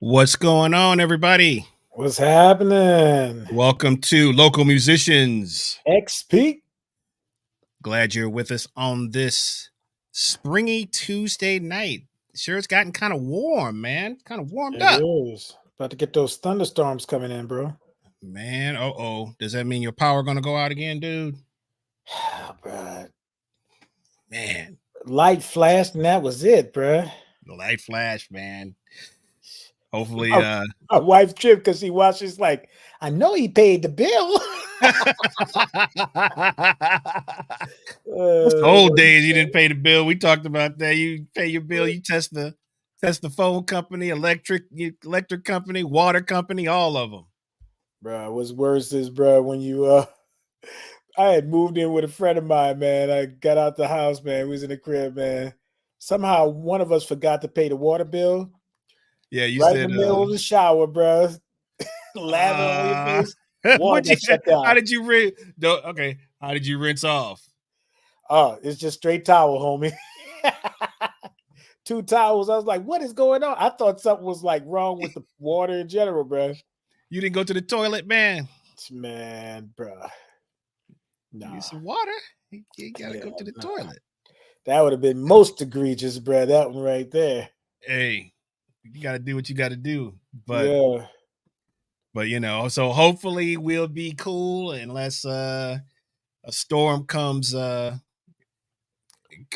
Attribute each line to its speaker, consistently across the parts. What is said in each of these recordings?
Speaker 1: What's going on, everybody?
Speaker 2: What's happening?
Speaker 1: Welcome to Local Musicians.
Speaker 2: XP?
Speaker 1: Glad you're with us on this springy Tuesday night. Sure, it's gotten kind of warm, man. Kind of warmed
Speaker 2: It
Speaker 1: up.
Speaker 2: is. About to get those thunderstorms coming in, bro.
Speaker 1: Man, uh-oh. Does that mean your power gonna go out again, dude?
Speaker 2: Bruh.
Speaker 1: Man,
Speaker 2: Light flashed and that was it, bruh.
Speaker 1: the light flash, man. Hopefully,
Speaker 2: My wife tripped because she watched. She's like, I know he paid the bill.
Speaker 1: Those old days you didn't pay the bill. We talked about that. You pay your bill, you test the phone company, electric company, water company, all of them.
Speaker 2: Bruh, what's worse is, bruh, when you I had moved in with a friend of mine, man. I got out the house, man. We was in the crib, man. Somehow one of us forgot to pay the water bill.
Speaker 1: Yeah, you
Speaker 2: Right in
Speaker 1: said
Speaker 2: the middle of the shower, bruh. Lather on your
Speaker 1: uh
Speaker 2: face. Water got shut
Speaker 1: how
Speaker 2: down.
Speaker 1: did you rinse? Okay, how did you rinse off?
Speaker 2: Oh, it's just straight towel, homie. Two towels. I was like, what is going on? I thought something was like wrong with the water in general, bro.
Speaker 1: You didn't go to the toilet, man.
Speaker 2: Man, bro.
Speaker 1: Use
Speaker 2: Nah.
Speaker 1: some water. You gotta go to the toilet.
Speaker 2: That would have been most egregious, bro. That one right there.
Speaker 1: Hey, you gotta do what you gotta do. But
Speaker 2: Yeah.
Speaker 1: But so hopefully we'll be cool unless a storm comes this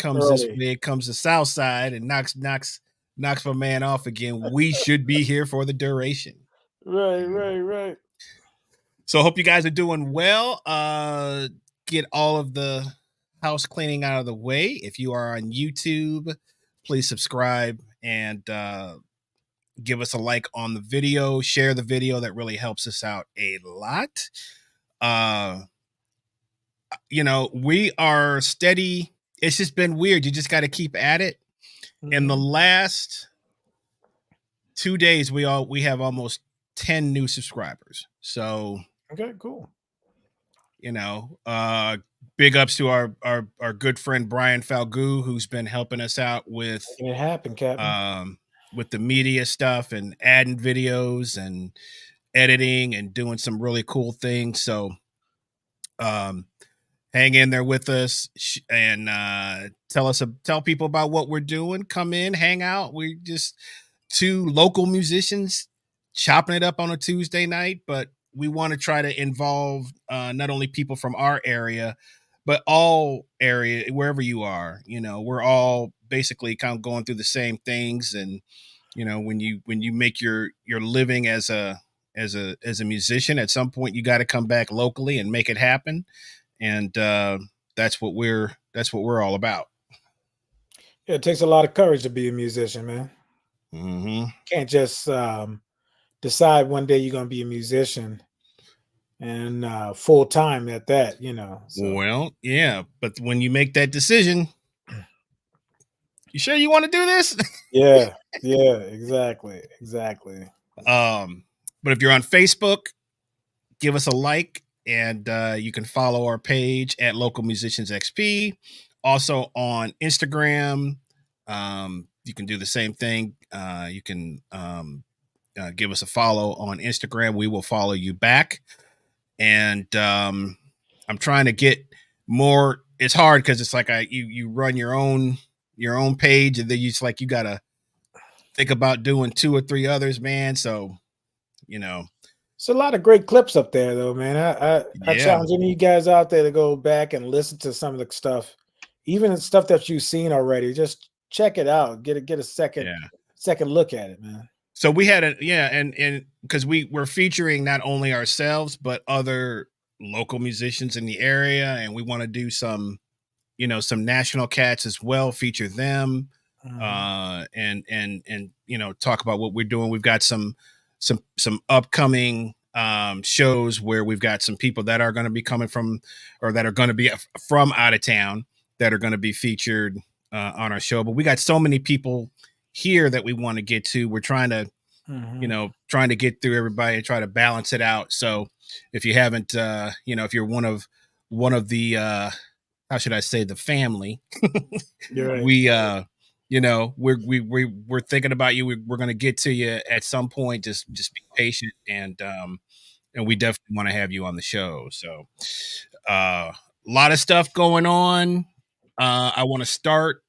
Speaker 2: Early.
Speaker 1: way, comes the south side and knocks my man off again. We should be here for the duration.
Speaker 2: Right.
Speaker 1: So I hope you guys are doing well. Get all of the house cleaning out of the way. If you are on YouTube, please subscribe and give us a like on the video. Share the video. That really helps us out a lot. We are steady. It's just been weird. You just got to keep at it. Mm-hmm. In the last 2 days, we have almost 10 new subscribers. So
Speaker 2: okay, cool.
Speaker 1: Big ups to our good friend Brian Falgu, who's been helping us out with
Speaker 2: making it happen, Captain.
Speaker 1: With the media stuff and adding videos and editing and doing some really cool things. So hang in there with us and tell people about what we're doing. Come in, hang out. We just two local musicians chopping it up on a Tuesday night, but we want to try to involve not only people from our area, but all area, wherever you are. We're all basically kind of going through the same things. And when you make your living as a musician, at some point you got to come back locally and make it happen. And that's what we're all about.
Speaker 2: Yeah, it takes a lot of courage to be a musician, man.
Speaker 1: Mm-hmm.
Speaker 2: Can't just decide one day you're gonna be a musician and full time at that, so.
Speaker 1: Well, yeah, but when you make that decision, you sure you want to do this?
Speaker 2: yeah, exactly.
Speaker 1: But if you're on Facebook, give us a like. And you can follow our page at Local Musicians XP. Also on Instagram, you can do the same thing. You can give us a follow on Instagram. We will follow you back. And I'm trying to get more. It's hard because it's like you run your own page, and then you got to think about doing 2 or 3 others, man. So
Speaker 2: it's a lot of great clips up there, though, man. I challenge any of you guys out there to go back and listen to some of the stuff, even the stuff that you've seen already. Just check it out. Get a second look at it, man.
Speaker 1: So we had and because we're featuring not only ourselves but other local musicians in the area, and we want to do some national cats as well, feature them, and talk about what we're doing. We've got some upcoming shows where we've got some people that are going to be coming from, or that are going to be from out of town, that are going to be featured on our show. But we got so many people here that we want to get to. We're trying to trying to get through everybody and try to balance it out. So if you haven't if you're one of the how should I say, the family,
Speaker 2: right.
Speaker 1: you know, we're thinking about you. We're going to get to you at some point. Just be patient, and we definitely want to have you on the show. So, a lot of stuff going on. I want to start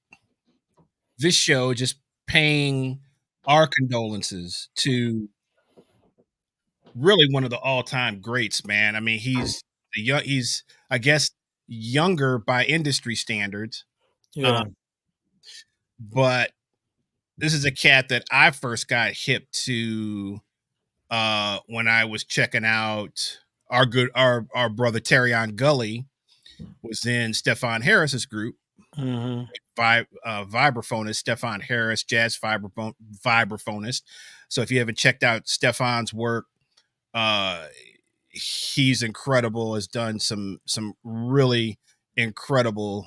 Speaker 1: this show just paying our condolences to really one of the all-time greats, man. I mean, he's I guess younger by industry standards,
Speaker 2: Yeah.
Speaker 1: but this is a cat that I first got hip to when I was checking out our brother Terrion Gully was in Stefan Harris's group.
Speaker 2: Mm-hmm.
Speaker 1: Vibraphonist Stefan Harris, jazz vibraphonist. So if you haven't checked out Stefan's work, uh, he's incredible. Has done some really incredible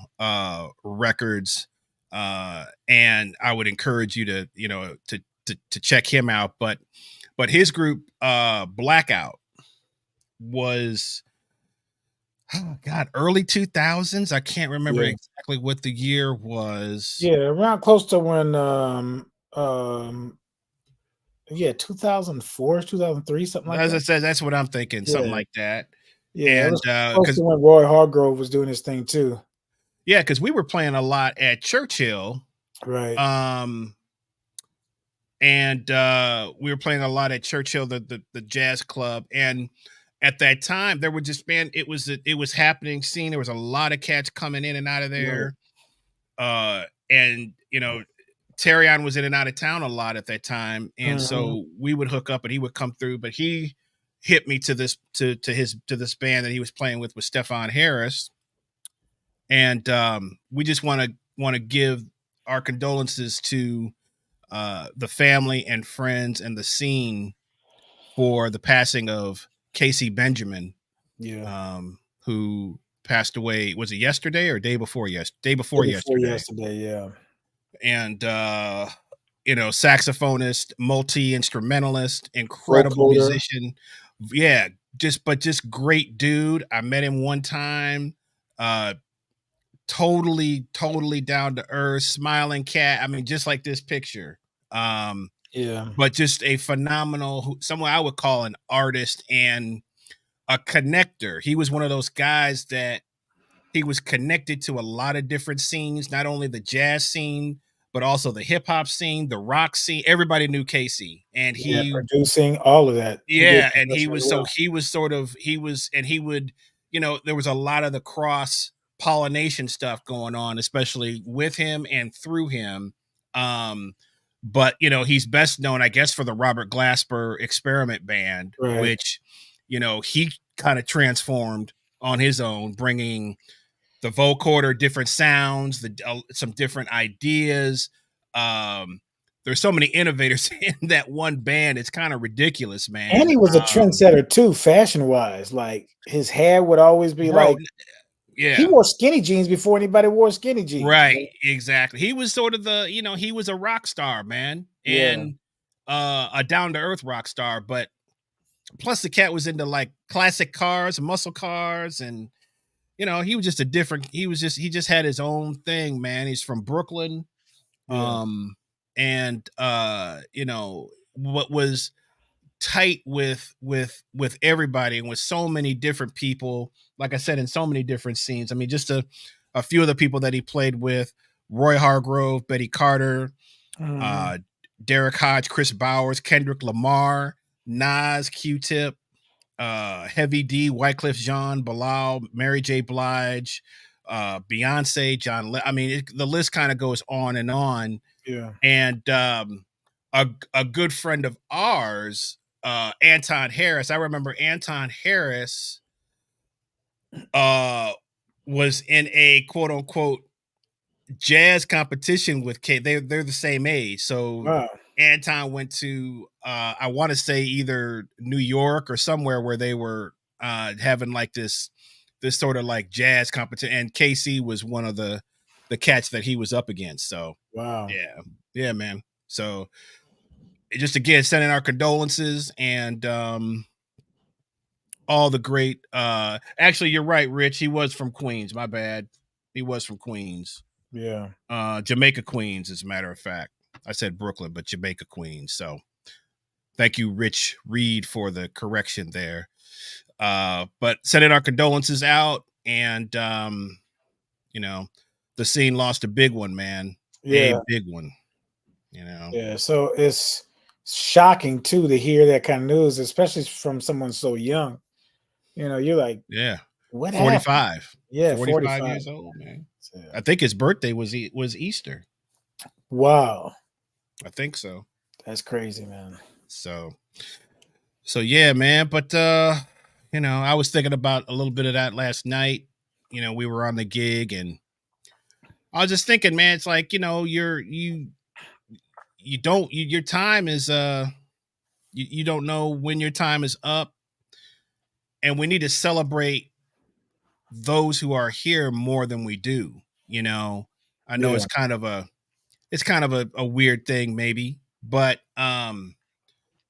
Speaker 1: records, and I would encourage you to to check him out. But his group Blackout was, oh God, early 2000s. I can't remember
Speaker 2: Yeah.
Speaker 1: exactly what the year was.
Speaker 2: Yeah, around close to when yeah, 2004, 2003, something like
Speaker 1: As I
Speaker 2: that.
Speaker 1: said, that's what I'm thinking, something
Speaker 2: Yeah.
Speaker 1: like that.
Speaker 2: Yeah, it
Speaker 1: And
Speaker 2: was close to
Speaker 1: because
Speaker 2: when Roy Hargrove was doing his thing too.
Speaker 1: yeah, because we were playing a lot at Churchill.
Speaker 2: Right.
Speaker 1: Um, and we were playing a lot at Churchill, the jazz club. And at that time, there were just it was happening scene. There was a lot of cats coming in and out of
Speaker 2: Right.
Speaker 1: there. And Terrion was in and out of town a lot at that time, and
Speaker 2: Mhm.
Speaker 1: so we would hook up and he would come through. But he hit me to this band that he was playing with Stefan Harris, and we just want to give our condolences to the family and friends and the scene for the passing of Casey Benjamin,
Speaker 2: Yeah.
Speaker 1: who passed away. Was it yesterday or day before? Day
Speaker 2: Day
Speaker 1: before
Speaker 2: before
Speaker 1: yesterday.
Speaker 2: yesterday, yeah.
Speaker 1: And saxophonist, multi-instrumentalist, incredible
Speaker 2: Vocoder.
Speaker 1: musician. Yeah, just great dude. I met him one time. uh totally down to earth, smiling cat. I mean, just like this picture. um
Speaker 2: Yeah.
Speaker 1: but just a phenomenal, someone I would call an artist and a connector. He was one of those guys that he was connected to a lot of different scenes, not only the jazz scene, but also the hip hop scene, the rock scene. Everybody knew Casey. And
Speaker 2: Yeah, producing all of that. He did
Speaker 1: yeah, and
Speaker 2: production as well.
Speaker 1: he would, there was a lot of the cross pollination stuff going on, especially with him and through him. Um, but he's best known, I guess, for the Robert Glasper Experiment Band,
Speaker 2: Right.
Speaker 1: which, he kind of transformed on his own, bringing the vocoder, different sounds, some different ideas. Um, there's so many innovators in that one band. It's kind of ridiculous,
Speaker 2: And
Speaker 1: man.
Speaker 2: he was a trendsetter too, fashion-wise. Like, his hair would always be
Speaker 1: Bro,
Speaker 2: like he
Speaker 1: yeah,
Speaker 2: wore skinny jeans before anybody wore skinny jeans,
Speaker 1: right,
Speaker 2: man.
Speaker 1: exactly. He was sort of he was a rock star, man,
Speaker 2: Yeah.
Speaker 1: and a down to earth rock star. But plus, the cat was into like classic cars, muscle cars, and he was just a different. He just had his own thing, man. He's from Brooklyn.
Speaker 2: Yeah.
Speaker 1: And what was tight with everybody and with so many different people, like I said, in so many different scenes. I mean, just a few of the people that he played with: Roy Hargrove, Betty Carter,
Speaker 2: Mhm.
Speaker 1: uh Derek Hodge, Chris Bowers, Kendrick Lamar, Nas, Q-Tip, Heavy D, Wycliffe Jean, Bilal, Mary J. Blige, Beyonce, I mean, the list kind of goes on and on.
Speaker 2: Yeah.
Speaker 1: And a good friend of ours, Anton Harris. I remember Anton Harris uh, was in a quote unquote jazz competition with Kate. They're the same age, so
Speaker 2: Wow.
Speaker 1: Anton went to I want to say either New York or somewhere where they were having like this sort of like jazz competition, and Casey was one of the cats that he was up against. So
Speaker 2: Wow.
Speaker 1: yeah, man. So just again sending our condolences and all the great actually you're right, Rich. He was from Queens. My bad. He was from Queens.
Speaker 2: Yeah.
Speaker 1: Jamaica Queens, as a matter of fact. I said Brooklyn, but Jamaica Queens. So thank you, Rich Reed, for the correction there. But sending our condolences out, and you know, the scene lost a big one, man. A
Speaker 2: Yeah.
Speaker 1: big one. You know.
Speaker 2: Yeah. So it's shocking too to hear that kind of news, especially from someone so young. You're like,
Speaker 1: Yeah.
Speaker 2: what happened?
Speaker 1: 45.
Speaker 2: Yeah,
Speaker 1: 45
Speaker 2: 45.
Speaker 1: years old, man.
Speaker 2: Yeah.
Speaker 1: I think his birthday was Easter.
Speaker 2: Wow.
Speaker 1: I think so.
Speaker 2: That's crazy, man.
Speaker 1: So yeah, man. But I was thinking about a little bit of that last night. We were on the gig, and I was just thinking, man, it's like, you don't your time is you don't know when your time is up, and we need to celebrate those who are here more than we do. I know
Speaker 2: Yeah.
Speaker 1: it's kind of a weird thing maybe, but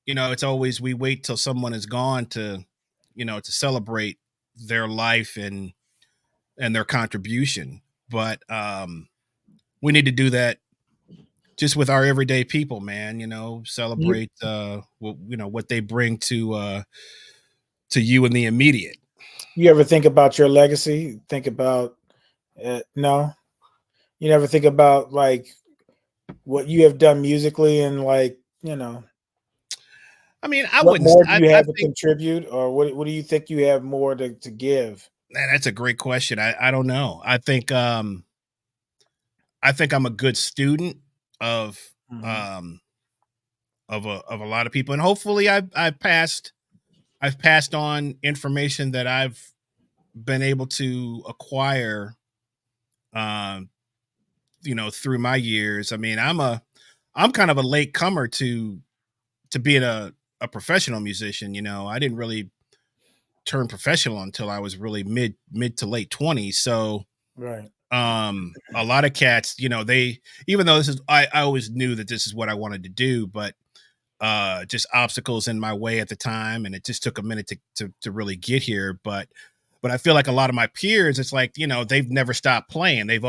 Speaker 1: it's always, we wait till someone is gone to celebrate their life and their contribution. But we need to do that just with our everyday people, man.
Speaker 2: You
Speaker 1: Celebrate what they bring to you in the immediate.
Speaker 2: you ever think about your legacy? Think about no? You never think about like what you have done musically and like,
Speaker 1: I mean, I
Speaker 2: what
Speaker 1: wouldn't.
Speaker 2: more do you
Speaker 1: I
Speaker 2: have to
Speaker 1: think,
Speaker 2: contribute, or what do you think you have more to give?
Speaker 1: man, that's a great question. I don't know. I think I'm a good student of
Speaker 2: Mhm.
Speaker 1: um of a lot of people, and hopefully I've passed on information that I've been able to acquire, um, through my years. I mean, I'm kind of a late comer to being a professional musician. I didn't really turn professional until I was really mid to late 20s. So
Speaker 2: Right.
Speaker 1: a lot of cats, they, even though I always knew that this is what I wanted to do, but just obstacles in my way at the time, and it just took a minute to really get here. But I feel like a lot of my peers, it's like, they've never stopped playing. They've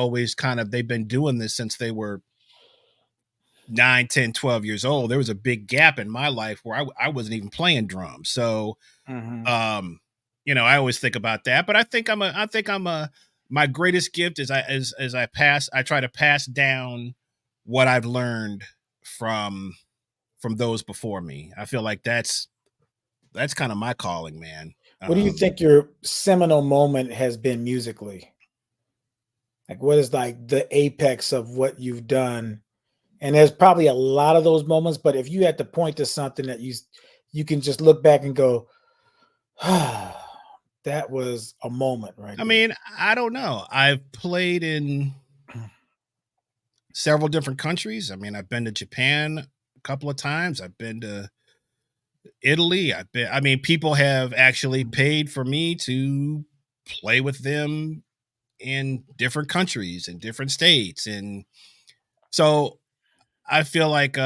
Speaker 1: been doing this since they were 9, 10, 12 years old. There was a big gap in my life where I wasn't even playing drums. So
Speaker 2: Mhm.
Speaker 1: um I always think about that. But I think I'm a my greatest gift is as I try to pass down what I've learned from those before me. I feel like that's kind of my calling, man.
Speaker 2: What do you think your seminal moment has been musically? Like, what is like the apex of what you've done? And there's probably a lot of those moments, but if you had to point to something that you can just look back and go, ah, that was a moment right
Speaker 1: I
Speaker 2: there.
Speaker 1: mean, I don't know. I've played in several different countries. I mean, I've been to Japan a couple of times. I've been to Italy. I mean, people have actually paid for me to play with them in different countries and different states. And so I feel like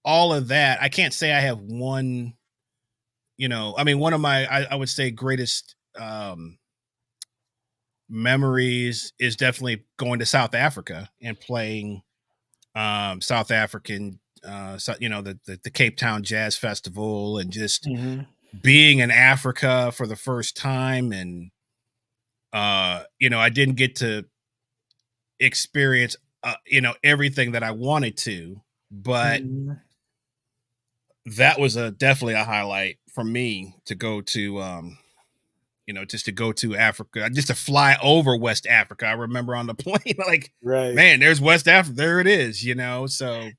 Speaker 1: all of that, I can't say I have one, I mean, one of my, I would say, greatest memories is definitely going to South Africa and playing South African, the Cape Town Jazz Festival, and just
Speaker 2: Mhm.
Speaker 1: being in Africa for the first time. And I didn't get to experience everything that I wanted to, but
Speaker 2: Mhm.
Speaker 1: that was definitely a highlight for me to go to, just to go to Africa, just to fly over West Africa. I remember on the plane, like,
Speaker 2: Right.
Speaker 1: man, there's West Africa. There it is. So,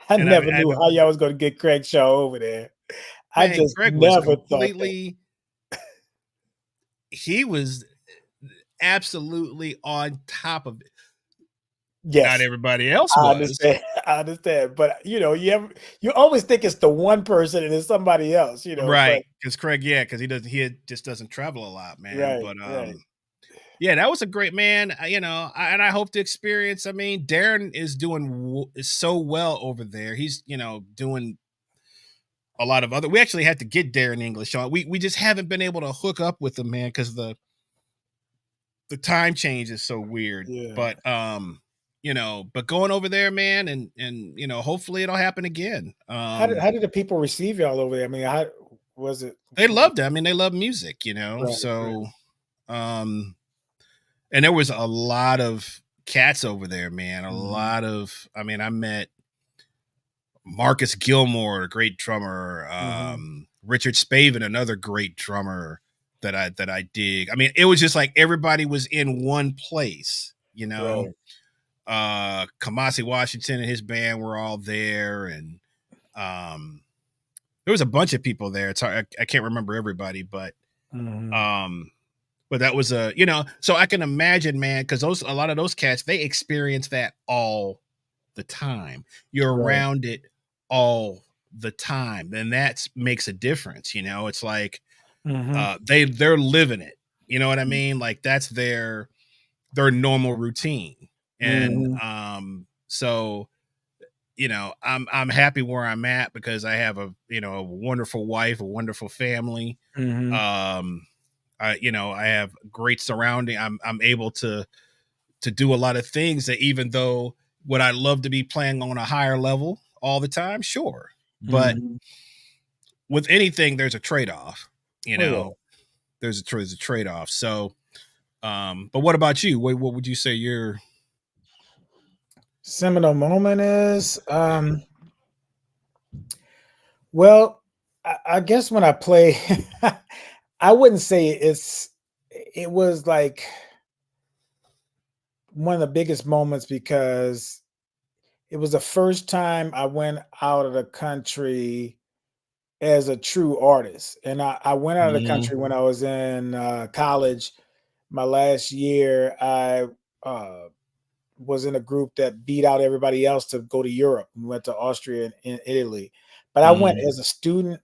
Speaker 2: I
Speaker 1: and I
Speaker 2: never knew
Speaker 1: haven't,
Speaker 2: how y'all was gonna get Craig Shaw over there. I
Speaker 1: man,
Speaker 2: just
Speaker 1: Greg was
Speaker 2: never thought that.
Speaker 1: completely, he was absolutely on top of it. Not
Speaker 2: Yes,
Speaker 1: everybody else
Speaker 2: I
Speaker 1: was.
Speaker 2: understand. I understand. But you always think it's the one person and it's somebody else, but
Speaker 1: Right. Because Craig, yeah, because just doesn't travel a lot, man.
Speaker 2: right,
Speaker 1: But
Speaker 2: right.
Speaker 1: yeah, that was a great, man. And I hope to experience. I mean, Darren is so well over there. He's doing a lot of other. We actually had to get Darren English on. We just haven't been able to hook up with him, man, because the time change is so weird.
Speaker 2: Yeah.
Speaker 1: But but going over there, man, and hopefully it'll happen again.
Speaker 2: How did the people receive y'all over there? I mean, how was it?
Speaker 1: They loved it. I mean, they love music,
Speaker 2: Right, right.
Speaker 1: so um and there was a lot of cats over there, man. A
Speaker 2: Mhm,
Speaker 1: lot of I mean, I met Marcus Gilmore, a great drummer,
Speaker 2: mhm.
Speaker 1: Richard Spavin, another great drummer that I dig. I mean, it was just like everybody was in one place,
Speaker 2: Right.
Speaker 1: Kamasi Washington and his band were all there, and um there was a bunch of people there. It's hard, I can't remember everybody,
Speaker 2: Mhm.
Speaker 1: um but that was so I can imagine, man, because those a lot of those cats, they experience that all the time. You're
Speaker 2: Right.
Speaker 1: around it all the time, and that makes a difference. It's like
Speaker 2: Mhm,
Speaker 1: they're living it. You know what I mean? Like that's their normal routine. And
Speaker 2: mhm,
Speaker 1: so I'm happy where I'm at because I have a wonderful wife, a wonderful family.
Speaker 2: mhm,
Speaker 1: Um I have great surrounding. I'm able to do a lot of things that, even though would I love to be playing on a higher level all the time? Sure. But
Speaker 2: mhm.
Speaker 1: with anything, there's a trade-off, you
Speaker 2: Oh, yeah.
Speaker 1: know, there's a trade-off. So, but what about you? What would you say your
Speaker 2: Seminal moment is, well, I guess when I play, I wouldn't say it was like one of the biggest moments because it was the first time I went out of the country as a true artist. And I went out of the
Speaker 1: Mhm.
Speaker 2: country when I was in college. My last year, I uh, was in a group that beat out everybody else to go to Europe. We went to Austria and Italy. But I went
Speaker 1: Mhm.
Speaker 2: as a student,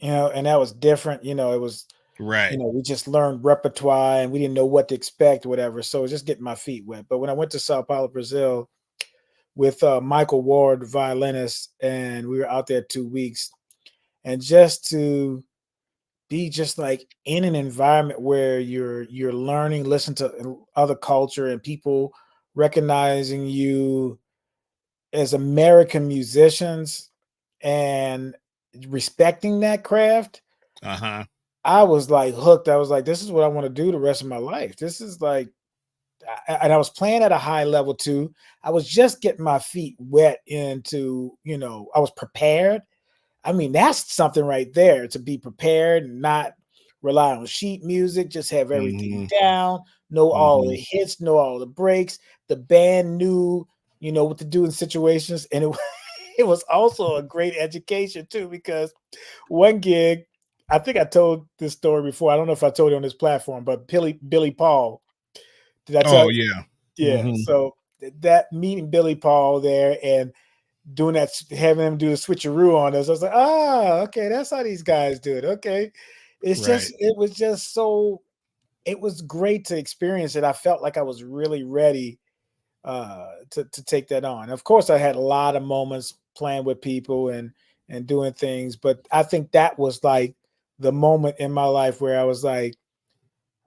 Speaker 2: and that was different. It was,
Speaker 1: Right.
Speaker 2: we just learned repertoire and we didn't know what to expect, whatever. So it was just getting my feet wet. But when I went to Sao Paulo, Brazil, with Michael Ward, violinist, and we were out there 2 weeks. And just to be just like in an environment where you're learning, listen to other culture and people recognizing you as American musicians and respecting that craft,
Speaker 1: Uh-huh.
Speaker 2: I was like hooked. I was like, this is what I want to do the rest of my life. This is like, and I was playing at a high level too. I was just getting my feet wet into, I was prepared. I mean, that's something right there, to be prepared and not rely on sheet music, just have everything
Speaker 1: Mhm.
Speaker 2: down, know all the
Speaker 1: Mhm.
Speaker 2: hits, know all the breaks. The band knew, what to do in situations. And it was also a great education too, because one gig, I think I told this story before. I don't know if I told it on this platform, but Billy Paul. Did I tell
Speaker 1: Oh,
Speaker 2: you?
Speaker 1: yeah.
Speaker 2: Yeah.
Speaker 1: Mhm.
Speaker 2: So that meeting Billy Paul there and doing that, having him do the switcheroo on us. I was like, okay, that's how these guys do it. Okay.
Speaker 1: Right.
Speaker 2: It was great to experience it. I felt like I was really ready to take that on. Of course, I had a lot of moments playing with people and doing things, but I think that was like the moment in my life where I was like,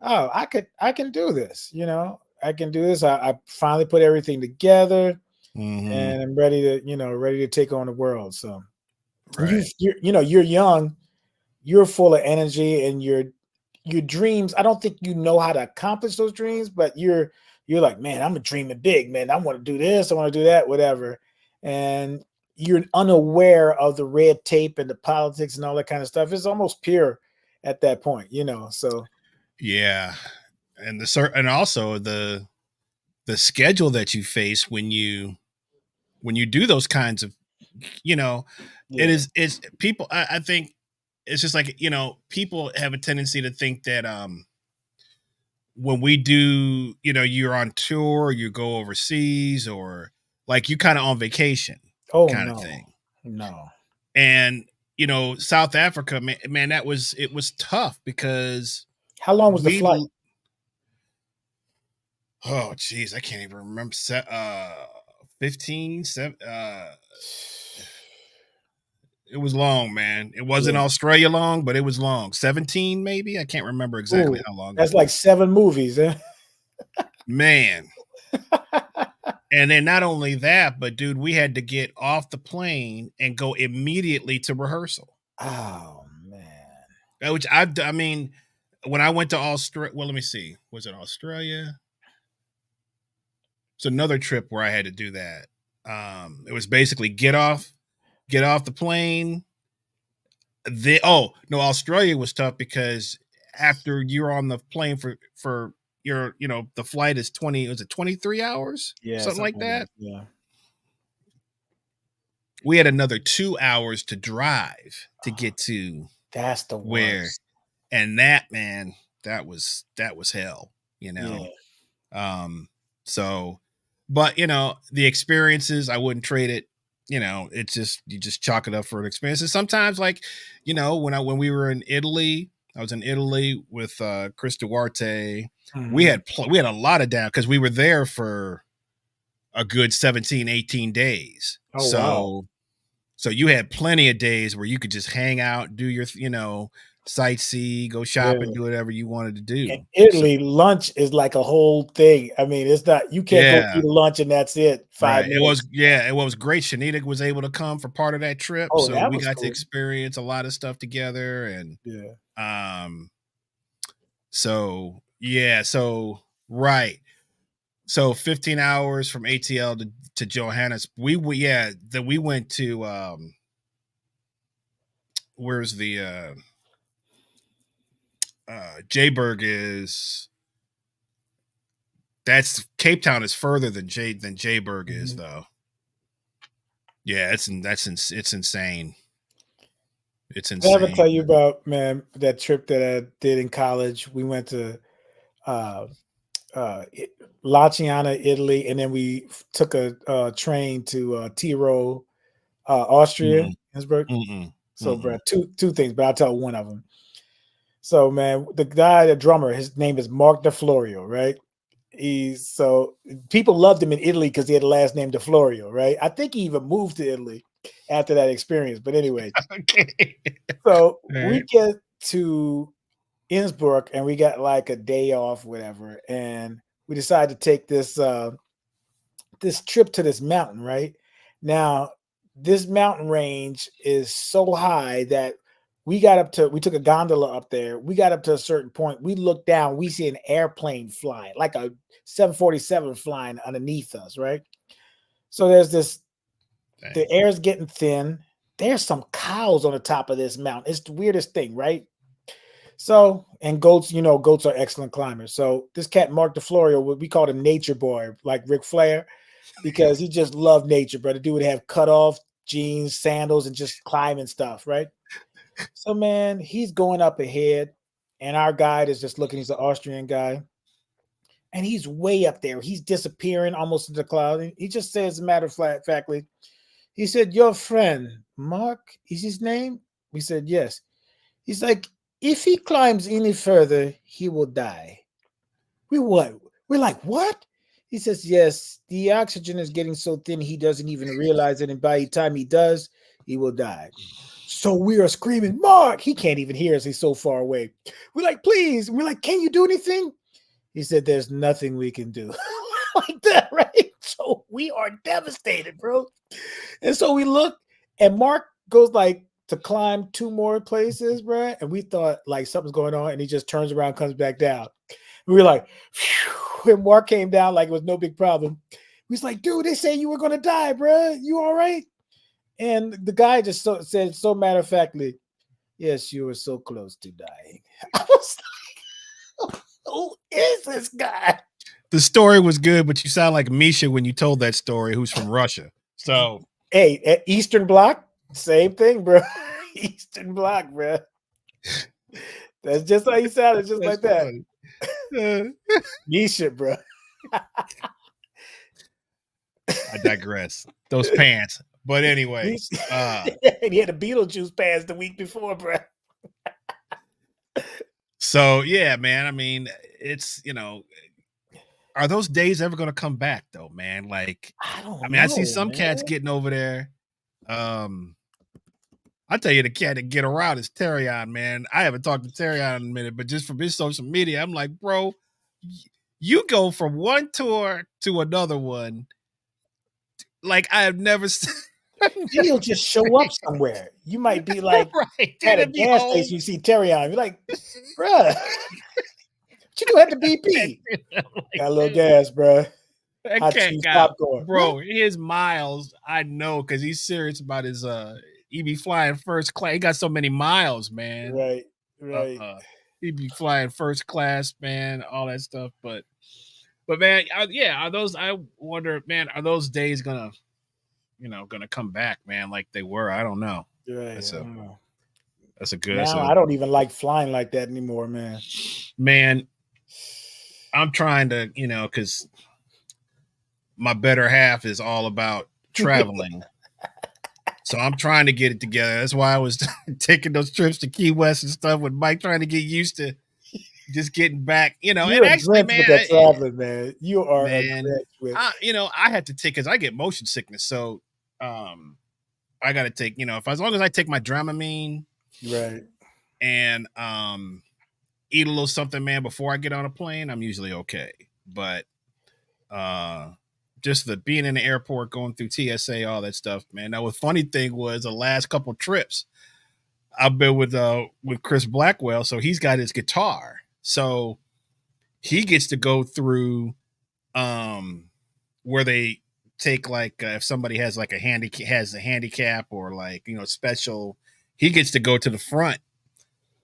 Speaker 2: oh, I can do this, I can do this. I finally put everything together
Speaker 1: Mhm.
Speaker 2: and I'm ready to take on the world. So and
Speaker 1: Right.
Speaker 2: you're young, you're full of energy, and your dreams. I don't think you know how to accomplish those dreams, but you're like, man, I'm dreaming big, man. I want to do this, I want to do that, whatever. And you're unaware of the red tape and the politics and all that kind of stuff. It's almost pure at that point. So
Speaker 1: Yeah. And and also the schedule that you face when you do those kinds of you know it
Speaker 2: yeah.
Speaker 1: is people. I think it's just like people have a tendency to think that when we do you're on tour, you go overseas, or like you kind of on vacation
Speaker 2: Oh
Speaker 1: kind of
Speaker 2: no,
Speaker 1: thing.
Speaker 2: no.
Speaker 1: And South Africa, man, it was tough because
Speaker 2: How long was the
Speaker 1: we
Speaker 2: flight?
Speaker 1: oh geez, I can't even remember 15 7 it was long, man. It wasn't
Speaker 2: Yeah.
Speaker 1: Australia long, but it was long. 17 maybe? I can't remember exactly
Speaker 2: Ooh,
Speaker 1: how long it
Speaker 2: that's like
Speaker 1: was.
Speaker 2: 7 movies, huh?
Speaker 1: Man. And then not only that, but dude, we had to get off the plane and go immediately to rehearsal.
Speaker 2: Oh man.
Speaker 1: Which I mean, when I went to Australia, well, let me see. Was it Australia? It's another trip where I had to do that. It was basically get off the plane. Australia was tough because after you're on the plane for your, the flight is 23 hours?
Speaker 2: Yeah,
Speaker 1: Something like that.
Speaker 2: Yeah.
Speaker 1: We had another 2 hours to drive to get to
Speaker 2: that's the worst.
Speaker 1: And that, man, that was hell,
Speaker 2: Yeah.
Speaker 1: So, but the experiences, I wouldn't trade it. It's just, you just chalk it up for an experience. And sometimes, like, when we were in Italy, I was in Italy with Chris Duarte.
Speaker 2: Mm-hmm.
Speaker 1: We had a lot of down because we were there for a good 17, 18 days.
Speaker 2: Oh, wow.
Speaker 1: So you had plenty of days where you could just hang out, do your, sightsee, go shopping, do whatever you wanted to do.
Speaker 2: In Italy, lunch is like a whole thing. I mean, it's not, you can't go eat lunch and that's it. 5 minutes.
Speaker 1: It was great. Shanita was able to come for part of that trip.
Speaker 2: Oh,
Speaker 1: so we got to experience a lot of stuff together. And right. So 15 hours from ATL to Johannes. We went to where's the Jayburg is. That's Cape Town is further than Jayburg is, though. Yeah, it's insane. It's insane.
Speaker 2: I ever tell you about, man, that trip that I did in college? We went to Lanciano, Italy, and then we took a train to Tiro, Austria, Innsbruck. So, bro, two things, but I'll tell one of them. So, man, the drummer, his name is Mark DeFlorio, right? So people loved him in Italy because he had a last name DeFlorio, right? I think he even moved to Italy after that experience. But anyway, so we get to Innsbruck and we got like a day off, whatever, and we decided to take this this trip to this mountain. Right now, this mountain range is so high that we took a gondola up there. We got up to a certain point. We looked down. We see an airplane flying, like a 747 flying underneath us, right? So there's this, the air's getting thin. There's some cows on the top of this mountain. It's the weirdest thing, right? So, and goats, goats are excellent climbers. So this cat, Mark DeFlorio, we called him Nature Boy, like Ric Flair, because he just loved nature, but the dude would have cut off jeans, sandals, and just climbing stuff, right? So, man, he's going up ahead, and our guide is just looking. He's an Austrian guy, and he's way up there. He's disappearing almost into the cloud. And he just says, as a matter of factly, he said, "Your friend, Mark, is his name?" We said, "Yes." He's like, "If he climbs any further, he will die." We're like, "What?" He says, "Yes, the oxygen is getting so thin, he doesn't even realize it. And by the time he does, he will die." So we are screaming, "Mark!" He can't even hear us. He's so far away. We're like, "Please." And we're like, "Can you do anything?" He said, "There's nothing we can do." Like that, right? So we are devastated, bro. And so we look, and Mark goes like to climb 2 more places, bro. And we thought like something's going on, and he just turns around, comes back down. We were like, phew. And Mark came down like it was no big problem. We was like, "Dude, they say you were gonna die, bro. You all right?" And the guy just said so matter-of-factly, "Yes, you were so close to dying." I was like, who is this guy?
Speaker 1: The story was good, but you sound like Misha when you told that story, who's from Russia. So,
Speaker 2: hey, at Eastern Bloc, same thing, bro. Eastern Bloc, bro. That's just how you sounded, just like that. Misha, bro.
Speaker 1: I digress. Those pants. But anyway.
Speaker 2: And he had a Beetlejuice pants the week before, bro.
Speaker 1: So, yeah, man. I mean, it's, are those days ever going to come back, though, man? Like,
Speaker 2: I don't know.
Speaker 1: I see some cats getting over there. I'll tell you, the cat that get around is Terrion, man. I haven't talked to Terrion in a minute, but just from his social media, I'm like, bro, you go from one tour to another one. Like I have never seen.
Speaker 2: You'll just show up somewhere. You might be like
Speaker 1: Right.
Speaker 2: at
Speaker 1: Then
Speaker 2: a
Speaker 1: it'd be
Speaker 2: gas
Speaker 1: home.
Speaker 2: station. You see Terry on. You're like, bruh, what you do at the BP?
Speaker 1: Like,
Speaker 2: Got a little gas, bruh.
Speaker 1: that
Speaker 2: Hot
Speaker 1: cat
Speaker 2: cheese
Speaker 1: got,
Speaker 2: popcorn.
Speaker 1: bro, his miles, I know, because he's serious about his he be flying first class. He got so many miles, man.
Speaker 2: Right, right.
Speaker 1: He'd be flying first class, man, all that stuff. But man, are those, I wonder, man, are those days gonna come back, man, like they were? I don't know.
Speaker 2: Right.
Speaker 1: That's a good.
Speaker 2: Now I don't even like flying like that anymore, man.
Speaker 1: Man, I'm trying to, because my better half is all about traveling. So I'm trying to get it together. That's why I was taking those trips to Key West and stuff with Mike, trying to get used to just getting back,
Speaker 2: You're
Speaker 1: and actually, man,
Speaker 2: with that traveling, man. You are
Speaker 1: man,
Speaker 2: with.
Speaker 1: I had to take, because I get motion sickness. So I got to take, as long as I take my Dramamine,
Speaker 2: right,
Speaker 1: and eat a little something, man, before I get on a plane, I'm usually okay. But just the being in the airport, going through TSA, all that stuff, man. Now, the funny thing was the last couple trips I've been with Chris Blackwell, so he's got his guitar, so he gets to go through where they take, like, if somebody has like a handicap or like, special, he gets to go to the front.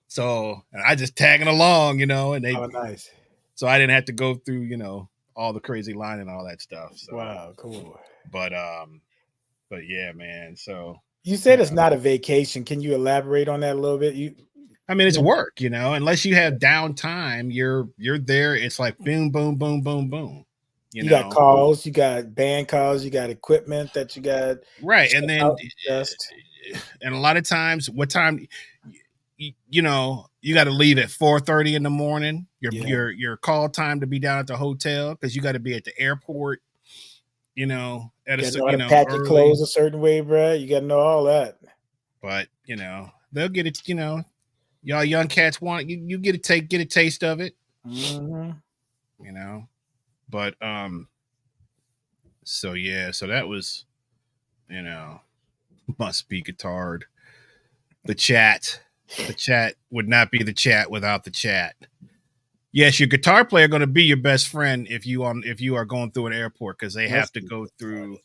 Speaker 1: So and I just tagging along, and they,
Speaker 2: nice.
Speaker 1: So I didn't have to go through, all the crazy line and all that stuff. So
Speaker 2: wow, cool.
Speaker 1: But yeah, man. So
Speaker 2: you said it's not a vacation. Can you elaborate on that a little bit?
Speaker 1: I mean, it's work, unless you have downtime, you're there. It's like boom, boom, boom, boom, boom.
Speaker 2: You got calls, you got band calls, you got equipment that you got.
Speaker 1: Right. And then, and a lot of times, what time, you got to leave at 4:30 in the morning. Your call time to be down at the hotel, because you got to be at the airport. At a
Speaker 2: pack your clothes a certain way, bro. You got to know all that.
Speaker 1: But they'll get it. Y'all young cats want you get a taste of it.
Speaker 2: Mm-hmm.
Speaker 1: But so yeah, so that was, must be guitared. The chat would not be the chat without the chat. Yes, your guitar player going to be your best friend if you are going through an airport, because they have to go through,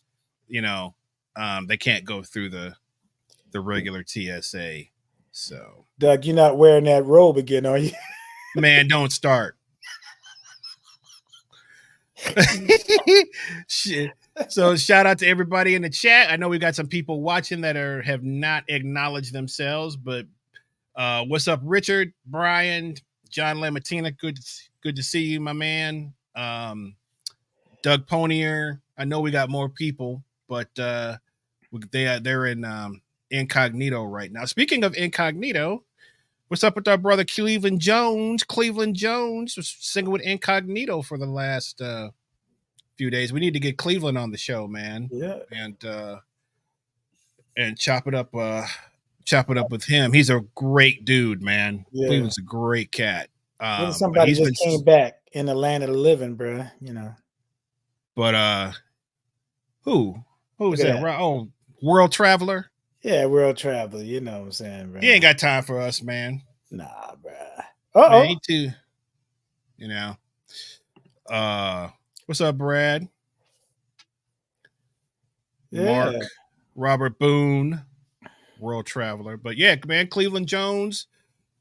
Speaker 1: they can't go through the regular TSA. So,
Speaker 2: Doug, you're not wearing that robe again, are you?
Speaker 1: Man, don't start. Shit. So shout out to everybody in the chat. I know we got some people watching that have not acknowledged themselves, but what's up, Richard, Brian, John Lamatina? Good to see you, my man. Doug Ponier. I know we got more people, but they're in incognito right now. Speaking of incognito, what's up with our brother Cleveland Jones? Cleveland Jones was singing with incognito for the last few days. We need to get Cleveland on the show, man.
Speaker 2: Yeah,
Speaker 1: and chop it up with him. He's a great dude, man. Yeah. Cleveland's a great cat.
Speaker 2: Somebody just came back in the land of the living, bro.
Speaker 1: But who's that? Oh, World Traveler.
Speaker 2: Yeah, World Traveler. You know what I'm saying, bro.
Speaker 1: He ain't got time for us, man.
Speaker 2: Nah, bro.
Speaker 1: Man, he too. What's up, Brad? Yeah. Mark, Robert Boone, World Traveler. But yeah, man, Cleveland Jones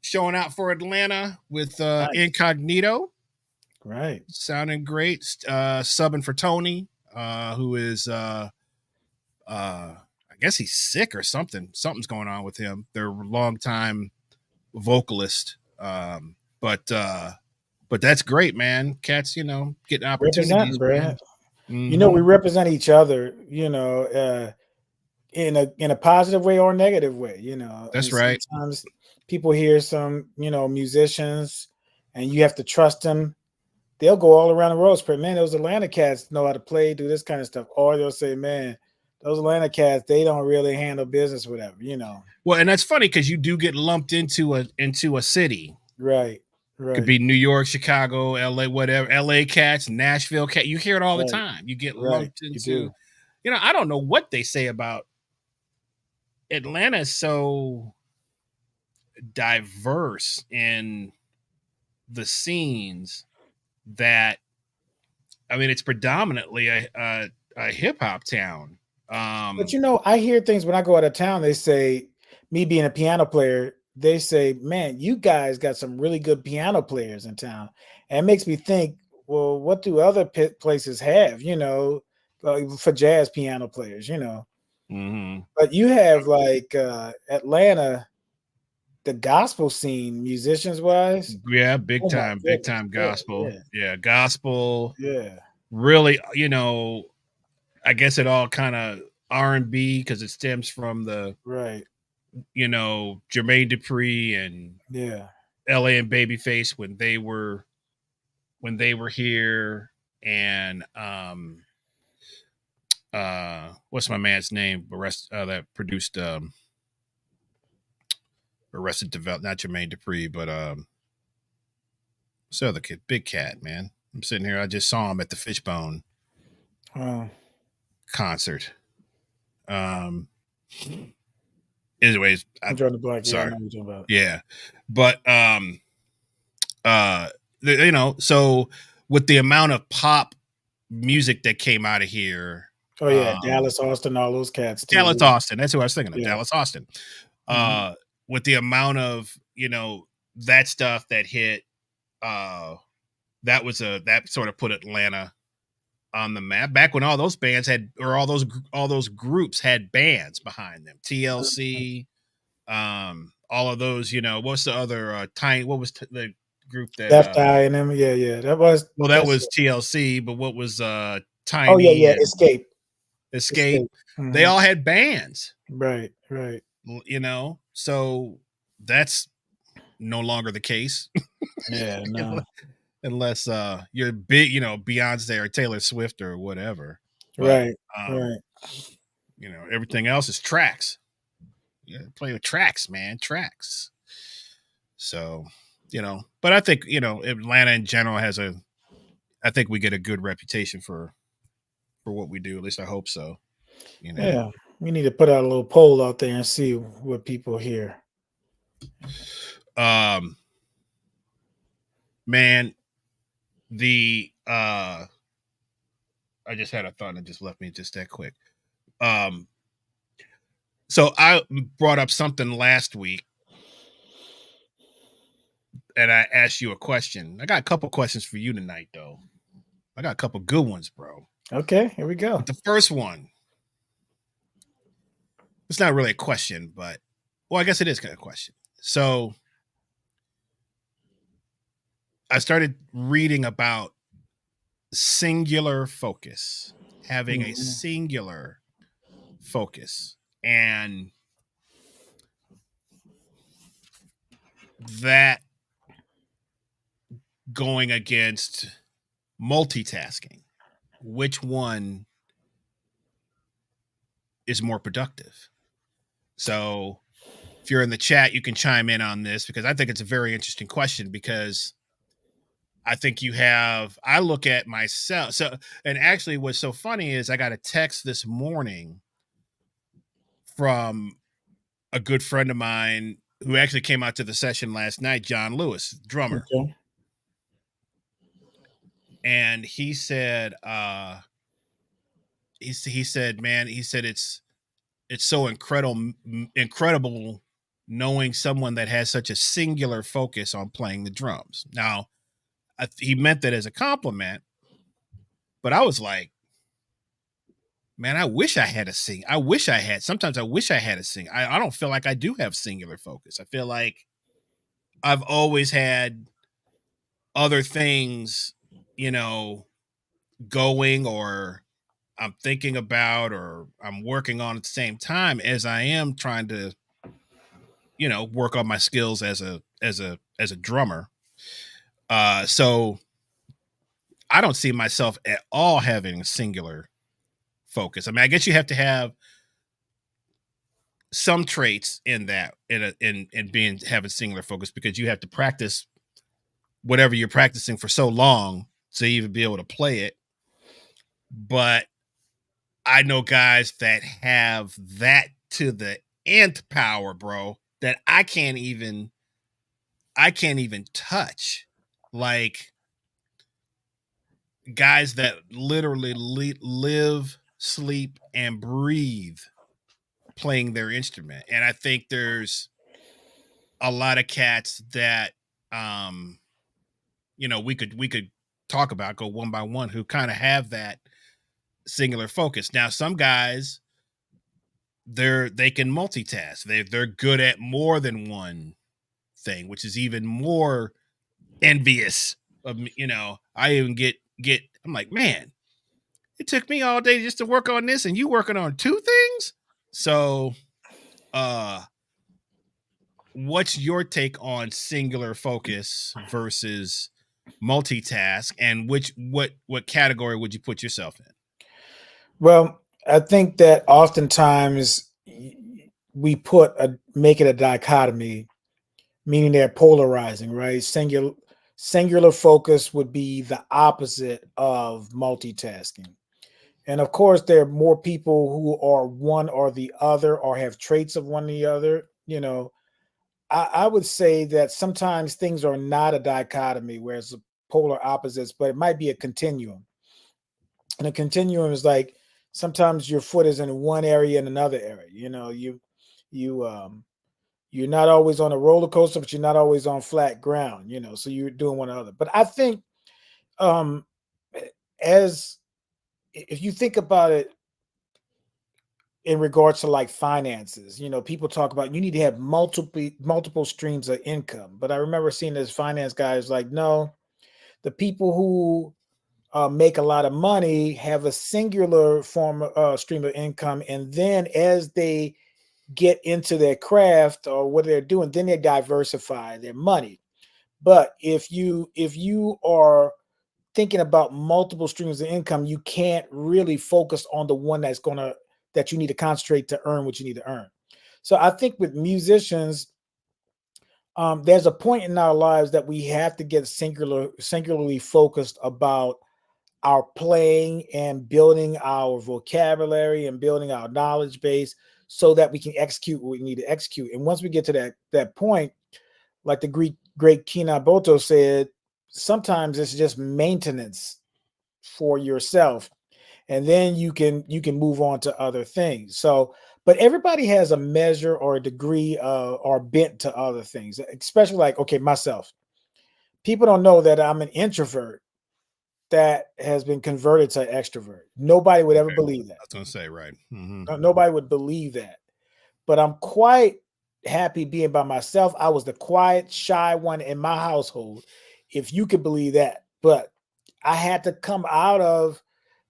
Speaker 1: showing out for Atlanta with nice. Incognito.
Speaker 2: Right.
Speaker 1: Sounding great. Subbing for Tony, who is I guess he's sick or something. Something's going on with him. Their longtime vocalist. But that's great, man. Cats, getting opportunities, man.
Speaker 2: Mm-hmm. We represent each other, in a positive way or negative way,
Speaker 1: That's right.
Speaker 2: Sometimes people hear some, musicians, and you have to trust them. They'll go all around the world, man, those Atlanta cats know how to play, do this kind of stuff. Or they'll say, man, those Atlanta cats, they don't really handle business, whatever,
Speaker 1: Well, and that's funny because you do get lumped into a city.
Speaker 2: Right.
Speaker 1: Could be New York, Chicago, LA, whatever, LA cats, Nashville cat. You hear it all the time. You get lumped into, I don't know what they say about Atlanta is so diverse in the scenes that, I mean, it's predominantly a hip hop town.
Speaker 2: But I hear things when I go out of town. They say, me being a piano player, they say, "Man, you guys got some really good piano players in town," and it makes me think, well, what do other places have? For jazz piano players,
Speaker 1: Mm-hmm.
Speaker 2: But you have like Atlanta, the gospel scene, musicians wise.
Speaker 1: Yeah, big
Speaker 2: Oh my
Speaker 1: time
Speaker 2: goodness.
Speaker 1: gospel. Yeah, gospel.
Speaker 2: Yeah.
Speaker 1: Really, I guess it all kind of R&B because it stems from the Jermaine Dupri and LA and Babyface when they were here, and what's my man's name? That produced Arrested Development, not Jermaine Dupri, but what's the other kid? Big Cat, man. I'm sitting here. I just saw him at the Fishbone concert. Anyways,
Speaker 2: I'm trying to blank.
Speaker 1: Sorry.
Speaker 2: Yeah, I know what you're talking about.
Speaker 1: Yeah, but so with the amount of pop music that came out of here.
Speaker 2: Oh yeah, Dallas Austin, all those cats too.
Speaker 1: Dallas Austin, that's who I was thinking of. Dallas Austin. With the amount of that stuff that hit, that sort of put Atlanta on the map back when all those bands all those groups had bands behind them. TLC, all of those. What's the other Tiny? What was the group that
Speaker 2: Left Eye and them? Yeah, that was
Speaker 1: TLC. But what was Tiny?
Speaker 2: Oh yeah, Escape.
Speaker 1: Mm-hmm. They all had bands,
Speaker 2: right.
Speaker 1: So that's no longer the case.
Speaker 2: Yeah, no.
Speaker 1: Unless you're big, Beyonce or Taylor Swift or whatever.
Speaker 2: But,
Speaker 1: everything else is tracks. Yeah, play with tracks, man. Tracks. So, but I think, Atlanta in general I think we get a good reputation for what we do. At least I hope so.
Speaker 2: Yeah. We need to put out a little poll out there and see what people hear.
Speaker 1: Man, I just had a thought and it just left me just that quick. So I brought up something last week and I asked you a question. I got a couple questions for you tonight, though. I got a couple good ones, bro.
Speaker 2: Okay, here we go.
Speaker 1: But the first one, it's not really a question, but I guess it is kind of a question. So I started reading about singular focus, having a singular focus, and that going against multitasking. Which one is more productive? So if you're in the chat, you can chime in on this because I think it's a very interesting question because I think I look at myself. So, and actually what's so funny is I got a text this morning from a good friend of mine who actually came out to the session last night, John Lewis, drummer.
Speaker 2: Okay.
Speaker 1: And he said, he said, man, it's so incredible knowing someone that has such a singular focus on playing the drums. Now, he meant that as a compliment, but I was like, man, I wish I had sometimes I wish I had a sing. I don't feel like I do have singular focus. I feel like I've always had other things, going, or I'm thinking about, or I'm working on at the same time as I am trying to, work on my skills as a drummer. So I don't see myself at all having a singular focus. I mean, I guess you have to have some traits in that, in having singular focus, because you have to practice whatever you're practicing for so long to even be able to play it. But I know guys that have that to the nth power, bro, that I can't even touch. Like guys that literally live, sleep, and breathe playing their instrument. And I think there's a lot of cats that we could talk about, go one by one, who kind of have that singular focus. Now some guys, they can multitask. They're good at more than one thing, which is even more envious of me. I even get I'm like, man, it took me all day just to work on this and you working on two things. So what's your take on singular focus versus multitask, and what category would you put yourself in?
Speaker 2: Well, I think that oftentimes we make it a dichotomy, meaning they're polarizing, right? Singular focus would be the opposite of multitasking. And of course, there are more people who are one or the other or have traits of one or the other. I would say that sometimes things are not a dichotomy where it's polar opposites, but it might be a continuum. And a continuum is like sometimes your foot is in one area and another area. You're not always on a roller coaster, but you're not always on flat ground. So you're doing one or other. But I think um, as if you think about it in regards to like finances, people talk about you need to have multiple streams of income. But I remember seeing this finance guys like, no, the people who make a lot of money have a singular stream of income, and then as they get into their craft or what they're doing, then they diversify their money. But if you are thinking about multiple streams of income, you can't really focus on the one that you need to concentrate to earn what you need to earn. So I think with musicians, there's a point in our lives that we have to get singularly focused about our playing and building our vocabulary and building our knowledge base so that we can execute what we need to execute. And once we get to that point, like the great Kinaboto said, sometimes it's just maintenance for yourself, and then you can move on to other things. So, but everybody has a measure or a degree or bent to other things, especially like, okay, myself. People don't know that I'm an introvert that has been converted to extrovert. Nobody would ever
Speaker 1: Okay.
Speaker 2: believe that.
Speaker 1: I was gonna say, right.
Speaker 2: Nobody would believe that. But I'm quite happy being by myself. I was the quiet, shy one in my household, if you could believe that. But I had to come out of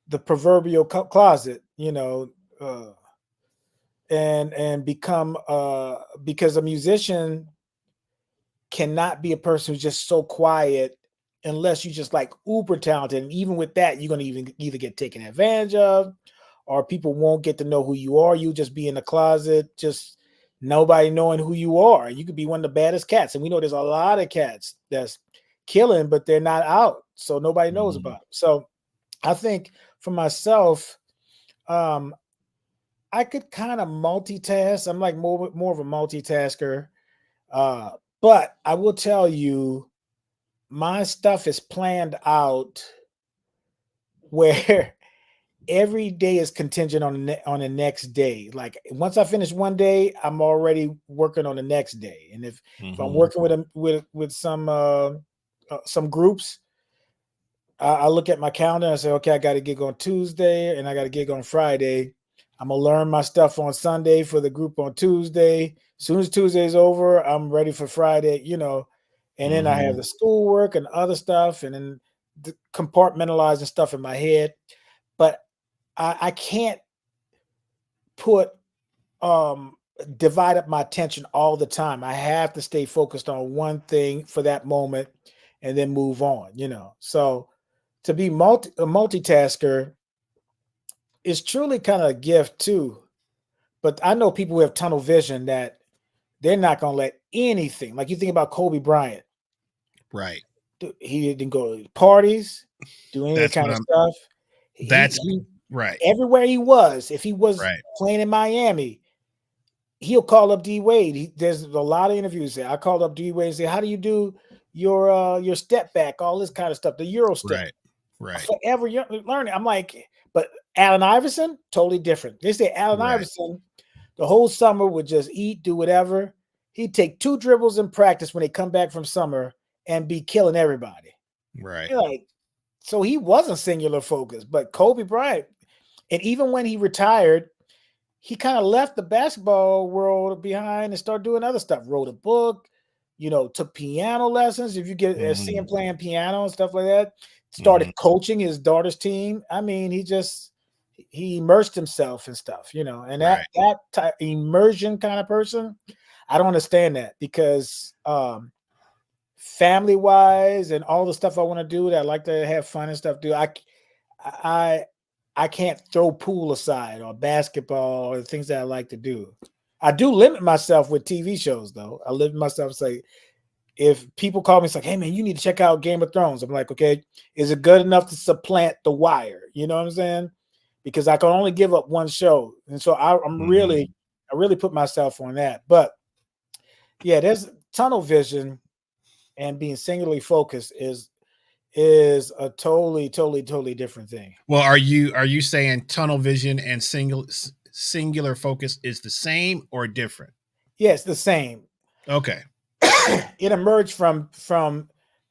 Speaker 2: the proverbial closet, and become because a musician cannot be a person who's just so quiet unless you just like uber talented. And even with that, you're going to even either get taken advantage of or people won't get to know who you are. You just be in the closet, just nobody knowing who you are. You could be one of the baddest cats. And we know there's a lot of cats that's killing, but they're not out. So nobody knows about them. So I think for myself, I could kind of multitask. I'm like more of a multitasker. But I will tell you, my stuff is planned out where every day is contingent on the next day. Like once I finish one day, I'm already working on the next day. And if I'm working with some groups, I look at my calendar and I say, okay, I got a gig on Tuesday and I got a gig on Friday. I'm gonna learn my stuff on Sunday for the group on Tuesday. As soon as Tuesday's over, I'm ready for Friday, and then I have the schoolwork and other stuff, and then compartmentalizing stuff in my head. But I can't put divide up my attention all the time. I have to stay focused on one thing for that moment and then move on, So to be a multitasker is truly kind of a gift too. But I know people who have tunnel vision that they're not going to let anything, like you think about Kobe Bryant.
Speaker 1: Right.
Speaker 2: He didn't go to parties, do any of
Speaker 1: That's
Speaker 2: that kind
Speaker 1: what
Speaker 2: of
Speaker 1: I'm.
Speaker 2: stuff.
Speaker 1: That's
Speaker 2: He
Speaker 1: right.
Speaker 2: everywhere he was, if he was
Speaker 1: Right.
Speaker 2: playing in Miami, he'll call up D Wade. There's a lot of interviews there. I called up D Wade and say, "How do you do your step back? All this kind of stuff, the Euro step."
Speaker 1: Right. Right.
Speaker 2: Forever learning. I'm like, but Allen Iverson, totally different. They say Allen
Speaker 1: Right.
Speaker 2: Iverson, the whole summer would just eat, do whatever. He'd take 2 dribbles in practice when they come back from summer and be killing everybody.
Speaker 1: Right.
Speaker 2: You're like, so he wasn't singular focused, but Kobe Bryant, and even when he retired, he kind of left the basketball world behind and started doing other stuff. Wrote a book, took piano lessons. If you get see him
Speaker 1: Mhm.
Speaker 2: playing piano and stuff like that, started
Speaker 1: Mhm.
Speaker 2: coaching his daughter's team. I mean, he immersed himself in stuff, and that
Speaker 1: Right.
Speaker 2: that type immersion kind of person, I don't understand that because family wise and all the stuff I want to do that I like to have fun and stuff. I I can't throw pool aside or basketball or things that I like to do. I do limit myself with TV shows though. I limit myself, say, if people call me, it's like, hey man, you need to check out Game of Thrones. I'm like, okay, is it good enough to supplant The Wire? You know what I'm saying? Because I can only give up one show, and so
Speaker 1: Mhm.
Speaker 2: I really put myself on that. But yeah, there's tunnel vision and being singularly focused is a totally different thing.
Speaker 1: Well, are you saying tunnel vision and singular focus is the same or different?
Speaker 2: Yeah, it's the same.
Speaker 1: Okay.
Speaker 2: It emerged from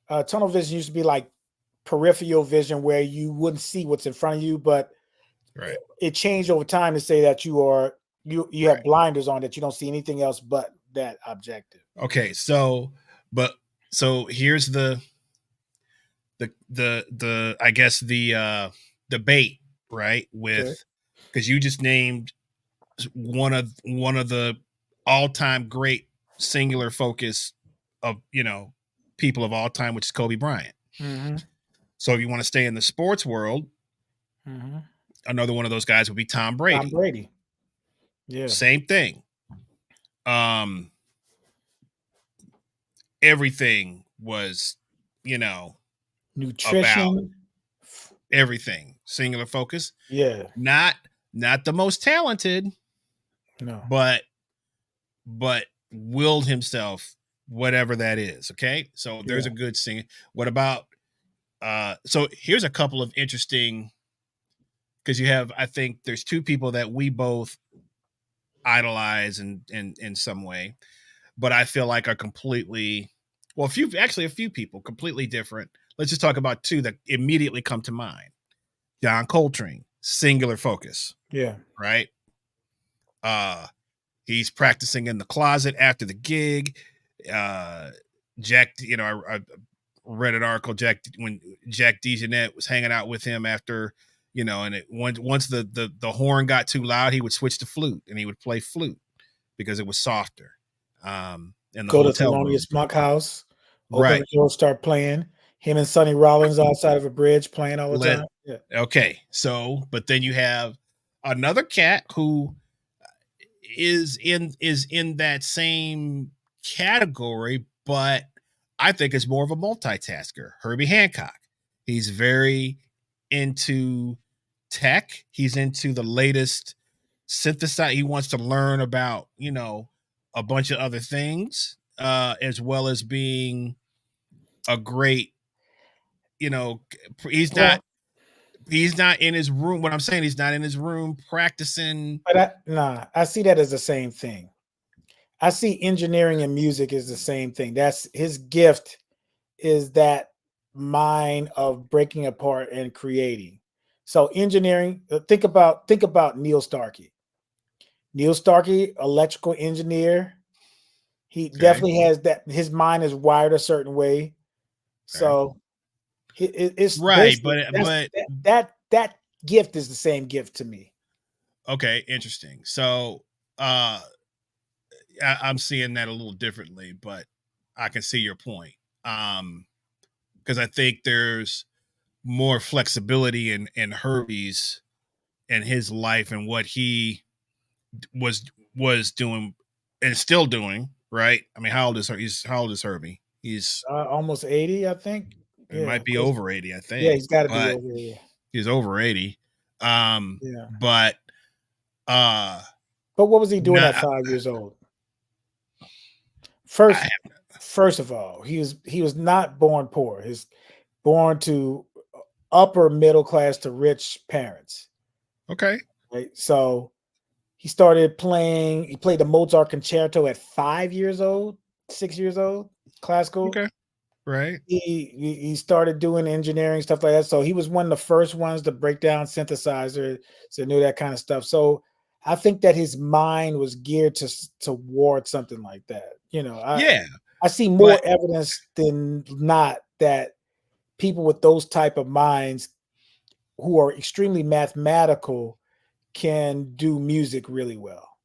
Speaker 2: tunnel vision used to be like peripheral vision where you wouldn't see what's in front of you, but
Speaker 1: Right.
Speaker 2: it changed over time to say that you have
Speaker 1: Right.
Speaker 2: blinders on, that you don't see anything else but that objective.
Speaker 1: Okay. But so here's the I guess the debate, right?
Speaker 2: Okay.
Speaker 1: With because you just named one of the all-time great singular focus of people of all time, which is Kobe Bryant.
Speaker 2: Mm-hmm.
Speaker 1: So if you want to stay in the sports world,
Speaker 2: Mm-hmm.
Speaker 1: another one of those guys would be Tom
Speaker 2: Tom
Speaker 1: Brady.
Speaker 2: Brady. Yeah.
Speaker 1: Same thing. Um, everything was, you know, about
Speaker 2: Nutrition.
Speaker 1: everything. Singular focus.
Speaker 2: Yeah.
Speaker 1: Not not the most talented,
Speaker 2: No.
Speaker 1: but willed himself, whatever that is. Okay. So there's
Speaker 2: Yeah.
Speaker 1: a good singer. What about so here's a couple of interesting because you have, I think there's two people that we both idolize in some way, but I feel like are completely well, a few people completely different. Let's just talk about two that immediately come to mind. John Coltrane, singular focus,
Speaker 2: Yeah.
Speaker 1: right? Uh he's practicing in the closet after the gig. Uh Jack, I read an article when Jack DeJohnette was hanging out with him after, and once the horn got too loud, he would switch to flute and he would play flute because it was softer. In the
Speaker 2: Go to
Speaker 1: hotel room.
Speaker 2: Thelonious Monk house, open
Speaker 1: Right.
Speaker 2: the door, start playing. Him and Sonny Rollins outside of a bridge playing all the
Speaker 1: Let
Speaker 2: time. Yeah.
Speaker 1: Okay. So, but then you have another cat who is in that same category, but I think it's more of a multitasker. Herbie Hancock. He's very into tech. He's into the latest synthesizer. He wants to learn about, a bunch of other things, as well as being a great, you know, he's not
Speaker 2: Well,
Speaker 1: he's not in his room. What I'm saying, he's not in his room practicing.
Speaker 2: but I see that as the same thing. I see engineering and music as the same thing. That's his gift, is that mind of breaking apart and creating. So engineering, think about Neil Starkey. Neil Starkey, electrical engineer. He
Speaker 1: Okay.
Speaker 2: definitely has that. His mind is wired a certain way.
Speaker 1: Okay.
Speaker 2: So it's
Speaker 1: Right,
Speaker 2: basically
Speaker 1: but
Speaker 2: that gift is the same gift to me.
Speaker 1: okay, interesting. So, I'm seeing that a little differently, but I can see your point. Because I think there's more flexibility in Herbie's and his life and what he was was doing and still doing. Right? I mean, how old is Herbie? He's
Speaker 2: Almost 80, I think.
Speaker 1: It might be
Speaker 2: course.
Speaker 1: over 80, I
Speaker 2: Yeah,
Speaker 1: think.
Speaker 2: he's got to be
Speaker 1: But
Speaker 2: over here.
Speaker 1: he's over 80.
Speaker 2: Yeah.
Speaker 1: But
Speaker 2: what was he doing
Speaker 1: not,
Speaker 2: at 5 years old?
Speaker 1: I,
Speaker 2: First of all, he was not born poor. He's born to upper middle class to rich parents.
Speaker 1: okay.
Speaker 2: Right. So he started playing. He played the Mozart concerto at 5 years old, 6 years old, classical.
Speaker 1: Okay. Right.
Speaker 2: He started doing engineering stuff like that. So he was one of the first ones to break down synthesizers, so knew that kind of stuff. So I think that his mind was geared towards something like that. I see more evidence than not that people with those type of minds who are extremely mathematical can do music really well.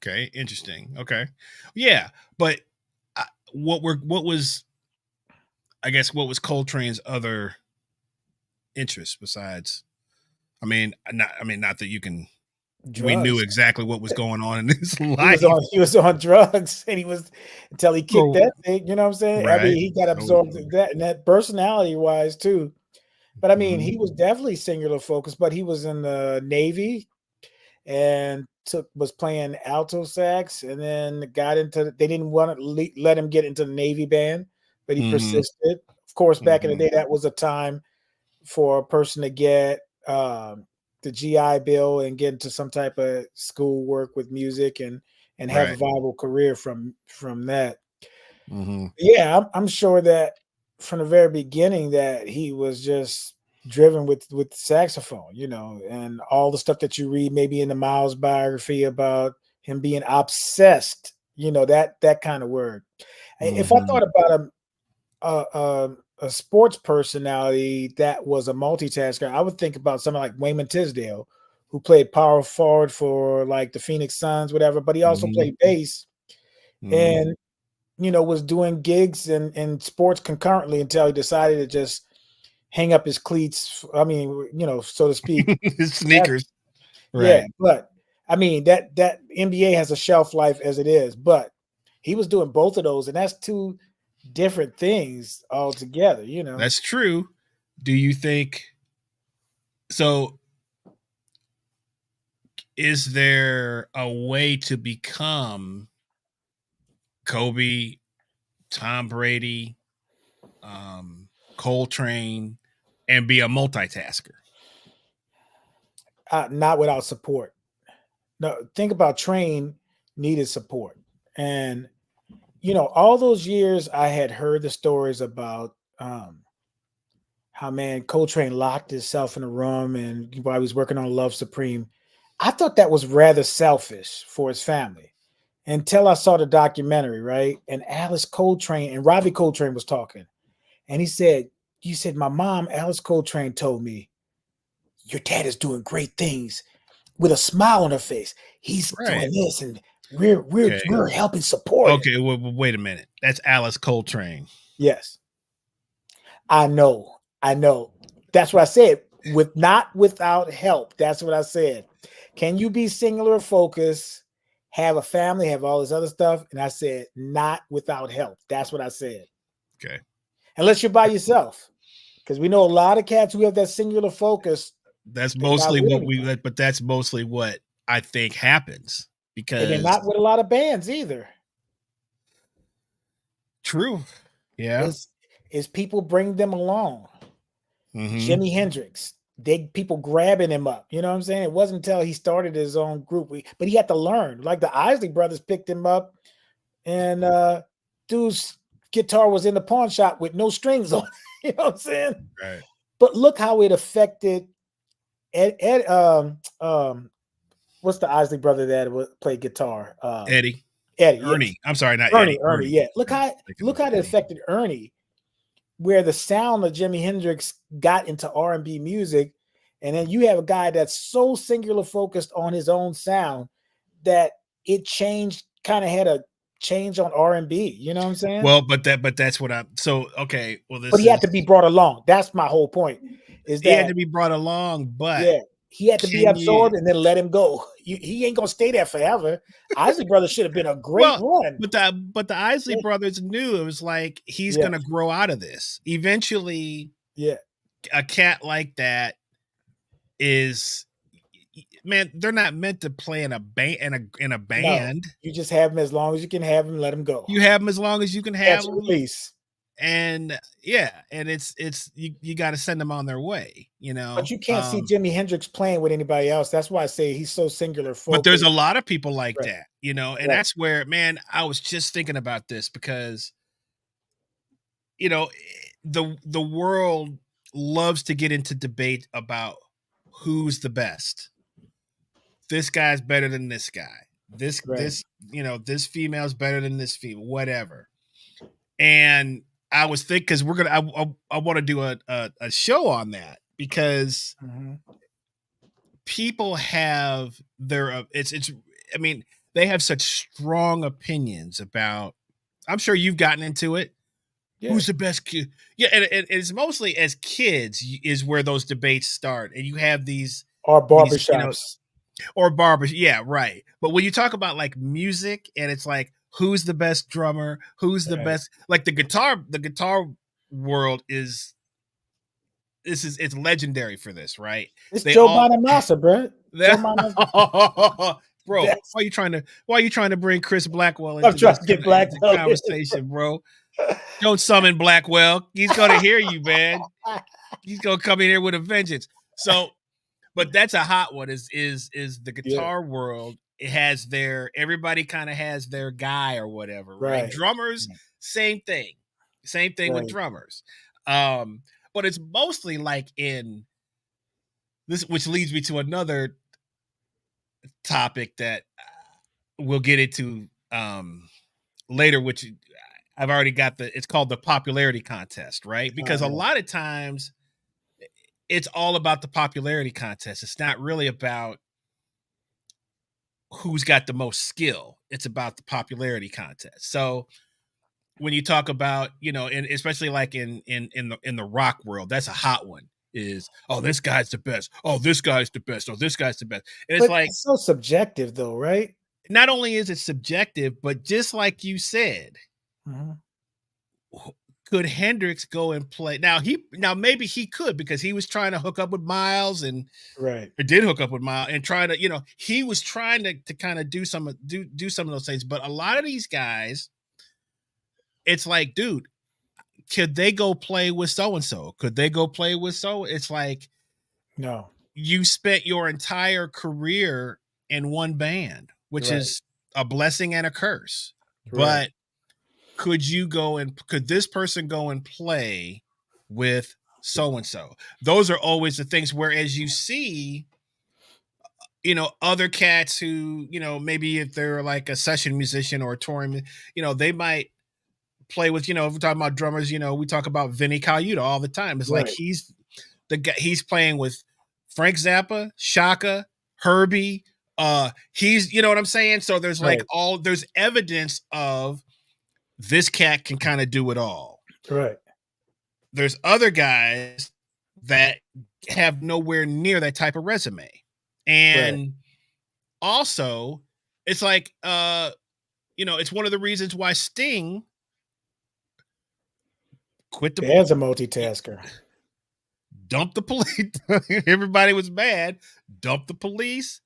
Speaker 1: Okay, interesting. Okay, yeah, but what was Coltrane's other interests besides? Not that you can.
Speaker 2: Drugs.
Speaker 1: We knew exactly what was going on in his life.
Speaker 2: He was on drugs, and he was until he kicked that thing. You know what I'm saying?
Speaker 1: Right.
Speaker 2: I mean, he got absorbed in that, and that personality wise too. But I mean, he was definitely singular focused. But he was in the Navy, and was playing alto sax, and then got into. They didn't want to let him get into the Navy band, but he persisted. Of course, back in the day, that was a time for a person to get the GI Bill and get into some type of school work with music and have a viable career from that. Yeah, I'm sure that from the very beginning that he was just driven with saxophone, and all the stuff that you read maybe in the Miles biography about him being obsessed, that kind of word. If I thought about a sports personality that was a multitasker, I would think about someone like Wayman Tisdale, who played power forward for like the Phoenix Suns, whatever, but he also played bass and, was doing gigs and sports concurrently until he decided to just hang up his cleats. I mean, so to speak.
Speaker 1: His sneakers.
Speaker 2: Yeah, but I mean, that NBA has a shelf life as it is, but he was doing both of those, and that's two different things altogether,
Speaker 1: That's true. Do you think so? Is there a way to become Kobe, Tom Brady, Coltrane, and be a multitasker?
Speaker 2: Not without support. No, think about Train needed support, and all those years I had heard the stories about how Coltrane locked himself in a room and while he was working on Love Supreme. I thought that was rather selfish for his family until I saw the documentary, right? And Alice Coltrane and Robbie Coltrane was talking, and he said, my mom, Alice Coltrane, told me, your dad is doing great things with a smile on her face. He's doing this, and we're helping support.
Speaker 1: Okay, well, wait a minute. That's Alice Coltrane.
Speaker 2: Yes, I know. That's what I said. Not without help. That's what I said. Can you be singular focus, have a family, have all this other stuff? And I said, not without help. That's what I said.
Speaker 1: Okay.
Speaker 2: Unless you're by yourself, because we know a lot of cats who have that singular focus.
Speaker 1: That's mostly but that's mostly what I think happens, because
Speaker 2: they're not with a lot of bands either.
Speaker 1: True. Yeah.
Speaker 2: Is people bring them along. Jimi Hendrix, people grabbing him up. You know what I'm saying? It wasn't until he started his own group, but he had to learn. Like the Isley Brothers picked him up, and dude's guitar was in the pawn shop with no strings on. You know what I'm saying?
Speaker 1: Right.
Speaker 2: But look how it affected what's the Isley brother that played guitar?
Speaker 1: Eddie.
Speaker 2: Ernie.
Speaker 1: Yes. I'm sorry, not
Speaker 2: Ernie.
Speaker 1: Eddie.
Speaker 2: Ernie. Yeah. Look how it affected Ernie, where the sound of Jimi Hendrix got into R&B music, and then you have a guy that's so singular focused on his own sound that it changed, kind of had a change on R&B. You know what I'm saying?
Speaker 1: Well, but that's what I'm. So okay. Well,
Speaker 2: but he had to be brought along. That's my whole point. Is that
Speaker 1: he had to be brought along, but
Speaker 2: yeah, he had to be
Speaker 1: Can you?
Speaker 2: absorbed and then let him go. He ain't gonna stay there forever. Isley Brothers should have been a great
Speaker 1: Well,
Speaker 2: run.
Speaker 1: but the Isley brothers knew it was like he's
Speaker 2: Yes.
Speaker 1: gonna grow out of this eventually.
Speaker 2: Yeah.
Speaker 1: A cat like that is, man, they're not meant to play in a band
Speaker 2: No,
Speaker 1: band.
Speaker 2: you just have him as long as you can have him. Let him go.
Speaker 1: You have them as long as you can have
Speaker 2: Catch and
Speaker 1: them,
Speaker 2: release.
Speaker 1: and yeah, and it's you got to send them on their way, you know.
Speaker 2: But you can't see Jimi Hendrix playing with anybody else. That's why I say he's so singular.
Speaker 1: But there's a lot of people like
Speaker 2: Right.
Speaker 1: that, you know, and that's where, man, I was just thinking about this because, you know, the world loves to get into debate about who's the best. This guy's better than this guy. This you know, this female's better than this female, whatever. And I was thinking, because we're gonna I want to do a show on that, because people have their it's I mean, they have such strong opinions about, I'm sure you've gotten into it. Yeah. Who's the best kid? Yeah, and it's mostly as kids is where those debates start, and you have these
Speaker 2: barbershops,
Speaker 1: you know, or barbers. Yeah, right. But when you talk about like music, and it's like, who's the best drummer? Who's the best? Like the guitar world it's legendary for this, right?
Speaker 2: It's Joe Bonamassa, bro.
Speaker 1: Bro, why are you trying to bring Chris Blackwell into this conversation, bro? Don't summon Blackwell. He's gonna hear you, man. He's gonna come in here with a vengeance. So, but that's a hot one. Is the guitar world? It has everybody kind of has their guy or whatever, right? Drummers, same thing with drummers. But it's mostly like in this, which leads me to another topic that we'll get into later, which I've already got it's called the popularity contest, right? Because a lot of times it's all about the popularity contest. It's not really about who's got the most skill. It's about the popularity contest. So when you talk about, you know, and especially like in the rock world, that's a hot one. Is, oh, this guy's the best. Oh, this guy's the best. Oh, this guy's the best. And it's like,
Speaker 2: it's so subjective, though, right?
Speaker 1: Not only is it subjective, but just like you said, could Hendrix go and play? Now maybe he could, because he was trying to hook up with Miles, and did hook up with Miles, and trying to, you know, he was trying to kind of do some of those things. But a lot of these guys, it's like, dude, could they go play with so-and-so? Could they go play with so? It's like,
Speaker 2: no,
Speaker 1: you spent your entire career in one band, which is a blessing and a curse. But could this person go and play with so-and-so? Those are always the things. Whereas you see, you know, other cats who, you know, maybe if they're like a session musician or a touring, you know, they might play with, you know, if we're talking about drummers, you know, we talk about Vinny Colaiuta all the time. It's like he's the guy, he's playing with Frank Zappa, Shaka, Herbie. He's, you know what I'm saying? So there's like there's evidence of this cat can kind of do it all.
Speaker 2: Right.
Speaker 1: There's other guys that have nowhere near that type of resume. And also, it's like, you know, it's one of the reasons why Sting quit the
Speaker 2: band's a multitasker.
Speaker 1: Dump the police. Everybody was mad. Dump the police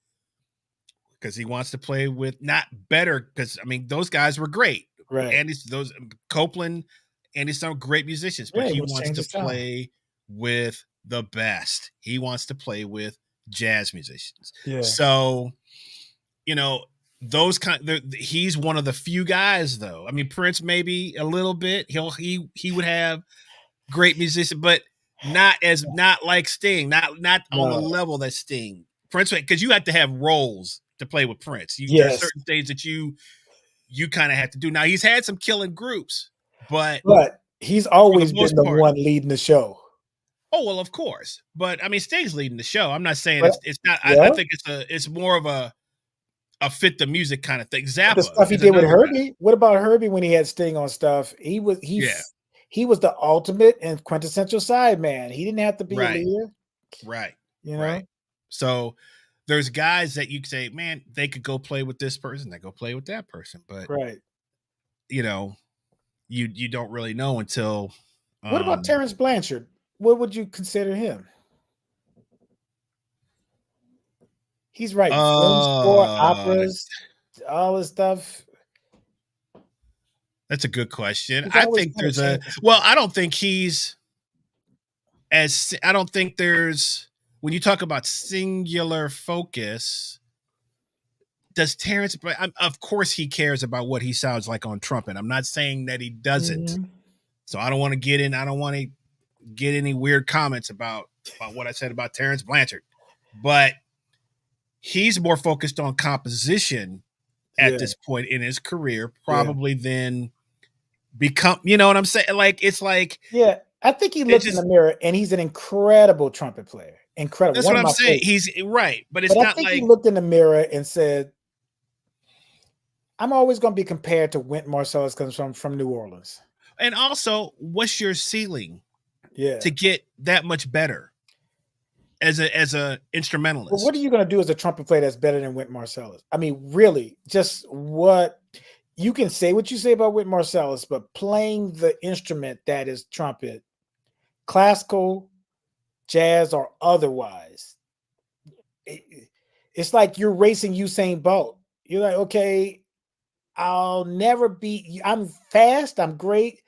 Speaker 1: because he wants to play with not better. Because I mean, those guys were great,
Speaker 2: right?
Speaker 1: And those Copeland and he's some great musicians, but he wants to play with the best. He wants to play with jazz musicians.
Speaker 2: Yeah.
Speaker 1: So, you know, those he's one of the few guys, though. I mean, Prince maybe a little bit. He would have great musician, but not like Sting, not on the level that Sting. Prince, because you have to have roles to play with Prince. There's certain things that you kind of have to do. Now he's had some killing groups, but
Speaker 2: he's always been the one leading the show.
Speaker 1: Oh, well, of course. But I mean, Sting's leading the show. I'm not saying it's not. I think it's more of a fit the music kind of thing. Zappa,
Speaker 2: the stuff he did with Herbie. Guy. What about Herbie when he had Sting on stuff? He was the ultimate and quintessential side man. He didn't have to be a leader.
Speaker 1: Right.
Speaker 2: You know?
Speaker 1: So there's guys that you say, man, they could go play with this person, they go play with that person, but
Speaker 2: Right.
Speaker 1: you know, you don't really know until.
Speaker 2: What about Terrence Blanchard? What would you consider him? He's writing film score,
Speaker 1: Uh,
Speaker 2: operas, all this stuff.
Speaker 1: that's a good question.
Speaker 2: He's
Speaker 1: I
Speaker 2: always
Speaker 1: think
Speaker 2: kind of
Speaker 1: there's a
Speaker 2: changing
Speaker 1: well,
Speaker 2: stuff.
Speaker 1: I don't think I don't think there's when you talk about singular focus. Does Terrence? Of course, he cares about what he sounds like on trumpet. I'm not saying that he doesn't.
Speaker 2: Mm-hmm.
Speaker 1: So I don't want to get in. I don't want to get any weird comments about what I said about Terrence Blanchard, but he's more focused on composition at
Speaker 2: Yeah.
Speaker 1: this point in his career,
Speaker 2: Yeah.
Speaker 1: probably than become. You know what I'm saying? Like it's like
Speaker 2: Yeah. I think he
Speaker 1: it
Speaker 2: looked in the
Speaker 1: just.
Speaker 2: mirror and he's an incredible trumpet player. Incredible.
Speaker 1: That's
Speaker 2: One
Speaker 1: what
Speaker 2: of
Speaker 1: I'm
Speaker 2: my
Speaker 1: saying.
Speaker 2: favorites.
Speaker 1: He's right, but
Speaker 2: But
Speaker 1: it's
Speaker 2: I
Speaker 1: not
Speaker 2: think he
Speaker 1: like.
Speaker 2: looked in the mirror and said, I'm always going to be compared to Wynton Marsalis comes from New Orleans.
Speaker 1: And also, what's your ceiling
Speaker 2: Yeah.
Speaker 1: to get that much better as a
Speaker 2: Well,
Speaker 1: instrumentalist?
Speaker 2: what are you going to do as a trumpet player that's better than Wynton Marsalis? I mean, really, just what you can say what you say about Wynton Marsalis, but playing the instrument that is trumpet, classical, jazz, or otherwise, it's like you're racing Usain Bolt. You're like, okay, I'll never beat you. I'm fast, I'm great,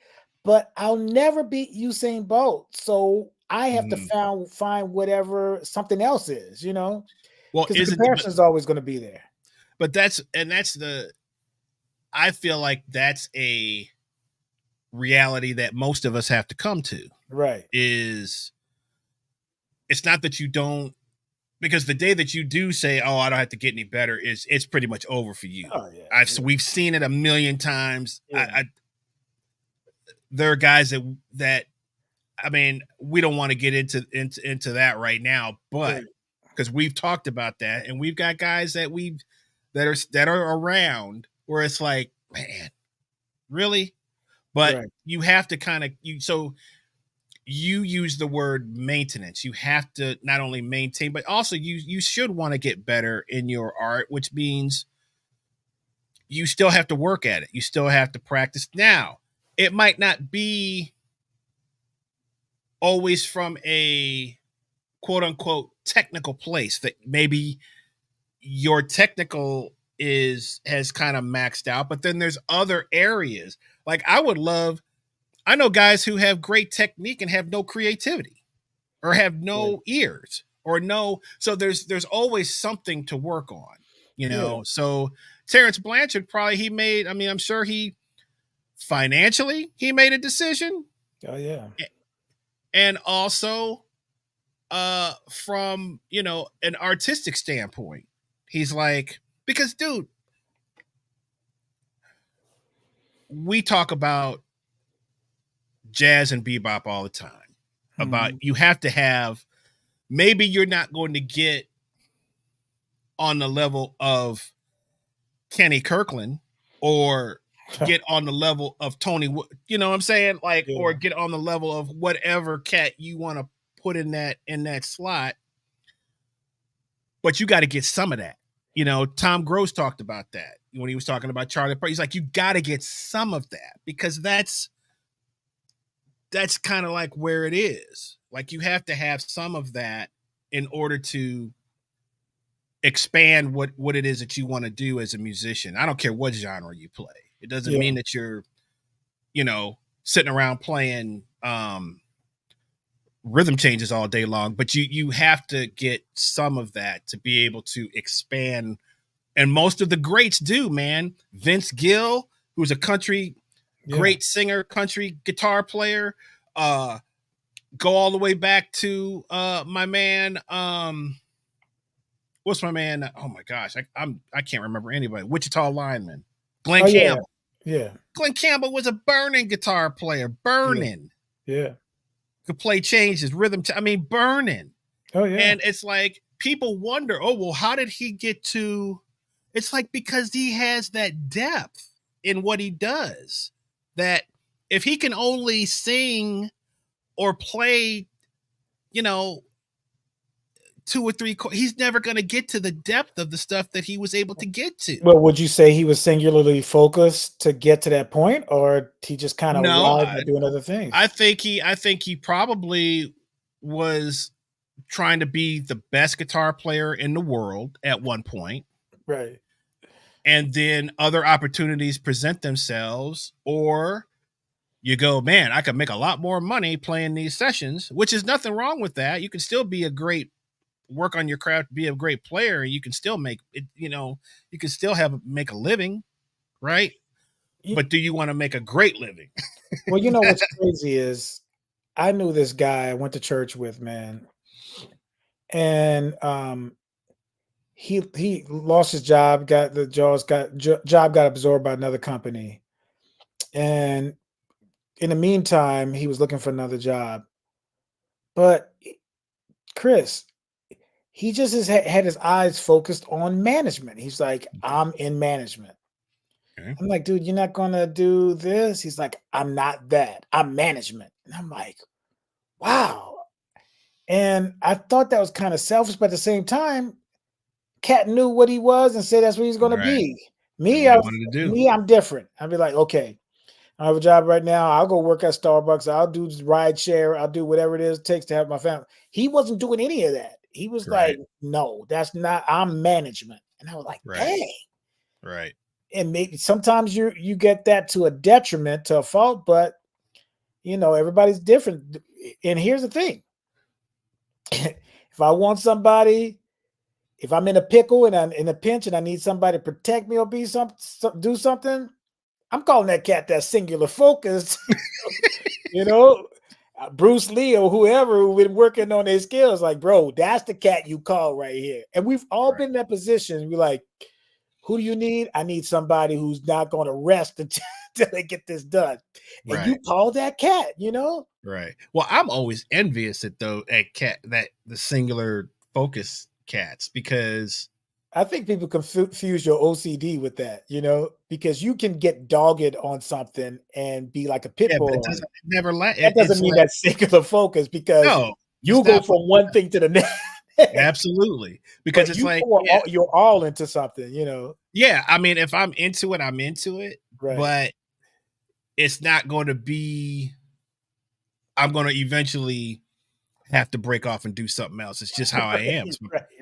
Speaker 2: but I'll never beat Usain Bolt. So I have to
Speaker 1: Mhm.
Speaker 2: find whatever something else is,
Speaker 1: Well,
Speaker 2: because the
Speaker 1: isn't
Speaker 2: comparison is always going to be there.
Speaker 1: but that's the I feel like that's a reality that most of us have to come to.
Speaker 2: Right.
Speaker 1: Is it's not that you don't because the day that you do say, "Oh, I don't have to get any better," is it's pretty much over for you.
Speaker 2: Oh yeah.
Speaker 1: We've seen it a million times.
Speaker 2: Yeah.
Speaker 1: There are guys that I mean, we don't want to get into that right now, but
Speaker 2: Right.
Speaker 1: because we've talked about that, and we've got guys that are around where it's like, man, really? But
Speaker 2: Right.
Speaker 1: you have to kind of you use the word maintenance. You have to not only maintain, but also you should want to get better in your art, which means you still have to work at it. You still have to practice. Now, it might not be always from a quote unquote technical place that maybe your technical has kind of maxed out, but then there's other areas. Like I know guys who have great technique and have no creativity or have
Speaker 2: Yeah.
Speaker 1: no ears or no. So there's always something to work on,
Speaker 2: Yeah.
Speaker 1: So Terrence Blanchard probably I'm sure he financially he made a decision
Speaker 2: Oh yeah.
Speaker 1: and also from an artistic standpoint. He's like, because dude, we talk about jazz and bebop all the time. About
Speaker 2: Mhm.
Speaker 1: you have to have maybe you're not going to get on the level of Kenny Kirkland or get on the level of Tony, you know what I'm saying? Like, or
Speaker 2: Yeah.
Speaker 1: get on the level of whatever cat you want to put in that slot. But you got to get some of that. Tom Gross talked about that when he was talking about Charlie Parker. He's like, you got to get some of that because that's kind of like where it is. Like you have to have some of that in order to expand what it is that you want to do as a musician. I don't care what genre you play. It doesn't
Speaker 2: Yeah.
Speaker 1: mean that you're, sitting around playing rhythm changes all day long, but you have to get some of that to be able to expand. And most of the greats do, man. Vince Gill, who's a country
Speaker 2: Yeah.
Speaker 1: great singer, country guitar player, go all the way back to my man what's my man? Oh my gosh, I can't remember anybody. Wichita lineman, Glenn
Speaker 2: Oh yeah.
Speaker 1: Campbell.
Speaker 2: Yeah.
Speaker 1: Glenn Campbell was a burning guitar player,
Speaker 2: Yeah.
Speaker 1: burning.
Speaker 2: Yeah.
Speaker 1: Could play changes, rhythm. Burning.
Speaker 2: Oh yeah.
Speaker 1: And it's like people wonder, oh well, how did he get to? It's like because he has that depth in what he does. That if he can only sing or play, you know, 2 or 3. He's never going to get to the depth of the stuff that he was able to get to.
Speaker 2: Well, would you say he was singularly focused to get to that point, or he just kind of
Speaker 1: No,
Speaker 2: arrived by doing other things?
Speaker 1: I think he probably was trying to be the best guitar player in the world at one point.
Speaker 2: Right.
Speaker 1: And then other opportunities present themselves, or you go, man, I could make a lot more money playing these sessions, which is nothing wrong with that. You can still be work on your craft, be a great player. You can still make it, you can still make a living, right? But do you want to make a great living?
Speaker 2: Well, what's crazy is I knew this guy I went to church with, man. And he lost his job, got absorbed by another company. And in the meantime, he was looking for another job. But Chris, he just had his eyes focused on management. He's like, I'm in management. Okay. I'm like, dude, you're not going to do this? He's like, I'm not that. I'm management. And I'm like, wow. And I thought that was kind of selfish, but at the same time, Cat knew what he was and said that's what he's going to be. Me, I'm different. I'd be like, okay, I have a job right now. I'll go work at Starbucks. I'll do ride share. I'll do whatever it takes to have my family. He wasn't doing any of that. He was like, no, that's not, I'm management. And I was like, dang.
Speaker 1: Right.
Speaker 2: And maybe sometimes you get that to a detriment, to a fault, but everybody's different. And here's the thing. If I want somebody, if I'm in a pickle and I'm in a pinch and I need somebody to protect me or do something, I'm calling that cat that singular focus. Bruce Lee or whoever who've been working on their skills, like, bro, that's the cat you call right here. And we've all been in that position. We're like, who do you need? I need somebody who's not going to rest until they get this done. And you call that cat,
Speaker 1: Right. Well, I'm always envious at the singular focus cats, because
Speaker 2: I think people confuse your OCD with that, because you can get dogged on something and be like a pit bull.
Speaker 1: But
Speaker 2: that doesn't mean that's singular focus, because you go from one thing to the next.
Speaker 1: Absolutely. Because it's like
Speaker 2: you're all into something,
Speaker 1: Yeah. I mean, if I'm into it, I'm into it.
Speaker 2: Right.
Speaker 1: But it's not going to be, I'm going to eventually have to break off and do something else. It's just how I am.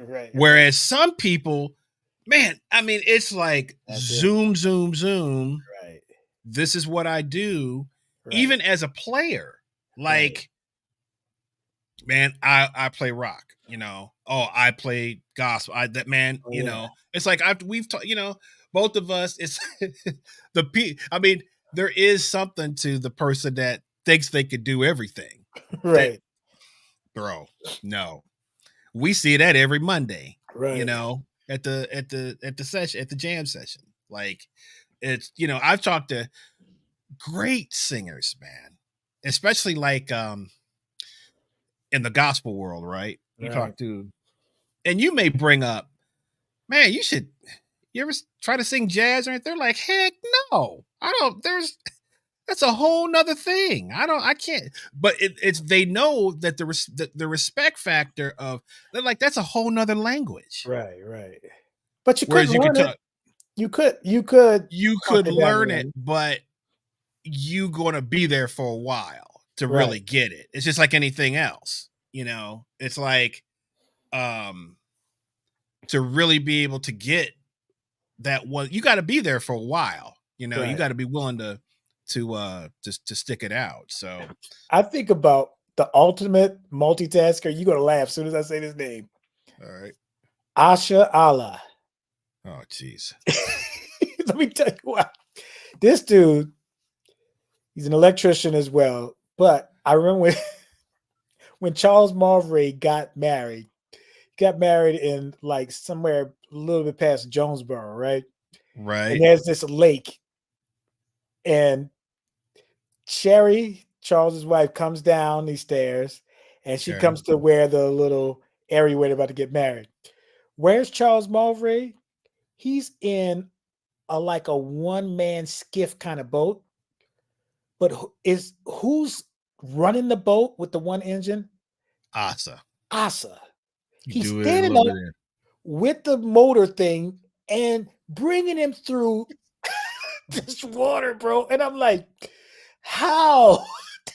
Speaker 2: Right.
Speaker 1: Whereas some people, man, I mean, it's like zoom.
Speaker 2: Right.
Speaker 1: This is what I do. Right. Even as a player, like, man, I play rock, I play gospel. It's like we've talked, both of us, it's I mean, there is something to the person that thinks they could do everything.
Speaker 2: Right.
Speaker 1: Bro, no. We see that every Monday.
Speaker 2: Right.
Speaker 1: At the session, at the jam session. Like, it's, I've talked to great singers, man. Especially like in the gospel world, right? You talk to, and you may bring up, man, you ever try to sing jazz or anything? They're like, heck no. I don't, that's a whole nother thing. I can't, but it's, they know that the respect factor of, they're like, that's a whole nother language.
Speaker 2: Right. But you couldn't learn it. You could
Speaker 1: learn it, but you going to be there for a while to really get it. It's just like anything else, it's like, to really be able to get that one, you got to be there for a while, you got to be willing to stick it out. So
Speaker 2: I think about the ultimate multitasker. You're going to laugh as soon as I say this name.
Speaker 1: All right.
Speaker 2: Asha Allah.
Speaker 1: Oh, geez.
Speaker 2: Let me tell you what. This dude, he's an electrician as well. But I remember when Charles Marley got married. He got married in like somewhere a little bit past Jonesboro, right?
Speaker 1: Right.
Speaker 2: And there's this lake. And Sherry, Charles's wife, comes down these stairs, and she comes to where the little area where they're about to get married. Where's Charles Mulvey? He's in a one-man skiff kind of boat. But who's running the boat with the one engine?
Speaker 1: Asa.
Speaker 2: He's
Speaker 1: do it a
Speaker 2: standing
Speaker 1: little
Speaker 2: up
Speaker 1: bit there.
Speaker 2: with the motor thing and bringing him through this water, bro. And I'm like, how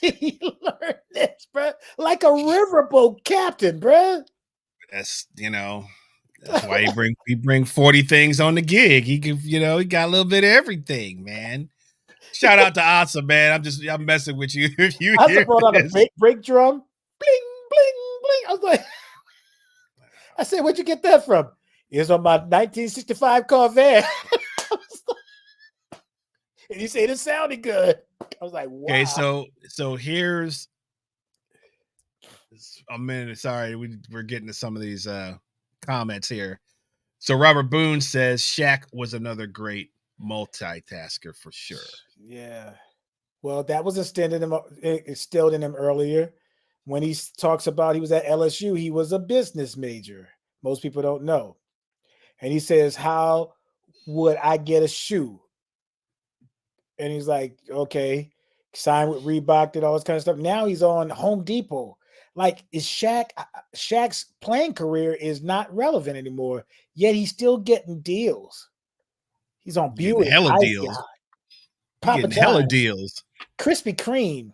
Speaker 2: did he learn this, bro? Like a riverboat captain, bro.
Speaker 1: That's that's why he bring 40 things on the gig. He can, he got a little bit of everything, man. Shout out to Asa, man. I'm messing with you. If you
Speaker 2: I
Speaker 1: hear
Speaker 2: brought out
Speaker 1: this.
Speaker 2: a brake drum. Bling, bling, bling. I was like, I said, where'd you get that from? It's on my 1965 Corvette. And he said it sounded good. I was like, wow.
Speaker 1: Okay, so here's a minute. Sorry, we're getting to some of these comments here. So Robert Boone says Shaq was another great multitasker for sure.
Speaker 2: Yeah. Well, that was instilled in him earlier. When he talks about he was at LSU, he was a business major. Most people don't know. And he says, how would I get a shoe? And he's like, okay, signed with Reebok, did all this kind of stuff. Now he's on Home Depot. Like, is Shaq's playing career is not relevant anymore, yet he's still getting deals. He's on
Speaker 1: Getting
Speaker 2: Buick,
Speaker 1: hella
Speaker 2: Icy
Speaker 1: deals.
Speaker 2: Hot, Papa
Speaker 1: Getting hella
Speaker 2: John's,
Speaker 1: deals.
Speaker 2: Krispy Kreme.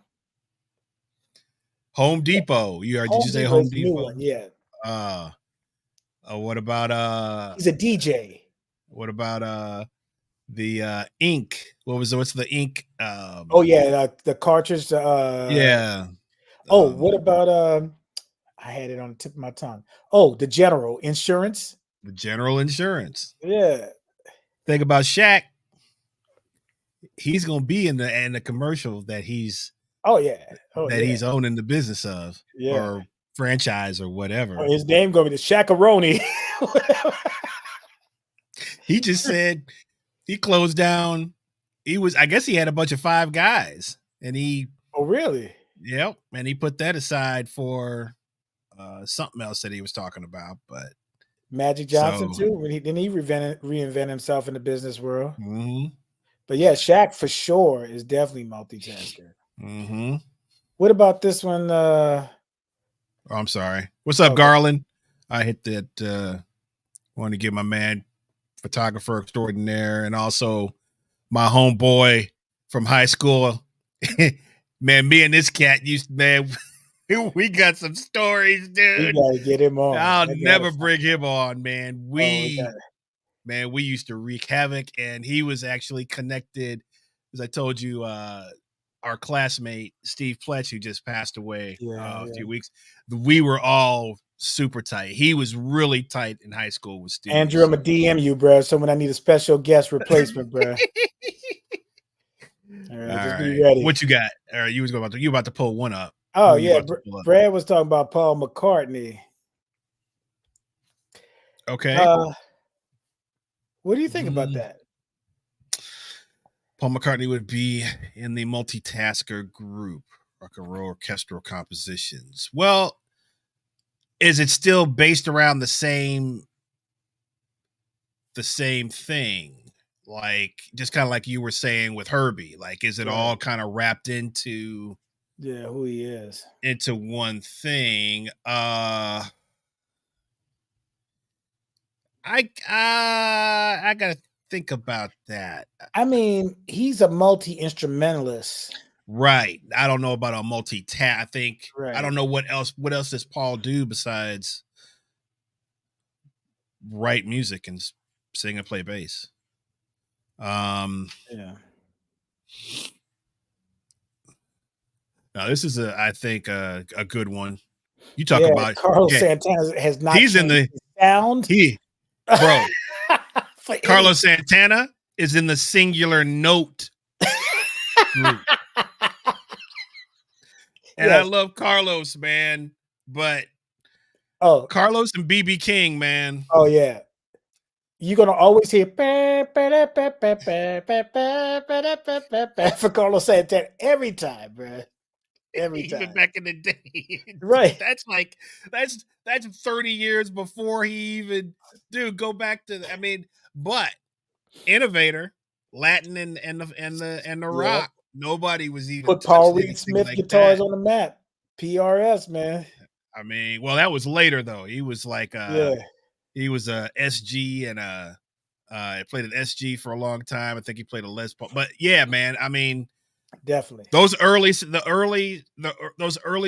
Speaker 1: Home Depot. Did you say Home Depot?
Speaker 2: New one, yeah.
Speaker 1: What about
Speaker 2: he's a DJ.
Speaker 1: What about the ink? What's the ink?
Speaker 2: Oh yeah, the cartridge.
Speaker 1: Yeah.
Speaker 2: What about I had it on the tip of my tongue. Oh, the General Insurance.
Speaker 1: The General Insurance.
Speaker 2: Yeah.
Speaker 1: Think about Shaq. He's gonna be in the commercial that he's he's owning the business of, or franchise or whatever.
Speaker 2: Oh, his name gonna be the Shaq-a-Roni.
Speaker 1: He just said he closed down. I guess he had a bunch of Five Guys, and he.
Speaker 2: Oh really?
Speaker 1: Yep, and he put that aside for something else that he was talking about, but
Speaker 2: Magic Johnson too. When he reinvent himself in the business world.
Speaker 1: Mm-hmm.
Speaker 2: But yeah, Shaq for sure is definitely multitasker.
Speaker 1: Mm-hmm.
Speaker 2: What about this one?
Speaker 1: I'm sorry. What's up, Garland? I hit that. Want to give my man, photographer extraordinaire, and also my homeboy from high school. Man, me and this cat we got some stories, dude.
Speaker 2: You gotta get him on.
Speaker 1: I'll never bring him on, man. We used to wreak havoc, and he was actually connected, as I told you, our classmate Steve Pletch, who just passed away a few weeks. We were all super tight. He was really tight in high school with Steve.
Speaker 2: Andrew, I'm gonna DM you, bro. So when I need a special guest replacement, bro. All right, just be ready.
Speaker 1: What you got? All right, you about to pull one up.
Speaker 2: Oh yeah, Brad was talking about Paul McCartney.
Speaker 1: Okay.
Speaker 2: What do you think about that?
Speaker 1: Paul McCartney would be in the multitasker group, rock and roll orchestral compositions. Well, is it still based around the same thing? Like, just kind of like you were saying with Herbie, like, is it all kind of wrapped into
Speaker 2: who he is
Speaker 1: into one thing? I gotta think about that.
Speaker 2: I mean, he's a multi-instrumentalist,
Speaker 1: right? I don't know about a I think I don't know what else does Paul do besides write music and sing and play bass.
Speaker 2: Yeah.
Speaker 1: Now this is I think a good one. You talk about
Speaker 2: Carlos Santana has not.
Speaker 1: He's in the
Speaker 2: sound.
Speaker 1: Bro. Carlos Santana is in the singular note group. And I love Carlos, man, but Carlos and BB King, man.
Speaker 2: Oh yeah. You're gonna always hear for Carlos Santana every time, bro. Every time.
Speaker 1: Even back in the day.
Speaker 2: Right.
Speaker 1: That's 30 years before he even go back to but innovator, Latin and the rock. Nobody was even
Speaker 2: put Paul Reed Smith guitars on the map. PRS, man.
Speaker 1: I mean, well, that was later though. He was like he was a SG and he played an SG for a long time. I think he played a Les Paul. But yeah, man, I mean,
Speaker 2: definitely
Speaker 1: those early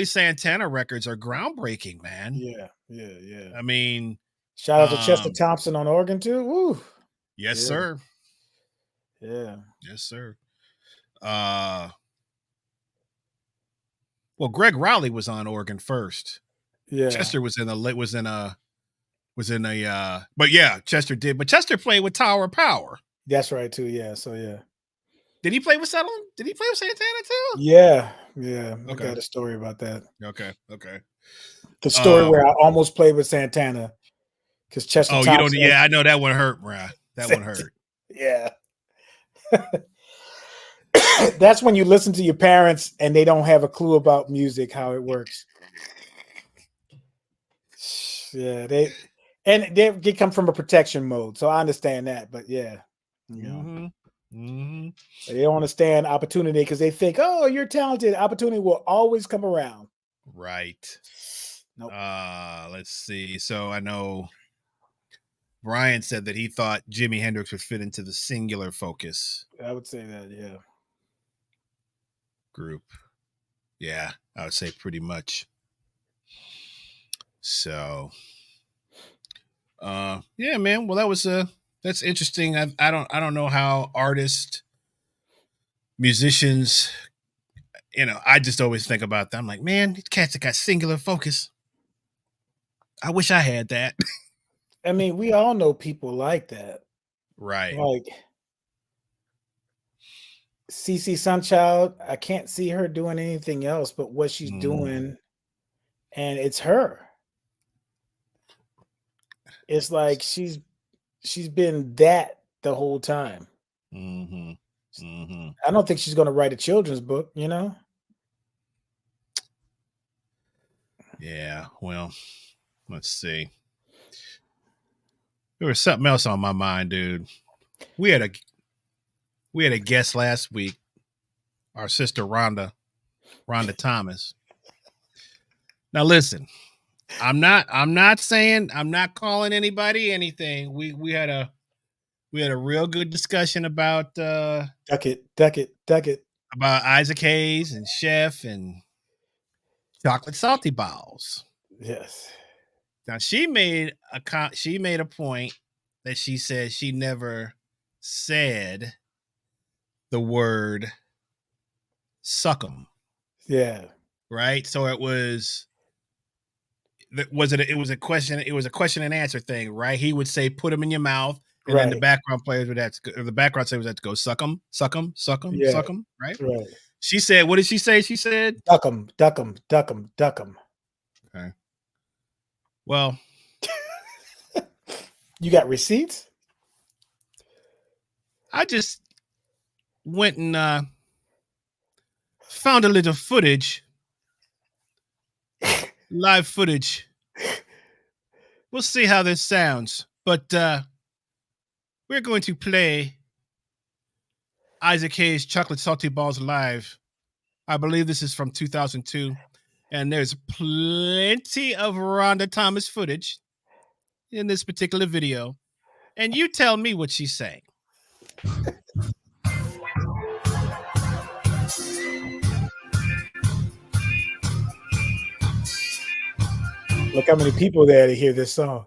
Speaker 1: Santana records are groundbreaking, man.
Speaker 2: Yeah.
Speaker 1: I mean,
Speaker 2: shout out to Chester Thompson on organ too. Woo.
Speaker 1: Yes, sir.
Speaker 2: Yeah.
Speaker 1: Yes, sir. Well, Greg Rowley was on organ first.
Speaker 2: Yeah.
Speaker 1: Chester but yeah, Chester did. But Chester played with Tower of Power.
Speaker 2: That's right too. Yeah. So yeah.
Speaker 1: Did he play with Santana too?
Speaker 2: Yeah. Okay. I got a story about that.
Speaker 1: Okay.
Speaker 2: The story where I almost played with Santana because Chester Thompson.
Speaker 1: You don't. Yeah, I know that one hurt, bruh. That one hurt.
Speaker 2: Yeah. That's when you listen to your parents and they don't have a clue about music, how it works. Yeah, they come from a protection mode, so I understand that. But yeah, you know, they don't understand opportunity because they think, oh, you're talented. Opportunity will always come around.
Speaker 1: Right.
Speaker 2: Nope.
Speaker 1: Let's see. So I know Brian said that he thought Jimi Hendrix would fit into the Singular Focus.
Speaker 2: I would say that, yeah.
Speaker 1: Group. Yeah, I would say pretty much. So, yeah, man. Well, that's interesting. I don't know how artists, musicians, I just always think about that. I'm like, man, these cats that got Singular Focus. I wish I had that.
Speaker 2: I mean, we all know people like that.
Speaker 1: Right.
Speaker 2: Like CeCe Sunchild, I can't see her doing anything else but what she's doing, and it's her. It's like she's been that the whole time. I don't think she's going to write a children's book,
Speaker 1: Yeah, well, let's see. There was something else on my mind, dude. We had a guest last week, our sister Rhonda Thomas. Now listen, I'm not calling anybody anything. We had a real good discussion about
Speaker 2: duck it
Speaker 1: about Isaac Hayes and Chef and chocolate salty balls.
Speaker 2: Yes.
Speaker 1: Now she made a point that she said she never said the word suck 'em.
Speaker 2: Yeah.
Speaker 1: Right. So it was a question and answer thing, right? He would say put them in your mouth, and then the background players would have to, or the background singers would have to go suck 'em, suck 'em, suck 'em, suck 'em, right?
Speaker 2: Right.
Speaker 1: She said, what did she say? She said
Speaker 2: duck 'em, duck 'em, duck 'em, duck 'em.
Speaker 1: Okay. Well,
Speaker 2: you got receipts?
Speaker 1: I just went and found a little footage, live footage. We'll see how this sounds, but we're going to play Isaac Hayes' Chocolate Salty Balls live. I believe this is from 2002. And there's plenty of Rhonda Thomas footage in this particular video. And you tell me what she's saying.
Speaker 2: Look how many people there to hear this song.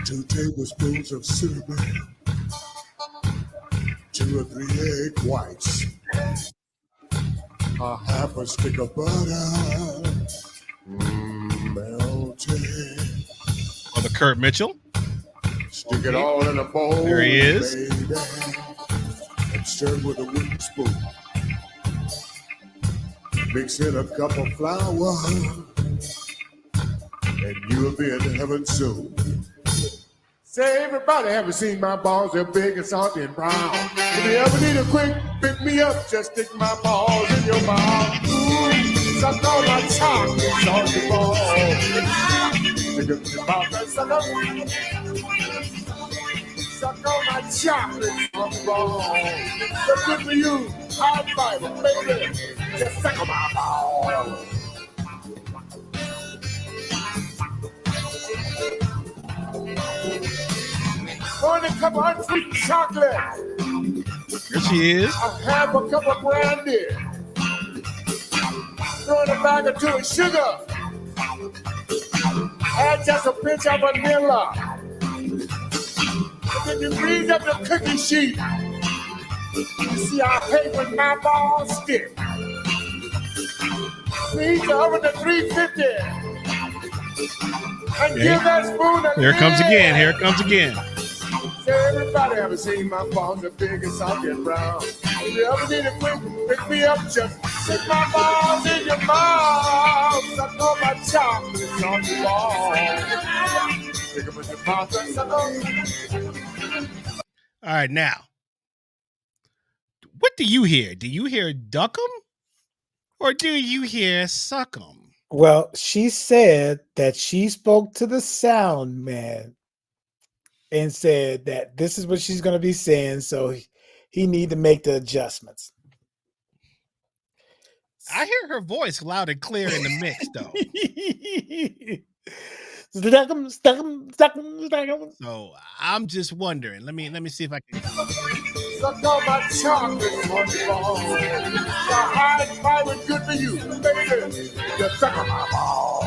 Speaker 3: 2 tablespoons of cinnamon, 2 or 3 egg whites, a half a stick of butter, melted.
Speaker 1: Oh, the Kurt Mitchell.
Speaker 3: Stick it all in a bowl.
Speaker 1: There he is.
Speaker 3: Baby, and stir with a wooden spoon. Mix in a cup of flour, and you'll be in heaven soon. Say, everybody, have you seen my balls? They're big and salty and brown. If you ever need a quick pick me up, just stick my balls in your mouth. Ooh, suck all my chocolate salty balls. Stick them in your mouth and suck them. Suck on my chocolate bone. So good for you. High fiber, baby. Just suck on my bone. Going a cup of unsweet chocolate.
Speaker 1: Here she is.
Speaker 3: I have a cup of brandy. Throwing a bag or two of sugar. Add just a pinch of vanilla. And then you freeze up the cookie sheet. You see, I hate when my balls stick. Preheat the oven to 350. And give that spoon a
Speaker 1: Here it comes again. Here it comes again.
Speaker 3: Everybody ever seen my balls are big and soft and brown. If you ever need a quick pick me up, just stick my balls in your mouth. Suck on my chocolates on your balls. Stick them in your mouth and suck on.
Speaker 1: All right, now, what do you hear? Do you hear duck 'em or do you hear suck 'em?
Speaker 2: Well, she said that she spoke to the sound man and said that this is what she's going to be saying, so he need to make the adjustments.
Speaker 1: I hear her voice loud and clear in the mix, though. So I'm just wondering. Let me see if I can.
Speaker 3: Suck on my chocolate on your balls. The high fiber good for you, baby. Just suck on my balls.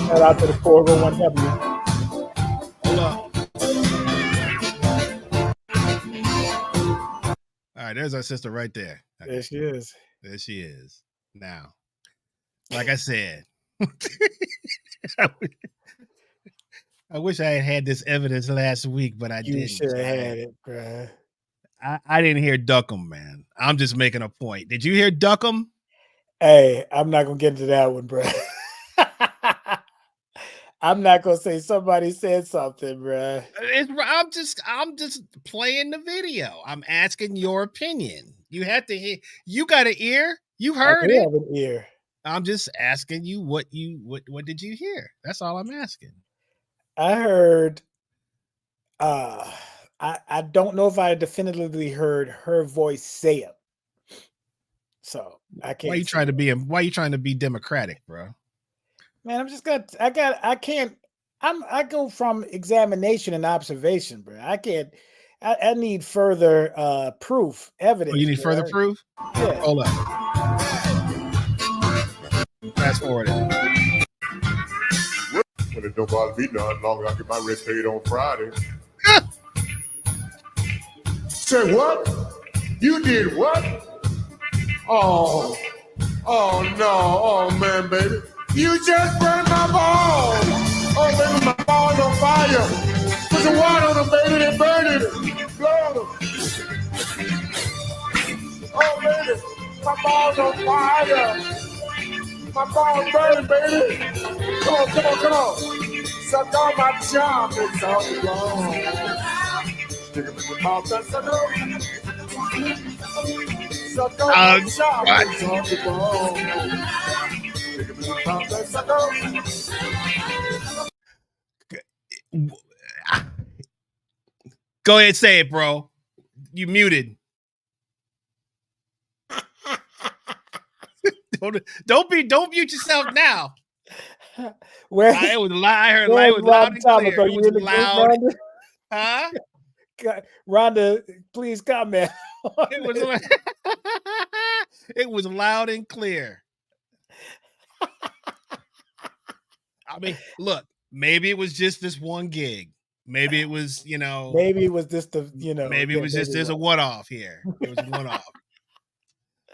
Speaker 2: Shout out to the 401W.
Speaker 1: Hold up. All right, there's our sister right there. Okay.
Speaker 2: There she is.
Speaker 1: There she is. Now, like I said, I wish I had this evidence last week, but I didn't.
Speaker 2: You should have had it, bruh.
Speaker 1: I didn't hear duck 'em, man. I'm just making a point. Did you hear duck 'em?
Speaker 2: Hey, I'm not gonna get into that one, bruh. I'm not gonna say somebody said something, bruh.
Speaker 1: I'm just playing the video. I'm asking your opinion. You have to hear. You got an ear. You heard it.
Speaker 2: I have an ear.
Speaker 1: I'm just asking you what did you hear? That's all I'm asking.
Speaker 2: I heard. I don't know if I definitively heard her voice say it. So I can't.
Speaker 1: Why you trying to be democratic, bro?
Speaker 2: Man, I go from examination and observation, bro. I need further proof, evidence.
Speaker 1: Oh, you need further proof?
Speaker 2: Yeah.
Speaker 1: Hold up. Fast forward it.
Speaker 3: Well, it don't bother me none long as I get my rent paid on Friday. Say what? You did what? Oh no. Oh man, baby. You just burned my balls. Oh baby, my balls on fire. Put some water on them, baby, and burn it. Blow on them. Oh baby, my balls on fire. My balls burning, baby. Come on. Suck on my chocolates on the bone. Stick them in your mouth and suck on. Suck on my chocolates on the bone. Stick them in your mouth and suck on.
Speaker 1: Go ahead, say it, bro. You muted. Don't mute yourself now.
Speaker 2: Where
Speaker 1: it was loud. I heard it was loud and clear. It was loud. Huh?
Speaker 2: Rhonda, please comment.
Speaker 1: It was loud and clear. I mean, look, maybe it was just this one gig. Maybe it was,
Speaker 2: maybe it was just
Speaker 1: maybe it was just there's a one-off here. It was a one-off.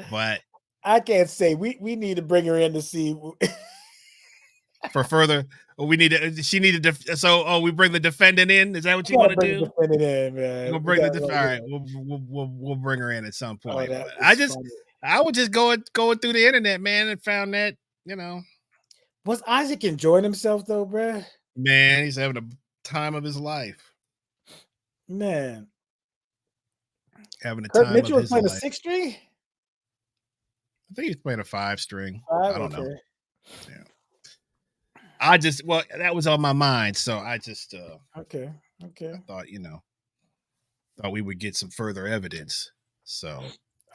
Speaker 1: But
Speaker 2: I can't say we need to bring her in to see
Speaker 1: for further. We bring the defendant in. Is that what you want to do?
Speaker 2: The defendant in, man.
Speaker 1: We'll bring all right. We'll bring her in at some point. I was just going through the internet, man, and found that,
Speaker 2: Was Isaac enjoying himself though, bruh?
Speaker 1: Man, he's having a time of his life.
Speaker 2: Man.
Speaker 1: Having a
Speaker 2: Kurt
Speaker 1: time
Speaker 2: Mitchell
Speaker 1: of
Speaker 2: was
Speaker 1: his
Speaker 2: playing
Speaker 1: life.
Speaker 2: a 6 string?
Speaker 1: I think he's playing a 5-string.
Speaker 2: Five,
Speaker 1: I don't know.
Speaker 2: okay.
Speaker 1: Yeah. That was on my mind, so I just
Speaker 2: okay.
Speaker 1: I thought, thought we would get some further evidence. So,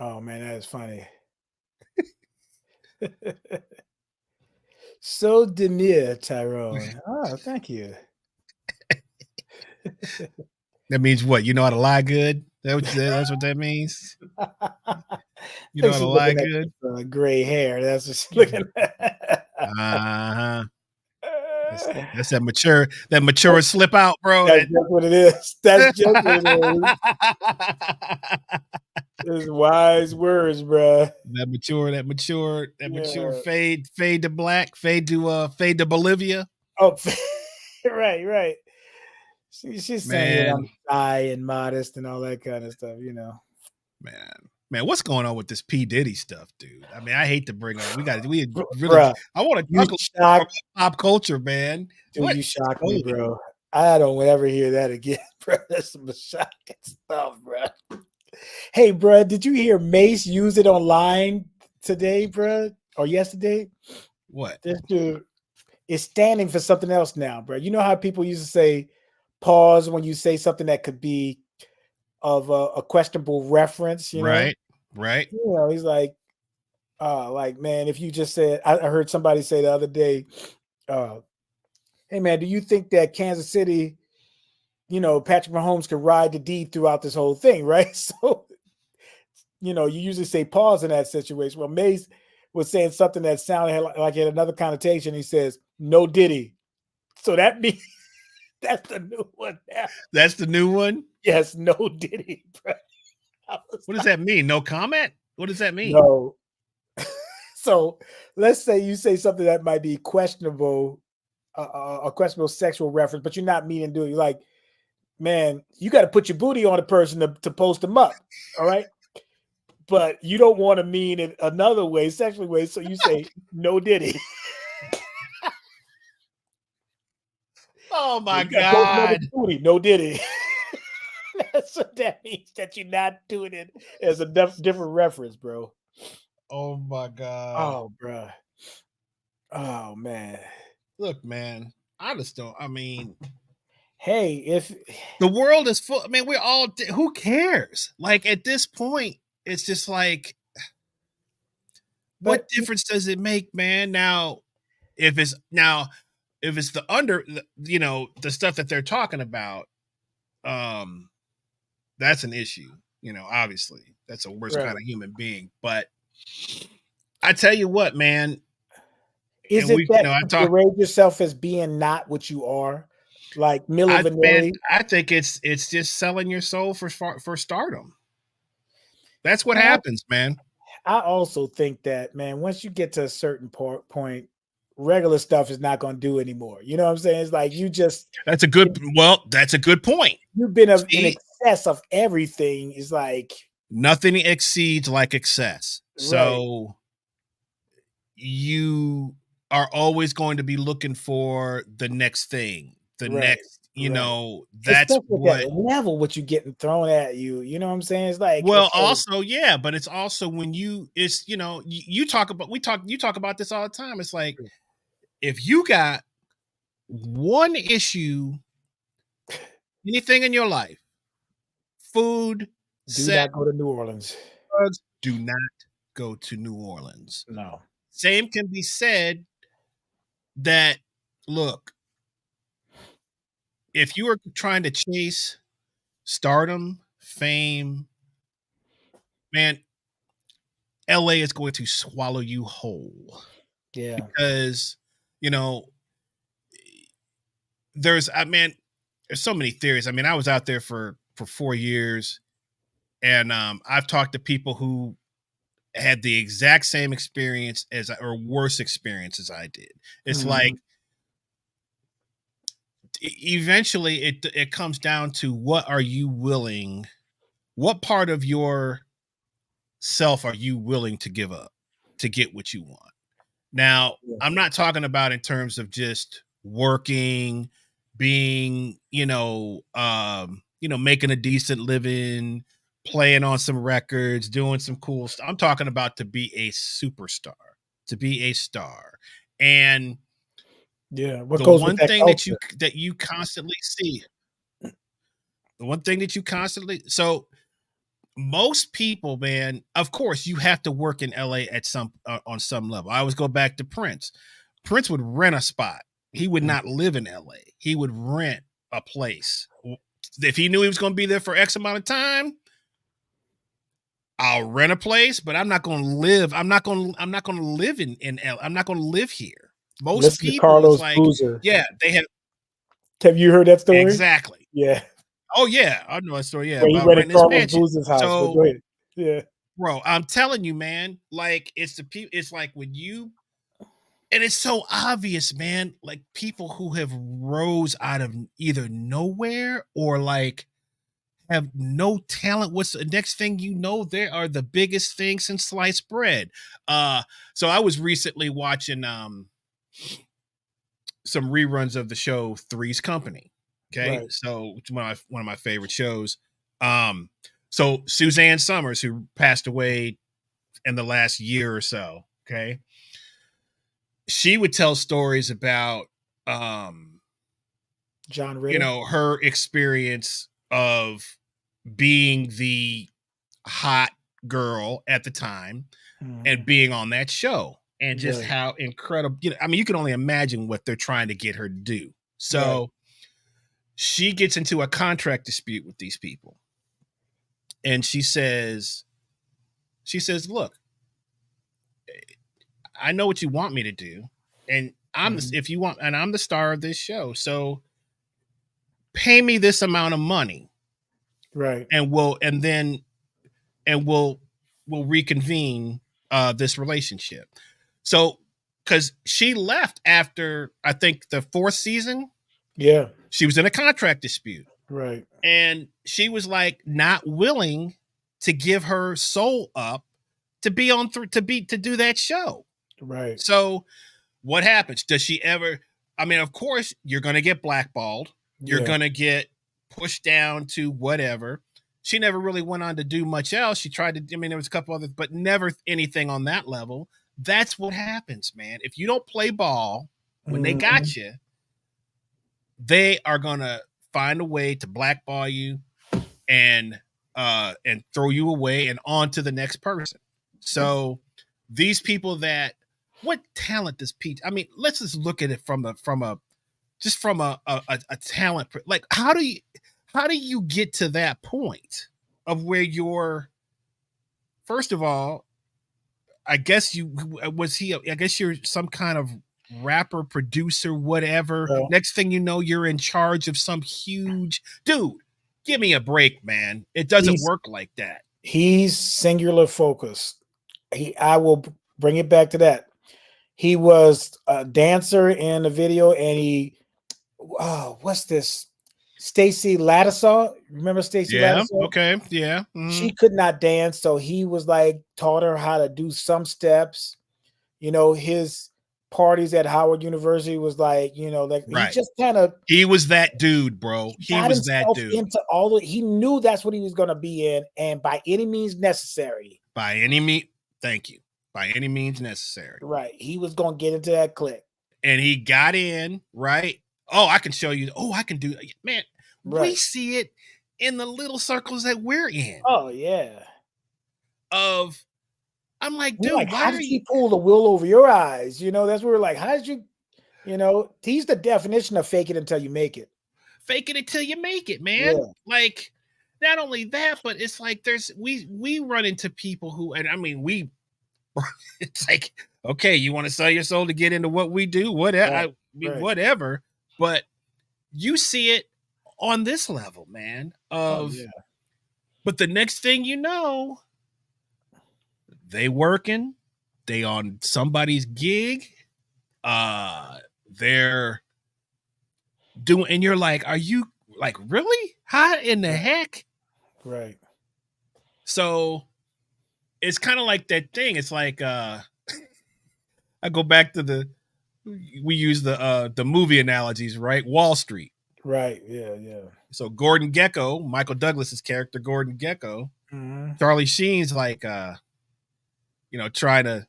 Speaker 2: oh man, that is funny. So demure, Tyrone. Oh, thank you.
Speaker 1: that means what? You know how to lie good? That's what that means. You know how to lie good?
Speaker 2: Gray hair. That's what she's looking at.
Speaker 1: Uh-huh. That's that mature slip out, bro.
Speaker 2: That's just what it is. That's just what it is. It's wise words, bro.
Speaker 1: That mature fade to black, fade to Bolivia.
Speaker 2: Oh, right. She's saying I'm shy and modest and all that kind of stuff,
Speaker 1: Man, what's going on with this P. Diddy stuff, dude? I mean, I hate to bring up. I want to talk about pop culture, man.
Speaker 2: Dude, you shocked me, bro. I don't ever hear that again, bro. That's some shocking stuff, bro. Hey, bro, did you hear Mace use it online today, bro, or yesterday?
Speaker 1: What?
Speaker 2: This dude is standing for something else now, bro. You know how people used to say pause when you say something that could be of a questionable reference,
Speaker 1: right.
Speaker 2: He's like man, if you just said, I heard somebody say the other day, hey man, do you think that Kansas City, Patrick Mahomes could ride the D throughout this whole thing, right? So, you usually say pause in that situation. Well, Mace was saying something that sounded like it had another connotation. He says, no Diddy. So that means that's the new one now.
Speaker 1: That's the new one?
Speaker 2: Yes, no Diddy, bro.
Speaker 1: What does that mean? No comment? What does that mean?
Speaker 2: No. So let's say you say something that might be questionable, a questionable sexual reference, but you're not meaning to do it. You're like, man, you got to put your booty on a person to post them up. All right. But you don't want to mean it another way, sexually way. So you say, no Diddy.
Speaker 1: Oh my God.
Speaker 2: Booty, no Diddy. That's what that means, that you're not doing it as a different reference, bro.
Speaker 1: Oh my God.
Speaker 2: Oh, bro. Oh, man.
Speaker 1: Look, man, I just don't. I mean,
Speaker 2: hey, if
Speaker 1: the world is full, I mean, we're all, who cares? Like at this point, it's just like, what difference does it make, man? Now, if it's the the stuff that they're talking about, that's an issue. Obviously, that's a worse kind of human being. But I tell you what, man.
Speaker 2: Is it that you berate yourself as being not what you are? Like Milo Vanilli?
Speaker 1: I think it's just selling your soul for stardom. That's what happens, man.
Speaker 2: I also think that, man, once you get to a certain point, regular stuff is not going to do anymore. You know what I'm saying? It's like
Speaker 1: that's a good point.
Speaker 2: You've been in excess of everything. Is like
Speaker 1: nothing exceeds like excess. Right. So you are always going to be looking for the next thing, next, that's what
Speaker 2: level what you're getting thrown at you. You know what I'm saying? It's like,
Speaker 1: also, yeah, but it's also when you talk about this all the time. It's like, if you got one issue, anything in your life, food,
Speaker 2: do not go to New Orleans.
Speaker 1: Drugs, do not go to New Orleans.
Speaker 2: No.
Speaker 1: Same can be said that, look, if you are trying to chase stardom, fame, man, LA is going to swallow you whole.
Speaker 2: Yeah.
Speaker 1: Because, there's so many theories. I mean, I was out there for 4 years, and I've talked to people who had the exact same experience or worse experience as I did. It's like, eventually it comes down to what part of your self are you willing to give up to get what you want? Now, I'm not talking about in terms of just working, being, making a decent living, playing on some records, doing some cool stuff. I'm talking about to be a superstar, to be a star. And
Speaker 2: what
Speaker 1: the
Speaker 2: goes
Speaker 1: one
Speaker 2: with that
Speaker 1: thing
Speaker 2: culture?
Speaker 1: that you constantly see, the one thing that you constantly, so most people, man, of course you have to work in LA at some on some level. I always go back to Prince. Prince would rent a spot. He would not live in LA. He would rent a place. If he knew he was going to be there for X amount of time, I'll rent a place, but I'm not going to live. I'm not going to live in LA. I'm not going to live here. Most
Speaker 2: Listen
Speaker 1: people,
Speaker 2: to Carlos
Speaker 1: it's like,
Speaker 2: Boozer.
Speaker 1: yeah, they have.
Speaker 2: Have you heard that story?
Speaker 1: Exactly.
Speaker 2: Yeah.
Speaker 1: Oh yeah, I know that story. Yeah,
Speaker 2: Where he
Speaker 1: about
Speaker 2: rented
Speaker 1: renting his
Speaker 2: Carlos
Speaker 1: mansion.
Speaker 2: Boozer's house.
Speaker 1: So,
Speaker 2: Go ahead. Yeah,
Speaker 1: bro, I'm telling you, man. Like it's the people. It's like when you, and it's so obvious, man. Like people who have rose out of either nowhere or like have no talent. What's the next thing you know? They are the biggest thing since sliced bread. So I was recently watching some reruns of the show Three's Company. Okay,
Speaker 2: right.
Speaker 1: so it's one of my favorite shows. So Suzanne Summers, who passed away in the last year or so, okay, she would tell stories about
Speaker 2: John Ritter.
Speaker 1: you know, her experience of being the hot girl at the time and being on that show and just how incredible, you know, I mean, you can only imagine what they're trying to get her to do. So she gets into a contract dispute with these people. And she says, look, I know what you want me to do. And I'm if you want, and I'm the star of this show. So pay me this amount of money.
Speaker 2: Right.
Speaker 1: And we'll reconvene this relationship. So because she left after I think the 4th season.
Speaker 2: Yeah.
Speaker 1: She was in a contract dispute.
Speaker 2: Right.
Speaker 1: And she was like not willing to give her soul up to be on to do that show.
Speaker 2: Right.
Speaker 1: So what happens? Does she ever, I mean, of course you're going to get blackballed. You're going to get pushed down to whatever. She never really went on to do much else. She tried to, I mean, there was a couple others, but never anything on that level. That's what happens, man. If you don't play ball when they got you, they are going to find a way to blackball you and throw you away and on to the next person. So these people that, what talent does Pete? I mean, let's just look at it from a talent. Like, how do you get to that point of where you're, first of all, I guess I guess you're some kind of rapper, producer, whatever.
Speaker 2: Well,
Speaker 1: next thing you know, you're in charge of some huge dude. Give me a break, man. It doesn't work like that.
Speaker 2: He's singular focused. I will bring it back to that. He was a dancer in the video, and what's this? Stacey Lattisaw. Remember Stacey Lattisaw?
Speaker 1: Okay. Yeah.
Speaker 2: She could not dance, so he was like taught her how to do some steps. You know, his parties at Howard University was like, you know, like he just kind of,
Speaker 1: he was that dude, bro. He was that dude.
Speaker 2: Into he knew that's what he was going to be in, and by any means necessary.
Speaker 1: By any means, thank you. By any means necessary.
Speaker 2: Right. He was going to get into that clique.
Speaker 1: And he got in, right? Oh, I can show you. Oh, I can do, man. We see it in the little circles that we're in.
Speaker 2: Oh, yeah.
Speaker 1: I'm like, dude,
Speaker 2: like, how did he pull the wool over your eyes? You know, that's where we're like, how did you, you know, he's the definition of fake it until you make it.
Speaker 1: Fake it until you make it, man. Yeah. Like, not only that, but it's like we run into people who, and I mean, it's like, okay, you want to sell your soul to get into what we do, whatever, whatever. But you see it on this level, man. But the next thing you know, they working, they on somebody's gig, they're doing, and you're like, are you like, really? How in the heck?
Speaker 2: Right.
Speaker 1: So it's kind of like that thing. It's like, I go back to we use the movie analogies, right? Wall Street.
Speaker 2: Right. Yeah. Yeah.
Speaker 1: So Gordon Gekko, Michael Douglas's character, Gordon Gekko, Charlie Sheen's like, try to,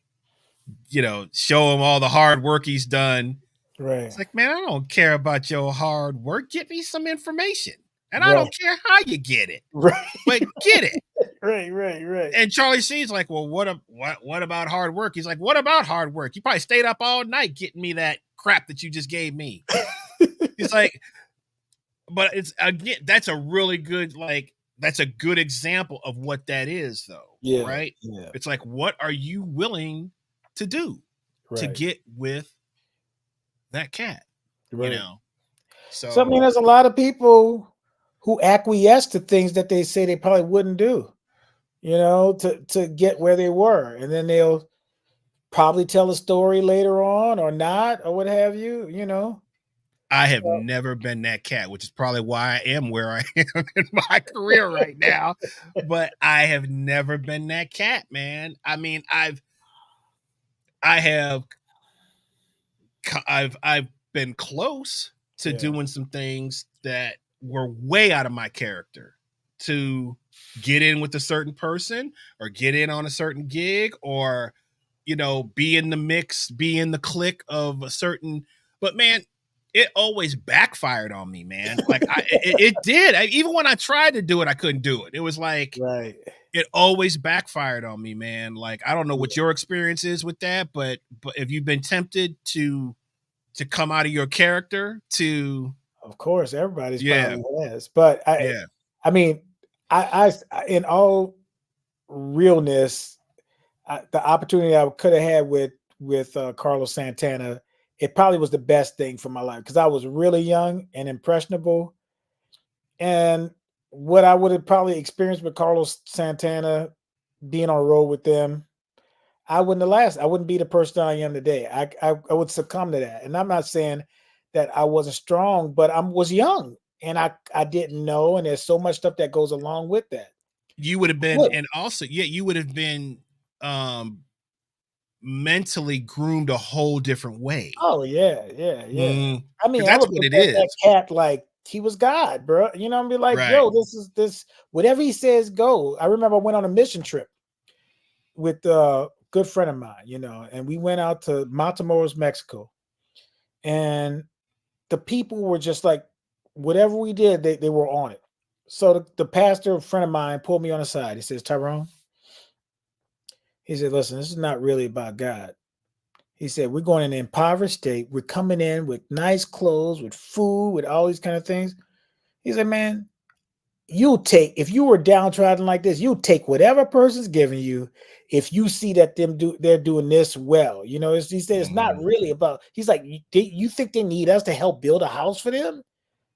Speaker 1: show him all the hard work he's done.
Speaker 2: Right.
Speaker 1: It's like, man, I don't care about your hard work. Get me some information. And I don't care how you get it.
Speaker 2: Right.
Speaker 1: But get it.
Speaker 2: Right.
Speaker 1: And Charlie Sheen's like, well, what about hard work? He's like, what about hard work? You probably stayed up all night getting me that crap that you just gave me. He's like, but it's, again, that's a really good, that's a good example of what that is, though.
Speaker 2: Yeah.
Speaker 1: Right?
Speaker 2: Yeah.
Speaker 1: It's like, what are you willing to do to get with that cat?
Speaker 2: Right.
Speaker 1: So
Speaker 2: I mean, there's a lot of people who acquiesce to things that they say they probably wouldn't do, to get where they were. And then they'll probably tell a story later on or not, or what have you,
Speaker 1: I have never been that cat, which is probably why I am where I am in my career right now. But I have never been that cat, man. I mean, I've been close to doing some things that were way out of my character, to get in with a certain person or get in on a certain gig, or, be in the mix, be in the clique of a certain, but man, it always backfired on me, man. Like it did. Even when I tried to do it, I couldn't do it. It was like, it always backfired on me, man. Like, I don't know what your experience is with that, but if you've been tempted to come out of your character,
Speaker 2: of course, everybody's probably has, but I mean, I in all realness, the opportunity I could have had with Carlos Santana, it probably was the best thing for my life, because I was really young and impressionable. And what I would have probably experienced with Carlos Santana, being on a road with them, I wouldn't be the person I am today. I would succumb to that. And I'm not saying that I wasn't strong, but I was young and I didn't know. And there's so much stuff that goes along with that.
Speaker 1: You would have been, and also, you would have been mentally groomed a whole different way.
Speaker 2: Oh yeah. I mean,
Speaker 1: that's what it is.
Speaker 2: That cat, like, he was God, bro. I'd be like, yo, this, whatever he says, go. I remember I went on a mission trip with a good friend of mine, and we went out to Matamoros, Mexico, and the people were just like, whatever we did, they were on it. So the pastor, a friend of mine, pulled me on the side. He says, Tyrone, he said, listen, this is not really about God. He said, we're going in an impoverished state. We're coming in with nice clothes, with food, with all these kind of things. He said, man, if you were downtrodden like this, you take whatever person's giving you. If you see that they're doing this well, he said, it's not really about, he's like, you think they need us to help build a house for them?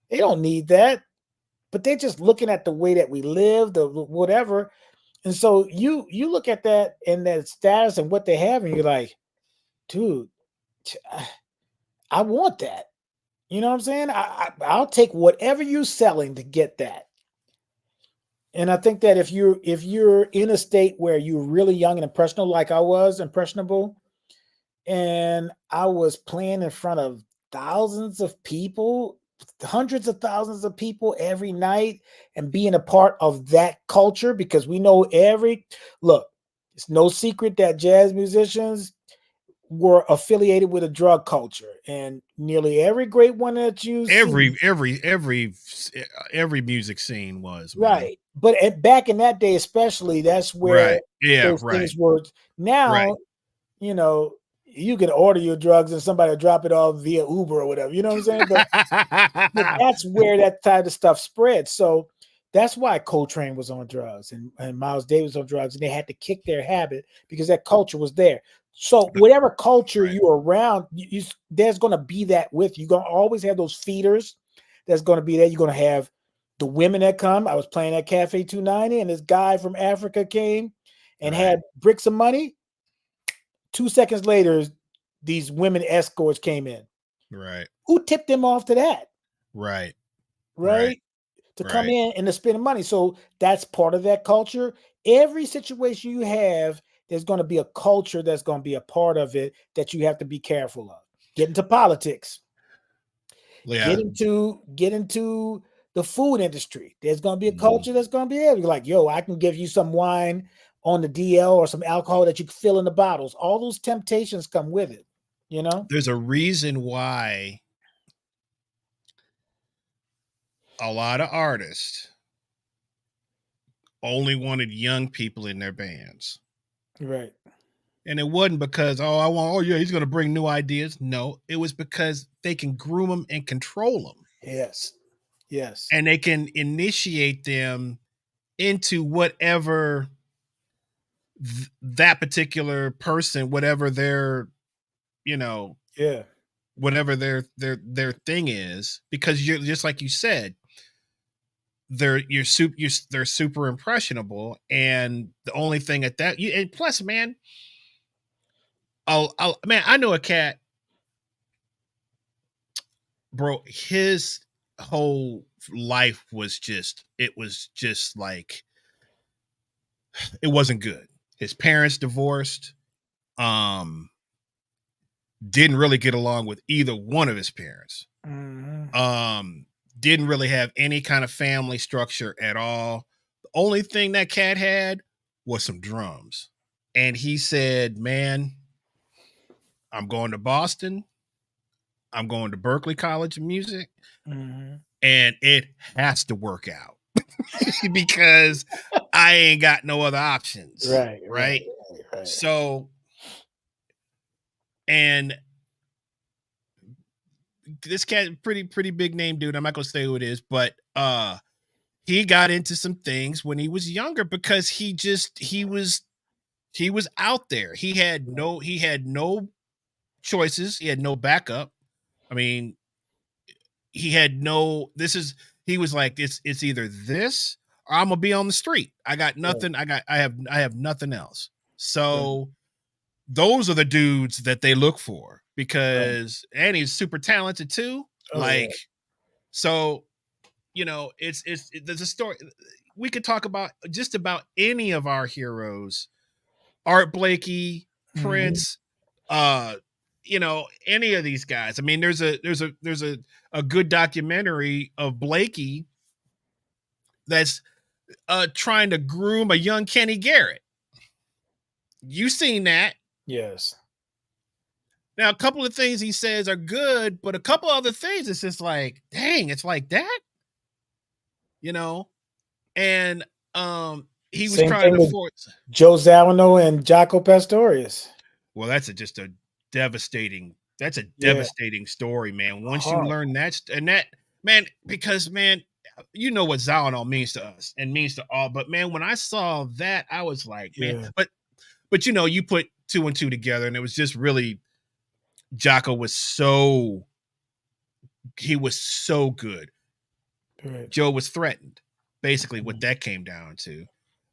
Speaker 2: They don't need that, but they're just looking at the way that we live, the whatever. And so you look at that and that status and what they have, and you're like, dude, I want that. You know what I'm saying? I'll take whatever you're selling to get that. And I think that if you're in a state where you're really young and impressionable, like I was impressionable, and I was playing in front of thousands of people, hundreds of thousands of people every night, and being a part of that culture, because we know it's no secret that jazz musicians were affiliated with a drug culture, and nearly every great one that you
Speaker 1: every music scene was,
Speaker 2: man. Right. But back in that day, especially, that's where those things were. Now, you can order your drugs and somebody will drop it off via Uber or whatever. You know what I'm saying? But that's where that type of stuff spread. So that's why Coltrane was on drugs and Miles Davis on drugs, and they had to kick their habit because that culture was there. So whatever culture you're around, there's going to be that with you. You're going to always have those feeders that's going to be there. You're going to have the women that come. I was playing at Cafe 290, and this guy from Africa came and had bricks of money. 2 seconds later, these women escorts came in.
Speaker 1: Right.
Speaker 2: Who tipped them off to that?
Speaker 1: Right.
Speaker 2: To come in and to spend money. So that's part of that culture. Every situation you have, there's going to be a culture that's going to be a part of it that you have to be careful of. Get into politics. Yeah. Get into the food industry. There's going to be a culture that's going to be able to like, yo, I can give you some wine on the DL or some alcohol that you can fill in the bottles. All those temptations come with it, you know?
Speaker 1: There's a reason why a lot of artists only wanted young people in their bands.
Speaker 2: Right.
Speaker 1: And it wasn't because, he's going to bring new ideas. No, it was because they can groom them and control them.
Speaker 2: Yes. Yes.
Speaker 1: And they can initiate them into whatever that particular person, whatever their, whatever their thing is, because you're just like you said, they're super impressionable, and the only thing at that, and plus, man, I know a cat, bro. His whole life was just like, it wasn't good. His parents divorced. Didn't really get along with either one of his parents. Didn't really have any kind of family structure at all. The only thing that cat had was some drums. And he said, man, I'm going to Boston. I'm going to Berklee College of Music. And it has to work out because I ain't got no other options. Right. So, and this cat, pretty big name dude. I'm not gonna say who it is, but he got into some things when he was younger because he was out there. He had no choices. He had no backup. I mean, he was like, it's either this or I'm gonna be on the street. I got nothing. I have nothing else. So those are the dudes that they look for because, and he's super talented too. So, there's a story. We could talk about just about any of our heroes, Art Blakey, Prince, any of these guys. I mean, there's a good documentary of Blakey that's trying to groom a young Kenny Garrett. You seen that?
Speaker 2: Yes.
Speaker 1: Now, a couple of things he says are good, but a couple other things, it's just like, dang, it's like that, and he was trying to force
Speaker 2: Joe Zawinul and Jaco Pastorius.
Speaker 1: Well, that's just a devastating story, man. Once you learn that, man, because, man, you know what Zawinul means to us and means to all, but man, when I saw that, I was like, man, but you put two and two together, and it was just really, Jaco was so good. Right. Joe was threatened, basically what that came down to.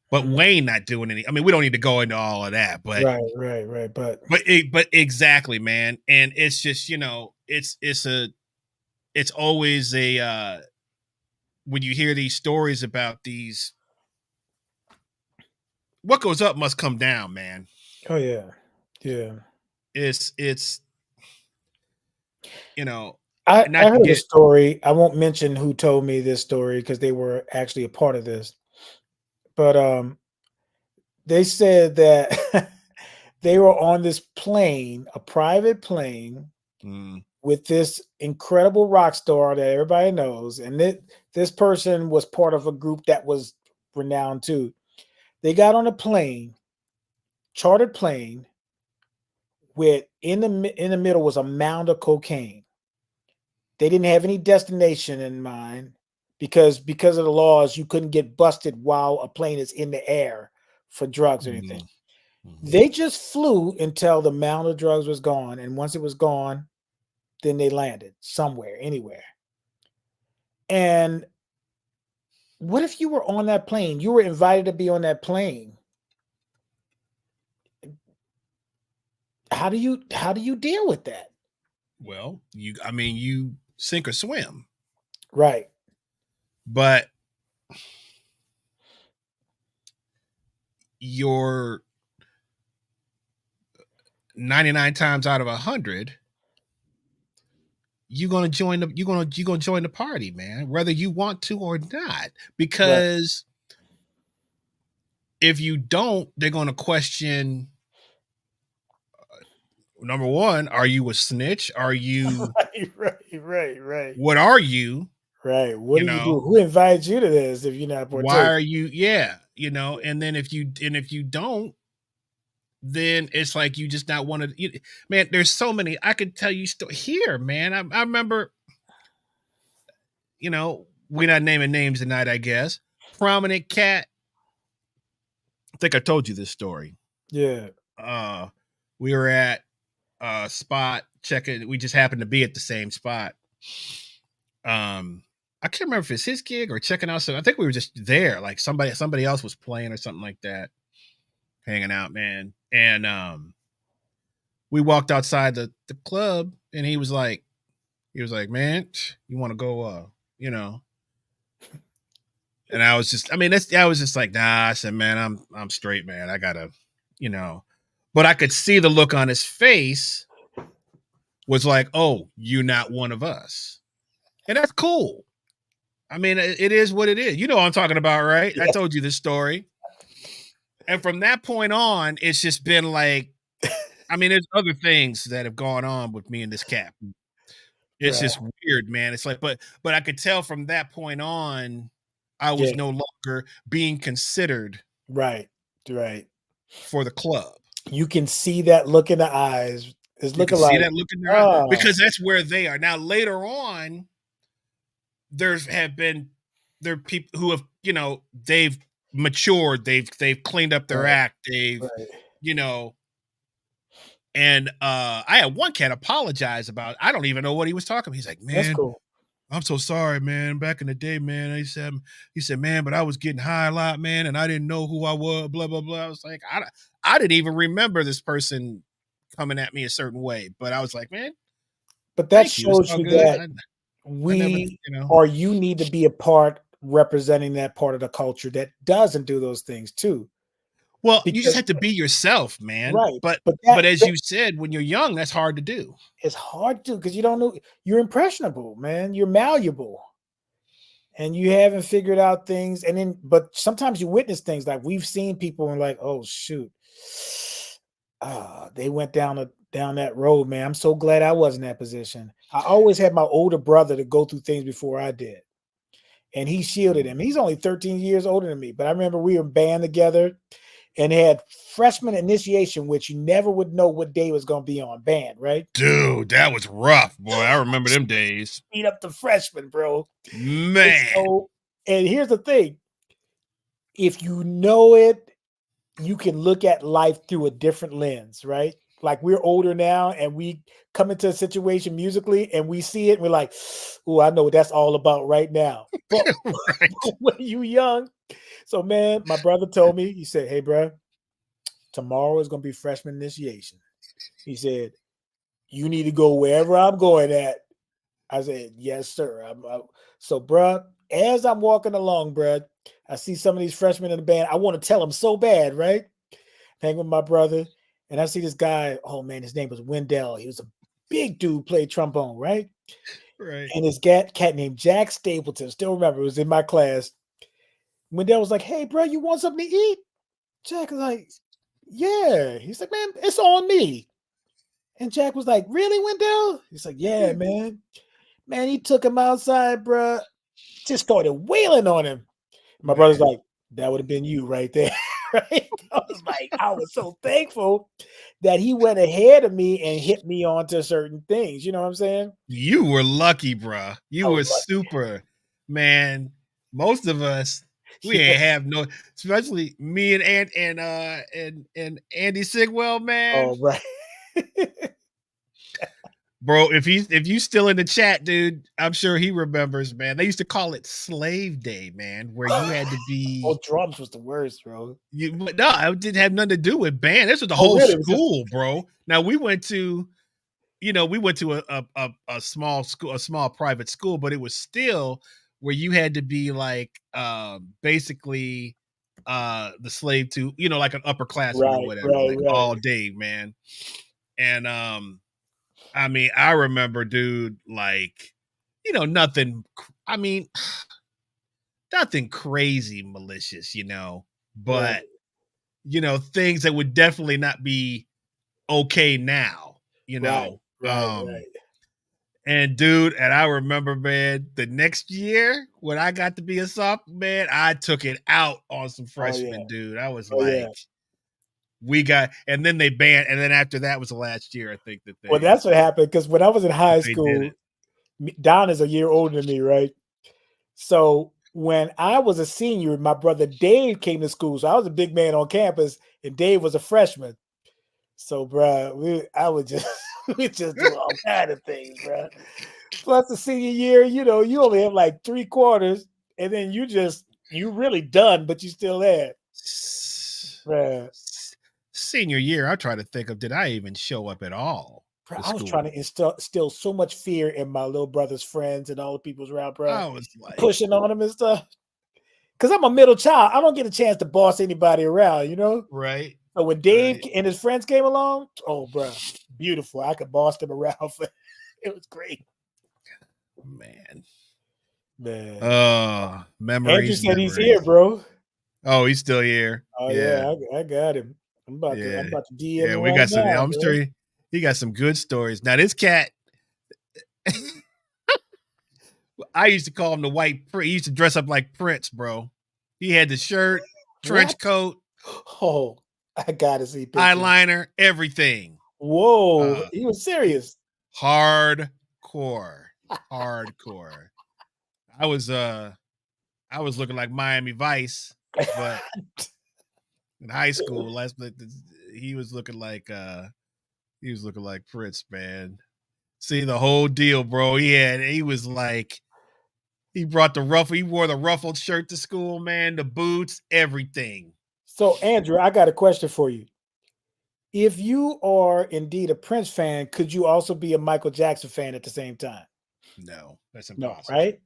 Speaker 1: But Wayne not doing any. I mean, we don't need to go into all of that, but
Speaker 2: right. But
Speaker 1: exactly, man. And it's just, it's always a when you hear these stories about these, what goes up must come down, man.
Speaker 2: Oh yeah.
Speaker 1: It's
Speaker 2: I heard a story. I won't mention who told me this story because they were actually a part of this. But they said that they were on this plane, a private plane, with this incredible rock star that everybody knows, and this person was part of a group that was renowned too. They got on a plane, chartered plane, with in the middle was a mound of cocaine. They didn't have any destination in mind because of the laws, you couldn't get busted while a plane is in the air for drugs or anything. They just flew until the mound of drugs was gone. And once it was gone, then they landed somewhere, anywhere. And what if you were on that plane? You were invited to be on that plane. How do you deal with that?
Speaker 1: Well, you sink or swim.
Speaker 2: Right.
Speaker 1: But you're 99 times out of 100, you're gonna join the party, man, whether you want to or not. Because if you don't, they're gonna question. Number one, are you a snitch? Are you
Speaker 2: right.
Speaker 1: What are you?
Speaker 2: Right. What
Speaker 1: You
Speaker 2: do you do?
Speaker 1: know,
Speaker 2: Who invites you to this if you're not
Speaker 1: why
Speaker 2: partaking?
Speaker 1: are you? Yeah, and then if you don't, then it's like you just not want to. Man, there's so many. I could tell you here, man. I remember, we're not naming names tonight, I guess. Prominent cat. I think I told you this story.
Speaker 2: Yeah.
Speaker 1: We were at a spot checking. We just happened to be at the same spot. I can't remember if it's his gig or checking out. So I think we were just there. Like somebody else was playing or something like that, hanging out, man. And we walked outside the club, and he was like, man, you want to go, And I was just, I was just like, nah. I said, man, I'm straight, man. I gotta, but I could see the look on his face was like, oh, you're not one of us. And that's cool. I mean, it is what it is. You know what I'm talking about, right? Yeah. I told you this story. And from that point on, it's just been like, there's other things that have gone on with me and this cat. It's just weird, man. It's like, but I could tell from that point on, I was no longer being considered
Speaker 2: right
Speaker 1: for the club.
Speaker 2: You can see that look in the eyes. It's looking like,
Speaker 1: see that look in their eyes, because that's where they are. Now, later on, there are people who have, they've matured, they've cleaned up their act, they've, and I had one cat apologize about, I don't even know what he was talking about. He's like, man,
Speaker 2: that's cool.
Speaker 1: I'm so sorry, man. Back in the day, man, he said, man, but I was getting high a lot, man, and I didn't know who I was, blah, blah, blah. I was like, I didn't even remember this person coming at me a certain way, but I was like, man.
Speaker 2: But that shows you that you need to be a part representing that part of the culture that doesn't do those things too.
Speaker 1: Well, you just have to be yourself, man.
Speaker 2: Right.
Speaker 1: But as you said, when you're young, that's hard to do.
Speaker 2: It's hard to, because you don't know, you're impressionable, man. You're malleable. And you haven't figured out things. And then, but sometimes you witness things like we've seen people and like, oh shoot. They went down that road, man. I'm so glad I was in that position. I always had my older brother to go through things before I did. And he shielded him. He's only 13 years older than me. But I remember we were in band together and had freshman initiation, which you never would know what day was going to be on band, right?
Speaker 1: Dude, that was rough, boy. I remember them days.
Speaker 2: Beat up the freshmen, bro.
Speaker 1: Man.
Speaker 2: And here's the thing. If you know it, you can look at life through a different lens, right? Like we're older now and we come into a situation musically and we see it and we're like, oh, I know what that's all about right now. But when you young, so man, my brother told me, he said, hey, bro, tomorrow is going to be freshman initiation. He said, you need to go wherever I'm going at. I said, yes, sir. So, bro, as I'm walking along, bro, I see some of these freshmen in the band. I want to tell them so bad, right? Hang with my brother. And I see this guy, oh man, his name was Wendell. He was a big dude, played trombone, right?
Speaker 1: Right.
Speaker 2: And his cat named Jack Stapleton, still remember, it was in my class. Wendell was like, hey, bro, you want something to eat? Jack was like, yeah. He's like, man, it's on me. And Jack was like, really, Wendell? He's like, yeah, man. Man, he took him outside, bro. Just started wailing on him. My brother's like, that would have been you right there. Right? I was so thankful that he went ahead of me and hit me onto certain things. You know what I'm saying?
Speaker 1: You were lucky, bro. You were super, man. Most of us, we ain't have no, especially me and Andy Sigwell, man.
Speaker 2: Oh, right.
Speaker 1: Bro, if you still in the chat, dude, I'm sure he remembers, man. They used to call it Slave Day, man, where you had to be.
Speaker 2: Oh, drums was the worst, bro.
Speaker 1: But no, it didn't have nothing to do with band. This was the whole school, bro. Now we went to, a small school, a small private school, but it was still where you had to be like basically the slave to, like an upperclassman or whatever, all day, man. And I mean, I remember, dude, like, nothing. I mean, nothing crazy malicious, but things that would definitely not be okay now,
Speaker 2: Right.
Speaker 1: And dude, and I remember, man, the next year when I got to be a sophomore, man, I took it out on some freshmen, dude. I was like, and then they banned, and then after that was the last year, I think that
Speaker 2: Well, that's what happened, because when I was in high school,
Speaker 1: it.
Speaker 2: Don is a year older than me, right? So when I was a senior, my brother Dave came to school. So I was a big man on campus, and Dave was a freshman. So, bro, we just do all kind of things, bro. Plus the senior year, you only have like 3 quarters, and then you really done, but you still there. Bro.
Speaker 1: Senior year, I try to think of, did I even show up at all?
Speaker 2: Bro, I was trying to instill so much fear in my little brother's friends and all the people's around, bro.
Speaker 1: I was like
Speaker 2: pushing on them and stuff. Because I'm a middle child. I don't get a chance to boss anybody around,
Speaker 1: Right.
Speaker 2: So when Dave and his friends came along, oh, bro, beautiful. I could boss them around. It was great.
Speaker 1: Man.
Speaker 2: Memories.
Speaker 1: Andrew
Speaker 2: said he's here, bro.
Speaker 1: Oh, he's still here.
Speaker 2: Oh, yeah, I got him. I'm about to DM him.
Speaker 1: We got some. I'm sure he got some good stories. Now, this cat, I used to call him the White Prince. He used to dress up like Prince, bro. He had the shirt, trench coat.
Speaker 2: Oh, I gotta see pictures.
Speaker 1: Eyeliner, everything.
Speaker 2: Whoa, he was serious.
Speaker 1: Hardcore. I was looking like Miami Vice, but in high school, he was looking like Prince, man. See the whole deal, bro. He was like, he brought he wore the ruffled shirt to school, man, the boots, everything.
Speaker 2: So, Andrew, I got a question for you. If you are indeed a Prince fan, could you also be a Michael Jackson fan at the same time?
Speaker 1: No, that's impossible.
Speaker 2: No, right?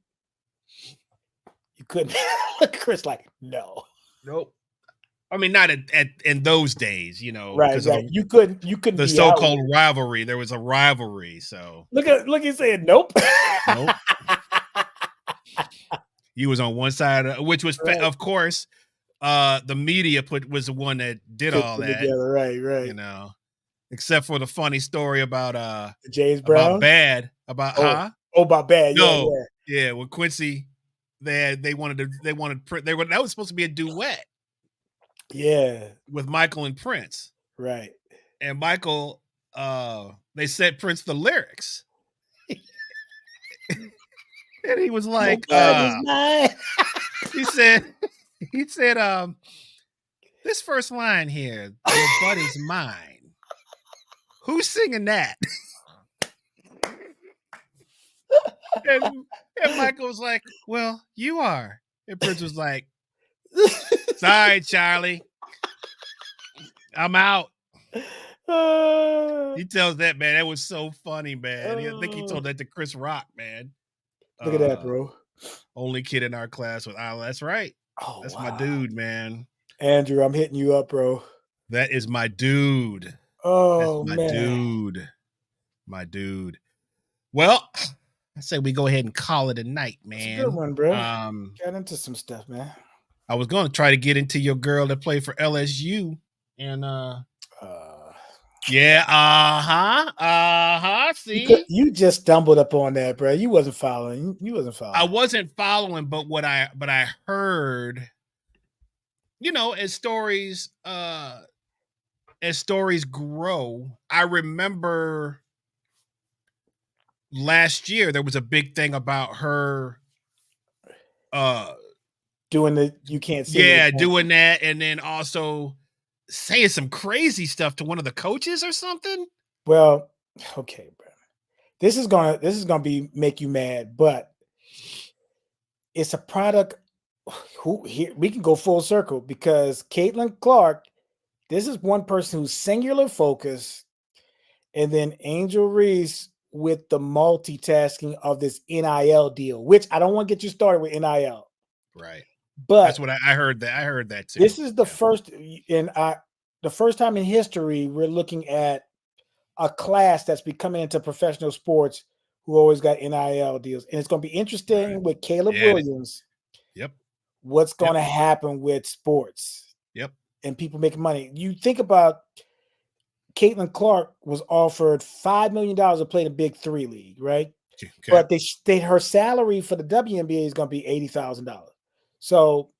Speaker 2: You couldn't. Chris, like, no.
Speaker 1: Nope. I mean, not in those days,
Speaker 2: Right. You couldn't.
Speaker 1: The so-called rivalry. There was a rivalry, so
Speaker 2: look. He's saying nope.
Speaker 1: Nope. He was on one side, which was, of course, the media was the one that did all that.
Speaker 2: Together. Right.
Speaker 1: Except for the funny story about
Speaker 2: James Brown,
Speaker 1: about Bad, about
Speaker 2: about Bad.
Speaker 1: No, yeah. When Quincy, that was supposed to be a duet.
Speaker 2: Yeah,
Speaker 1: with Michael and Prince.
Speaker 2: Right.
Speaker 1: And Michael, they sent Prince the lyrics. And he was like, he said, this first line here, your buddy's mine. Who's singing that? and Michael was like, well, you are. And Prince was like, sorry, Charlie. I'm out. He tells that, man. That was so funny, man. I think he told that to Chris Rock, man.
Speaker 2: Look at that, bro.
Speaker 1: Only kid in our class with that's right.
Speaker 2: Oh,
Speaker 1: that's my dude, man.
Speaker 2: Andrew, I'm hitting you up, bro.
Speaker 1: That is my dude.
Speaker 2: Oh,
Speaker 1: that's my dude. Well, I say we go ahead and call it a night, man.
Speaker 2: That's a good one, bro. Got into some stuff, man.
Speaker 1: I was going to try to get into your girl that played for LSU, and see,
Speaker 2: you just stumbled upon that, bro. You wasn't following.
Speaker 1: I wasn't following, but what I heard, as stories grow, I remember last year there was a big thing about her
Speaker 2: doing the you can't see
Speaker 1: doing that, and then also saying some crazy stuff to one of the coaches or something.
Speaker 2: Well, okay, bro. This is gonna make you mad, but it's a product. Here we can go full circle, because Caitlin Clark, this is one person who's singular focus, and then Angel Reese with the multitasking of this NIL deal, which I don't want to get you started with NIL.
Speaker 1: Right.
Speaker 2: But
Speaker 1: that's what I heard that too.
Speaker 2: This is the first time in history we're looking at a class that's becoming into professional sports who always got NIL deals. And it's going to be interesting with Caleb Williams.
Speaker 1: Yep.
Speaker 2: What's going to happen with sports?
Speaker 1: Yep.
Speaker 2: And people making money. You think about Caitlin Clark was offered $5 million to play in the Big Three league, right? Okay. But her salary for the WNBA is going to be $80,000. So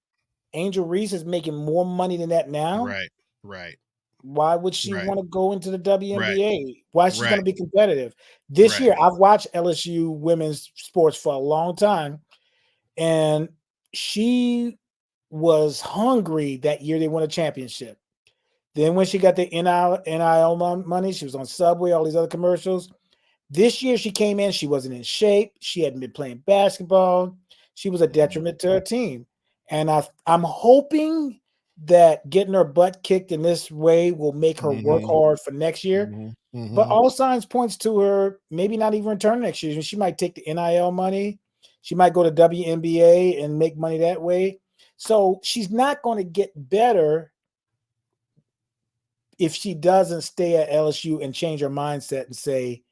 Speaker 2: Angel Reese is making more money than that now.
Speaker 1: Right.
Speaker 2: Why would she want to go into the WNBA?
Speaker 1: Right.
Speaker 2: Why is she going to be competitive? This year, I've watched LSU women's sports for a long time, and she was hungry that year they won a championship. Then when she got the NIL money, she was on Subway, all these other commercials. This year she came in, she wasn't in shape. She hadn't been playing basketball. She was a detriment to her team. And I'm hoping that getting her butt kicked in this way will make her work hard for next year. But all signs points to her maybe not even return next year. She might take the NIL money. She might go to WNBA and make money that way. So she's not going to get better if she doesn't stay at LSU and change her mindset and say,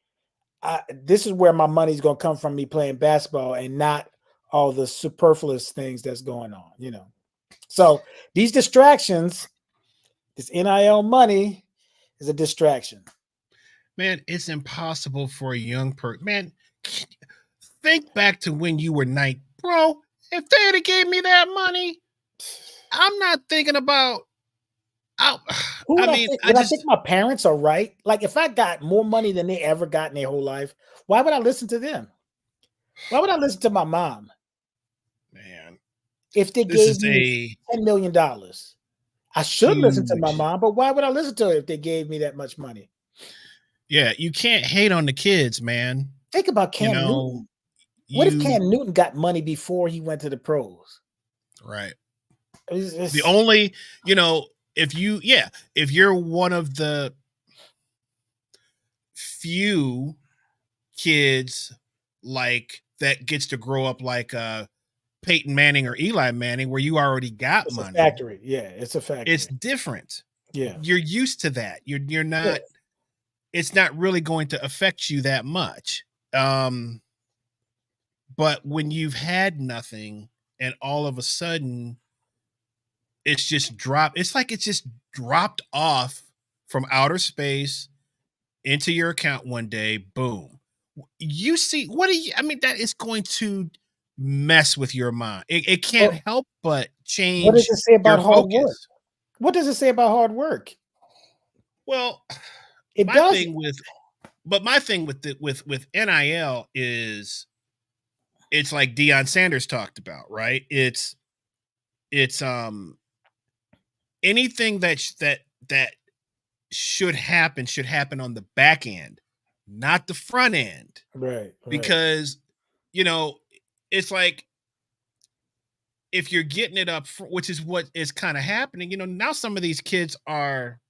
Speaker 2: this is where my money's going to come from, me playing basketball and not all the superfluous things that's going on, you know. So these distractions, this NIL money is a distraction.
Speaker 1: Man, it's impossible for a young person. Man, think back to when you were 9. Bro, if they had gave me that money, I'm not thinking about
Speaker 2: I think my parents are right. Like if I got more money than they ever got in their whole life, why would I listen to them? Why would I listen to my mom?
Speaker 1: Man,
Speaker 2: if they gave me $10 million, I should listen to my mom, but why would I listen to her if they gave me that much money?
Speaker 1: Yeah, you can't hate on the kids, man.
Speaker 2: Think about Cam Newton. What if Cam Newton got money before he went to the pros?
Speaker 1: Right. The only, if you're one of the few kids like that gets to grow up like Peyton Manning or Eli Manning, where you already got money.
Speaker 2: It's a factory. Yeah, it's a factory.
Speaker 1: It's different.
Speaker 2: Yeah.
Speaker 1: You're used to that. You're not, it's not really going to affect you that much. But when you've had nothing and all of a sudden it's just dropped, it's like it's just dropped off from outer space into your account one day, boom. You see, that is going to mess with your mind. It can't help but change.
Speaker 2: What does it say about hard work? What does it say about hard work?
Speaker 1: Well,
Speaker 2: it
Speaker 1: my
Speaker 2: does.
Speaker 1: My thing with NIL is it's like Deion Sanders talked about, right? It's anything that should happen on the back end, not the front end.
Speaker 2: Right.
Speaker 1: Because, it's like if you're getting it up, which is what is kind of happening, now some of these kids are,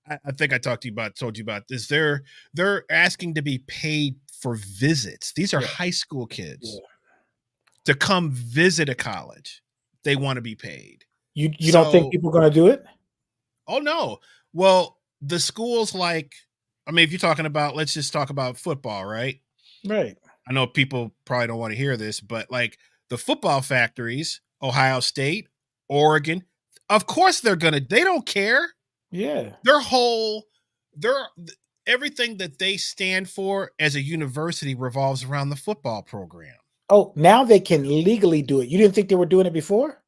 Speaker 1: I think I told you about this. They're asking to be paid for visits. These are high school kids to come visit a college. They want to be paid.
Speaker 2: You don't think people are going to do it?
Speaker 1: Oh no. Well, the schools if you're talking about, let's just talk about football, right?
Speaker 2: Right.
Speaker 1: I know people probably don't want to hear this, but like the football factories, Ohio State, Oregon, of course they don't care.
Speaker 2: Yeah.
Speaker 1: Everything that they stand for as a university revolves around the football program.
Speaker 2: Oh, now they can legally do it. You didn't think they were doing it before?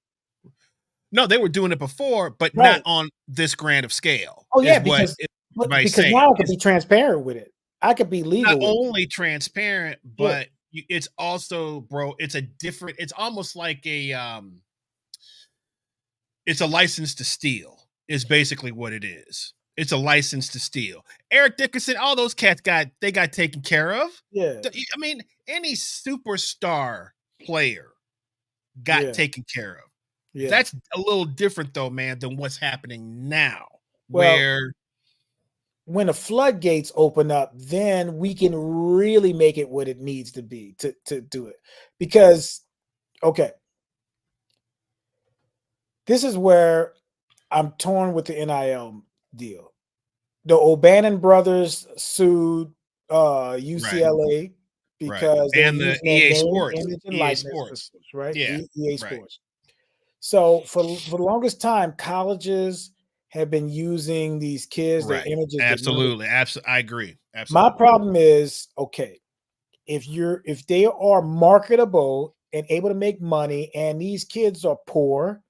Speaker 1: No, they were doing it before, but not on this grand of scale.
Speaker 2: Oh yeah, because now I could be transparent with it. I could be legal.
Speaker 1: Not only transparent, but it's also, bro, it's almost like it's a license to steal is basically what it is. It's a license to steal. Eric Dickerson, all those cats got taken care of.
Speaker 2: Yeah.
Speaker 1: I mean, any superstar player got taken care of. Yeah. That's a little different though, man, than what's happening now. Where
Speaker 2: when the floodgates open up, then we can really make it what it needs to be to do it. Because, this is where I'm torn with the NIL deal. the O'Bannon brothers sued UCLA because they were
Speaker 1: and the
Speaker 2: using their
Speaker 1: EA
Speaker 2: name,
Speaker 1: Sports,
Speaker 2: image, and
Speaker 1: EA
Speaker 2: likeness,
Speaker 1: Sports,
Speaker 2: right?
Speaker 1: yeah,
Speaker 2: EA
Speaker 1: right,
Speaker 2: Sports. So for the longest time, colleges have been using these kids, their
Speaker 1: right,
Speaker 2: images, their names.
Speaker 1: absolutely, I agree,
Speaker 2: My
Speaker 1: absolutely,
Speaker 2: problem is, okay, if they are marketable and able to make money, and these kids are poor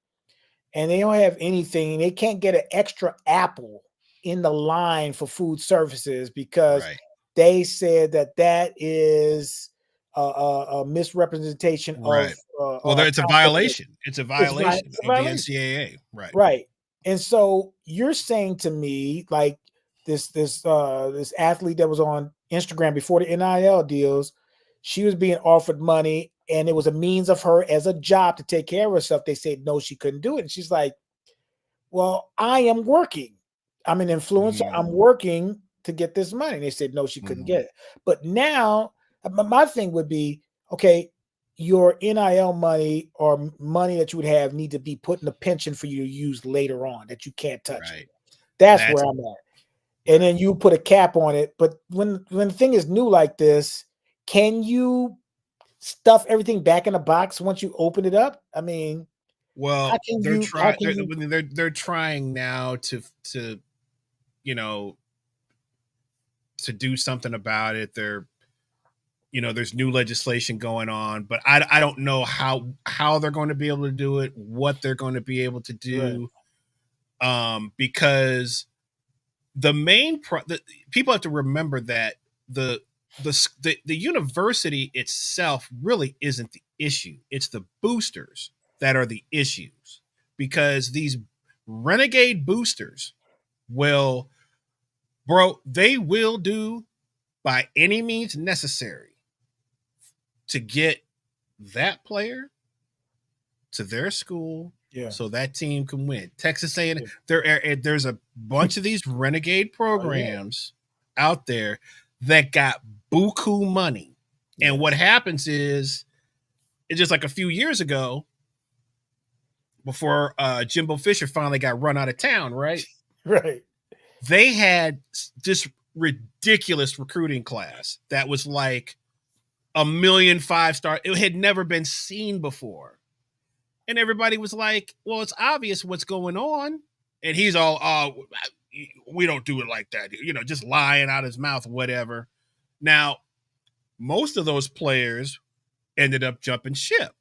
Speaker 2: and they don't have anything, they can't get an extra apple in the line for food services because
Speaker 1: right,
Speaker 2: they said that is a misrepresentation of
Speaker 1: right. Well, it's a
Speaker 2: accountability.
Speaker 1: violation. It's a
Speaker 2: It's
Speaker 1: violation
Speaker 2: a
Speaker 1: of the
Speaker 2: violation.
Speaker 1: NCAA, right?
Speaker 2: Right. And so you're saying to me, like this athlete that was on Instagram before the NIL deals, she was being offered money and it was a means of her as a job to take care of herself. They said no, she couldn't do it. And she's like, well, I am working. I'm an influencer. I'm working to get this money. And they said no, she couldn't get it. But now my thing would be, okay, your NIL money or money that you would have need to be put in a pension for you to use later on that you can't touch
Speaker 1: Right.
Speaker 2: it. That's
Speaker 1: That's
Speaker 2: where I'm at. And then you put a cap on it. But when the thing is new like this, can you stuff everything back in a box once you open it up? I mean, how
Speaker 1: well,
Speaker 2: can
Speaker 1: they're
Speaker 2: you how
Speaker 1: trying.
Speaker 2: can you
Speaker 1: They're trying now to you know to do something about it. There's new legislation going on, but I don't know how they're going to be able to do it, what they're going to be able to do, because people have to remember that the university itself really isn't the issue. It's the boosters that are the issues, because these renegade boosters will, they will do by any means necessary to get that player to their school, so that team can win. Texas A&M, there's a bunch of these renegade programs out there that got buku money. And what happens is, it's just like a few years ago, before Jimbo Fisher finally got run out of town, right?
Speaker 2: Right.
Speaker 1: They had this ridiculous recruiting class that was like 1 million 5-star. It had never been seen before. And everybody was like, well, it's obvious what's going on. And he's all, oh, we don't do it like that. Just lying out his mouth, whatever. Now, most of those players ended up jumping ship,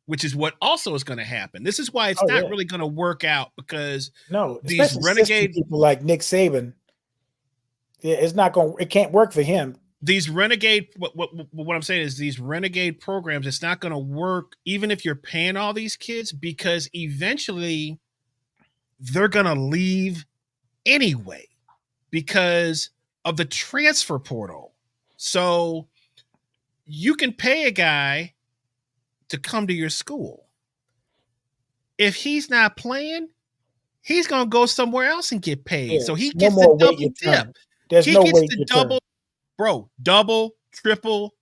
Speaker 1: which is what also is going to happen. This is why it's not really going to work out, because these renegade
Speaker 2: people like Nick Saban, it can't work for him.
Speaker 1: These renegade, what I'm saying is, these renegade programs, it's not going to work even if you're paying all these kids, because eventually they're going to leave anyway because of the transfer portal. So you can pay a guy to come to your school. If he's not playing, he's going to go somewhere else and get paid. So he gets the double dip.
Speaker 2: There's no way to
Speaker 1: double. Bro, double, triple,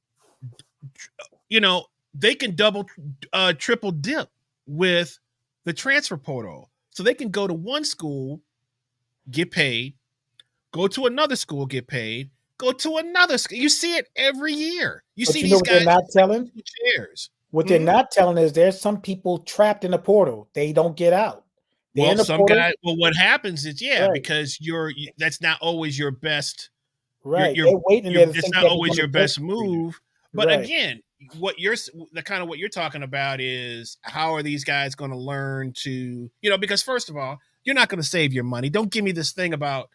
Speaker 1: they can double, triple dip with the transfer portal. So they can go to one school, get paid, go to another school, get paid, go to another school. You see it every year. You see these guys.
Speaker 2: They're not telling?
Speaker 1: Chairs.
Speaker 2: What they're not telling is there's some people trapped in the portal. They don't get out.
Speaker 1: Well, what happens is, because that's not always your best.
Speaker 2: Right. They're waiting there to
Speaker 1: it's
Speaker 2: think
Speaker 1: not always your best move. But again, what you're talking about is, how are these guys going to learn to, because first of all, you're not going to save your money. Don't give me this thing about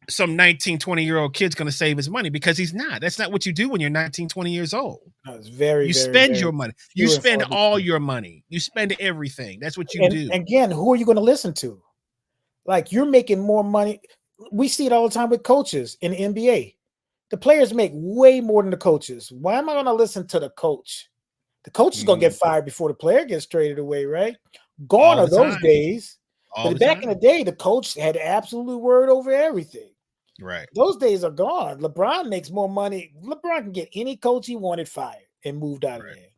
Speaker 1: some 19, 20-year-old kid's going to save his money, because he's not. That's not what you do when you're 19, 20 years old.
Speaker 2: No, it's you
Speaker 1: spend your money. You spend all your money. You spend everything. That's what you do.
Speaker 2: Again, who are you going to listen to? Like, you're making more money. We see it all the time with coaches in the NBA. The players make way more than the coaches. Why am I going to listen to the coach? The coach is going to get fired before the player gets traded away, right? Gone are those days. But back in the day, the coach had absolute word over everything.
Speaker 1: Right.
Speaker 2: Those days are gone. LeBron makes more money. LeBron can get any coach he wanted fired and moved out of there.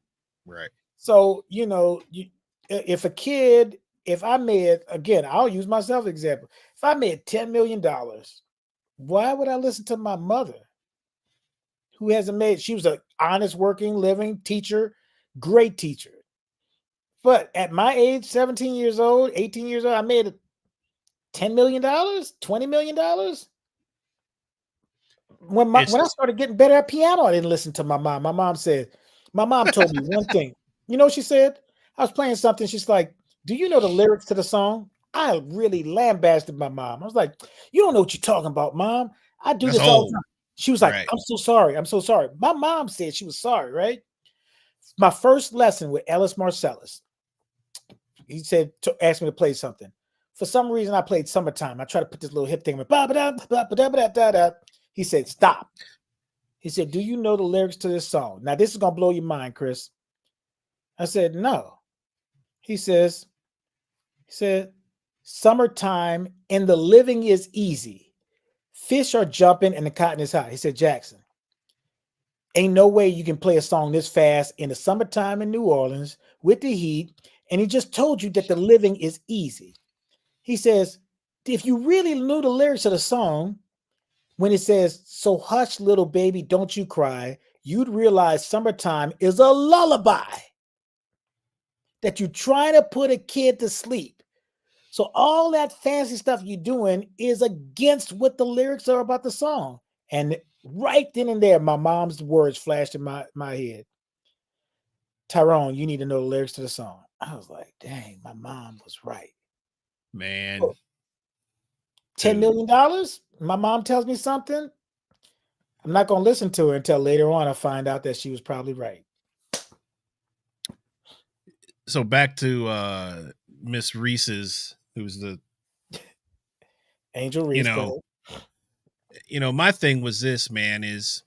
Speaker 1: Right.
Speaker 2: So, if a kid if I made, again, I'll use myself as an example. If I made $10 million, why would I listen to my mother who hasn't made, she was an honest working, living teacher, great teacher. But at my age, 17 years old, 18 years old, I made $10 million, $20 million. When I started getting better at piano, I didn't listen to my mom. My mom told me one thing. You know what she said? I was playing something. She's like, do you know the lyrics to the song? I really lambasted my mom. I was like, you don't know what you're talking about, Mom. I do this all the time. She was like, I'm so sorry. I'm so sorry. My mom said she was sorry, right? My first lesson with Ellis Marcellus, he said, asked me to play something. For some reason, I played Summertime. I tried to put this little hip thing. He said, stop. He said, do you know the lyrics to this song? Now, this is going to blow your mind, Chris. I said, no. He said, summertime and the living is easy. Fish are jumping and the cotton is high. He said, Jackson, ain't no way you can play a song this fast in the summertime in New Orleans with the heat. And he just told you that the living is easy. He says, if you really knew the lyrics of the song, when it says, so hush, little baby, don't you cry, you'd realize summertime is a lullaby that you're trying to put a kid to sleep. So all that fancy stuff you're doing is against what the lyrics are about the song. And right then and there, my mom's words flashed in my head. Tyrone, you need to know the lyrics to the song. I was like, dang, my mom was right.
Speaker 1: Man.
Speaker 2: $10 million? My mom tells me something. I'm not going to listen to her until later on I find out that she was probably right.
Speaker 1: So back to Miss Reese's, who's the
Speaker 2: Angel Reese.
Speaker 1: My thing was this, man, is,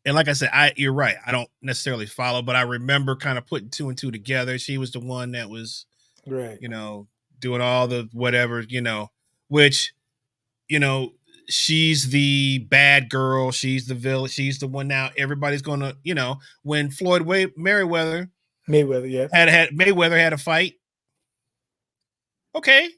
Speaker 1: and like I said, you're right. I don't necessarily follow, but I remember kind of putting two and two together. She was the one that was,
Speaker 2: right,
Speaker 1: doing all the whatever, which, she's the bad girl. She's the villain. She's the one now. Everybody's going to, when Floyd Mayweather,
Speaker 2: yeah,
Speaker 1: Mayweather had a fight. Okay.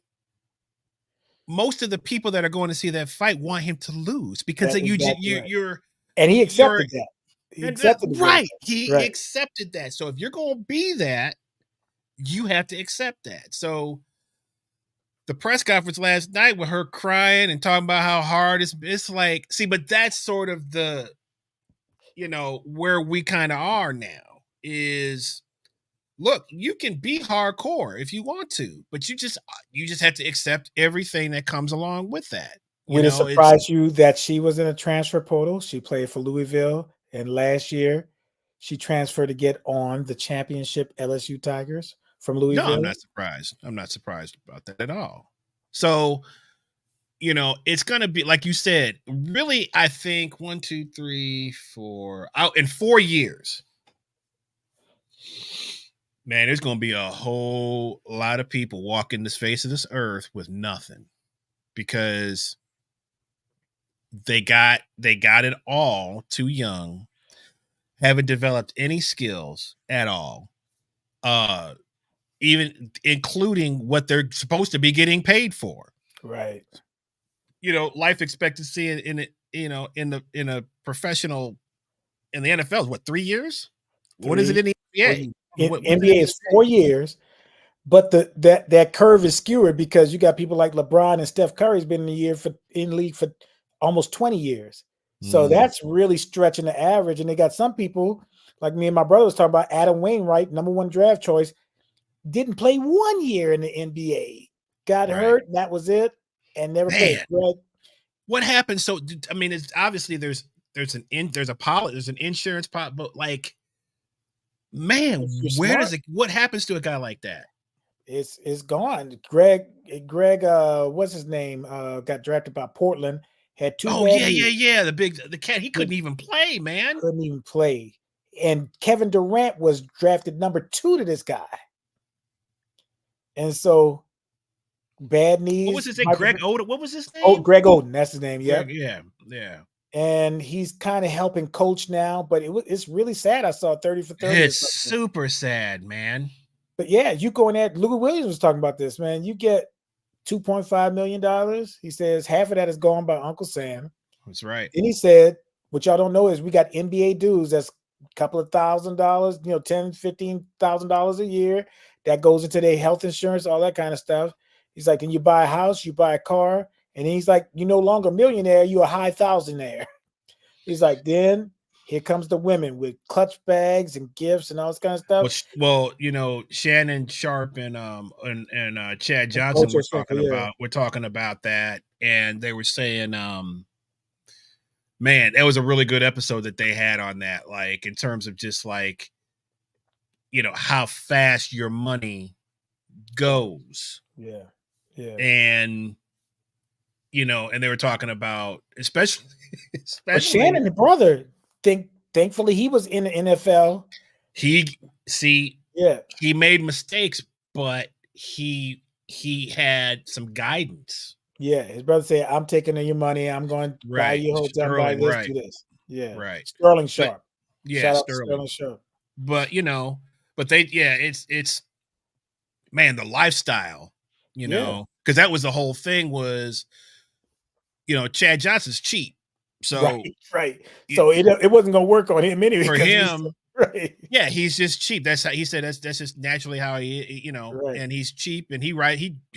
Speaker 1: Most of the people that are going to see that fight want him to lose because you're
Speaker 2: and he accepted that. He accepted
Speaker 1: right. He accepted that. So if you're going to be that, you have to accept that. So the press conference last night with her crying and talking about how hard it's like, see, but that's sort of the, where we kind of are now is, look, you can be hardcore if you want to, but you just have to accept everything that comes along with that.
Speaker 2: Would it surprise you that she was in a transfer portal? She played for Louisville, and last year she transferred to get on the championship LSU Tigers from Louisville.
Speaker 1: No, I'm not surprised. I'm not surprised about that at all. So, it's going to be, like you said, really, I think 1, 2, 3, 4, out in 4 years, man, there's going to be a whole lot of people walking this face of this earth with nothing because they got it all too young, haven't developed any skills at all, even including what they're supposed to be getting paid for.
Speaker 2: Right.
Speaker 1: Life expectancy in a professional, in the NFL is what, 3 years? What is it in the NBA?
Speaker 2: NBA is 4 years, but that curve is skewered because you got people like LeBron and Steph Curry's been in the league for almost 20 years. So that's really stretching the average. And they got some people like me and my brother was talking about Adam Wainwright, number 1 draft choice, didn't play 1 year in the NBA, got hurt, and that was it, and never played. Right?
Speaker 1: What happened? So, I mean, it's obviously there's an insurance pot, but like, man, what happens to a guy like that?
Speaker 2: It's gone. Greg, what's his name? Got drafted by Portland. Had 2.
Speaker 1: Oh yeah. The cat. He couldn't even play, man.
Speaker 2: Couldn't even play. And Kevin Durant was drafted number 2 to this guy. And so, bad knees.
Speaker 1: What was his name? Greg Oden. What was his name?
Speaker 2: Oh, Greg Oden. That's his name. Yeah.
Speaker 1: Yeah.
Speaker 2: And he's kind of helping coach now, but it's really sad. I saw 30 for 30.
Speaker 1: It's super sad, man.
Speaker 2: But yeah, you go in there. Louis Williams was talking about this, man. You get $2.5 million. He says half of that is gone by Uncle Sam.
Speaker 1: That's right.
Speaker 2: And he said, what y'all don't know is we got NBA dues that's a couple of $1,000, $10,000, $15,000 a year that goes into their health insurance, all that kind of stuff. He's like, and you buy a house, you buy a car, and he's like, you're no longer a millionaire, you're a high thousandaire. He's like, then here comes the women with clutch bags and gifts and all this kind of stuff.
Speaker 1: Well, Shannon Sharp and Chad Johnson we're talking about that, and they were saying, man, that was a really good episode that they had on that, like in terms of just like, how fast your money goes.
Speaker 2: Yeah.
Speaker 1: And and they were talking about especially
Speaker 2: but Shannon, the brother, thankfully he was in the NFL.
Speaker 1: He made mistakes, but he had some guidance.
Speaker 2: Yeah, his brother said, "I'm taking your money. I'm going to buy you a hotel, buy this, do this." Yeah,
Speaker 1: right.
Speaker 2: Sterling Sharp.
Speaker 1: Shout out Sterling Sharp. But it's man, the lifestyle, because that was the whole thing was, Chad Johnson's cheap. So
Speaker 2: right. So it wasn't going to work on him anyway.
Speaker 1: For him,
Speaker 2: right.
Speaker 1: Yeah, he's just cheap. That's how he said. That's just naturally how he,
Speaker 2: right.
Speaker 1: And he's cheap, and he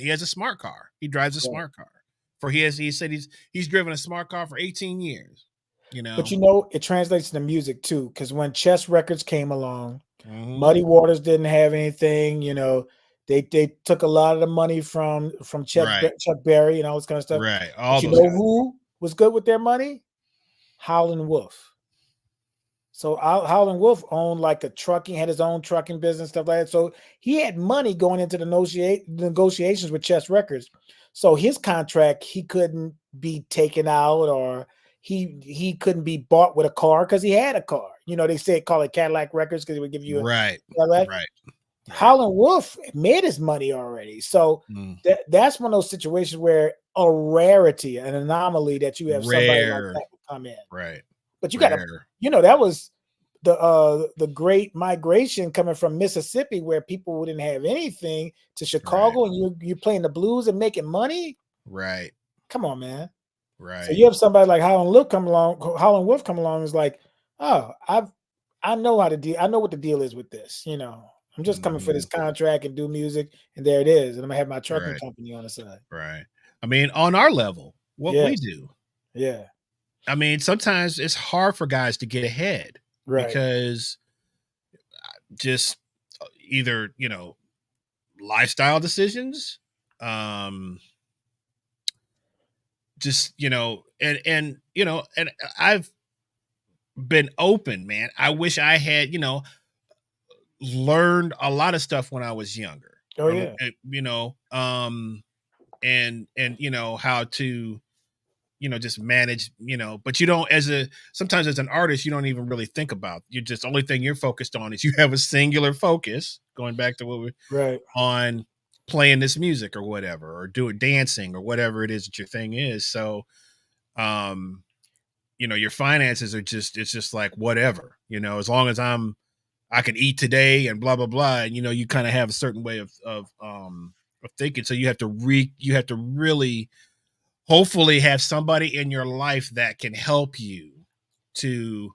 Speaker 1: has a smart car. He drives a smart car. He said he's driven a smart car for 18 years.
Speaker 2: But it translates to music too, because when Chess Records came along, Muddy Waters didn't have anything. They took a lot of the money from Chuck Berry and all this kind of stuff.
Speaker 1: Right.
Speaker 2: Who was good with their money? Howlin' Wolf. So Howlin' Wolf owned like had his own trucking business, stuff like that. So he had money going into the negotiations with Chess Records. So his contract, he couldn't be taken out, or he couldn't be bought with a car because he had a car. They call it Cadillac Records because it would give you a Cadillac.
Speaker 1: Right.
Speaker 2: Howlin' Wolf made his money already. So that's one of those situations where a rarity, an anomaly that you have somebody like that come in.
Speaker 1: Right.
Speaker 2: But you got to, that was the great migration coming from Mississippi, where people wouldn't have anything, to Chicago, and you're playing the blues and making money.
Speaker 1: Right.
Speaker 2: Come on, man.
Speaker 1: Right.
Speaker 2: So you have somebody like Howlin' Wolf come along, is like, oh, I know how to deal. I know what the deal is with this. I'm just coming for this contract and do music, and there it is. And I'm gonna have my trucking company on the side.
Speaker 1: Right. I mean, on our level, what we do.
Speaker 2: Yeah.
Speaker 1: I mean, sometimes it's hard for guys to get ahead, because just either, lifestyle decisions, just, and I've been open, man. I wish I had, learned a lot of stuff when I was younger.
Speaker 2: Oh yeah.
Speaker 1: And how to, just manage, but you don't, sometimes as an artist, you don't even really think about, the only thing you're focused on is you have a singular focus, going back to what we're on playing this music or whatever, or dancing or whatever it is that your thing is. So, your finances are it's just like, whatever, as long as I can eat today and blah, blah, blah. And, you kind of have a certain way of thinking. So you have to really hopefully have somebody in your life that can help you to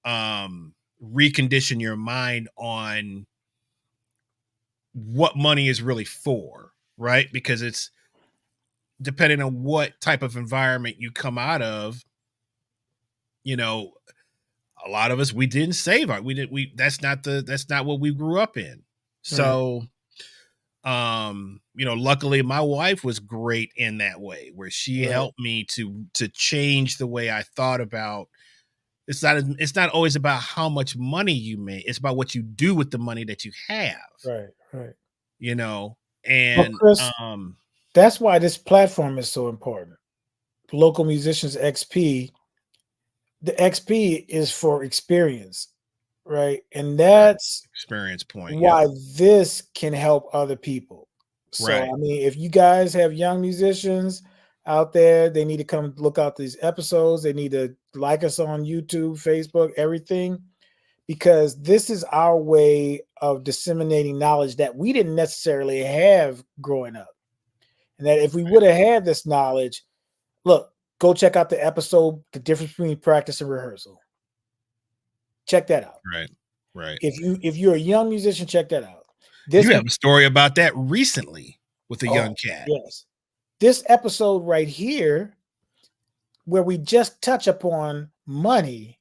Speaker 1: recondition your mind on what money is really for, right? Because it's depending on what type of environment you come out of, a lot of us, we didn't save that's not what we grew up in. So, luckily my wife was great in that way, where she helped me to change the way I thought about, it's not always about how much money you make. It's about what you do with the money that you have.
Speaker 2: Right.
Speaker 1: And
Speaker 2: Chris, that's why this platform is so important. Local Musicians XP. The XP is for experience, right? And that's
Speaker 1: experience point.
Speaker 2: Why this can help other people. So, I mean, if you guys have young musicians out there, they need to come look out these episodes. They need to like us on YouTube, Facebook, everything, because this is our way of disseminating knowledge that we didn't necessarily have growing up. And that if we would have had this knowledge, look, go check out the episode, The Difference Between Practice and Rehearsal. Check that out.
Speaker 1: Right.
Speaker 2: If you're a young musician, check that out.
Speaker 1: You have a story about that recently with a young cat.
Speaker 2: Yes. This episode right here, where we just touch upon money,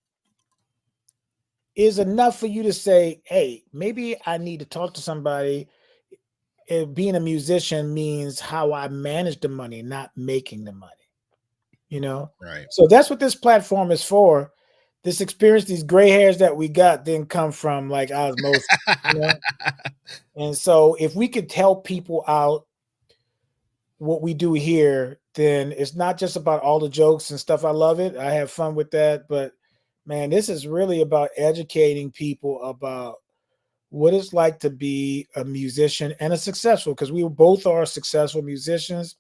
Speaker 2: is enough for you to say, hey, maybe I need to talk to somebody. Being a musician means how I manage the money, not making the money. You know?
Speaker 1: Right.
Speaker 2: So that's what this platform is for. This experience, these gray hairs that we got didn't come from like osmosis. You know? And so if we could help people out what we do here, then it's not just about all the jokes and stuff. I love it. I have fun with that. But man, this is really about educating people about what it's like to be a musician and a successful, because we both are successful musicians.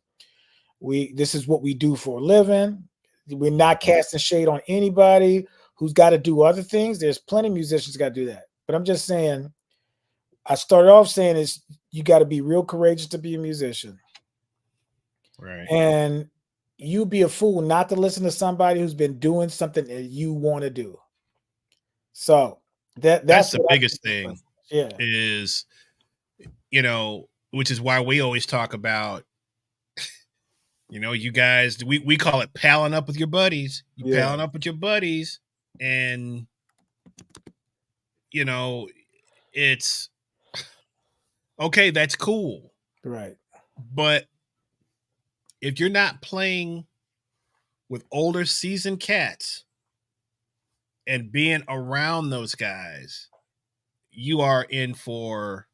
Speaker 2: This is what we do for a living. We're not casting shade on anybody who's got to do other things. There's plenty of musicians got to do that. But I'm just saying, I started off saying is you got to be real courageous to be a musician.
Speaker 1: Right.
Speaker 2: And you'd be a fool not to listen to somebody who's been doing something that you want to do. So that's
Speaker 1: the biggest thing.
Speaker 2: Yeah.
Speaker 1: Is, which is why we always talk about, you guys, we call it palling up with your buddies. Palling up with your buddies, and it's okay, that's cool.
Speaker 2: Right.
Speaker 1: But if you're not playing with older seasoned cats and being around those guys, you are in for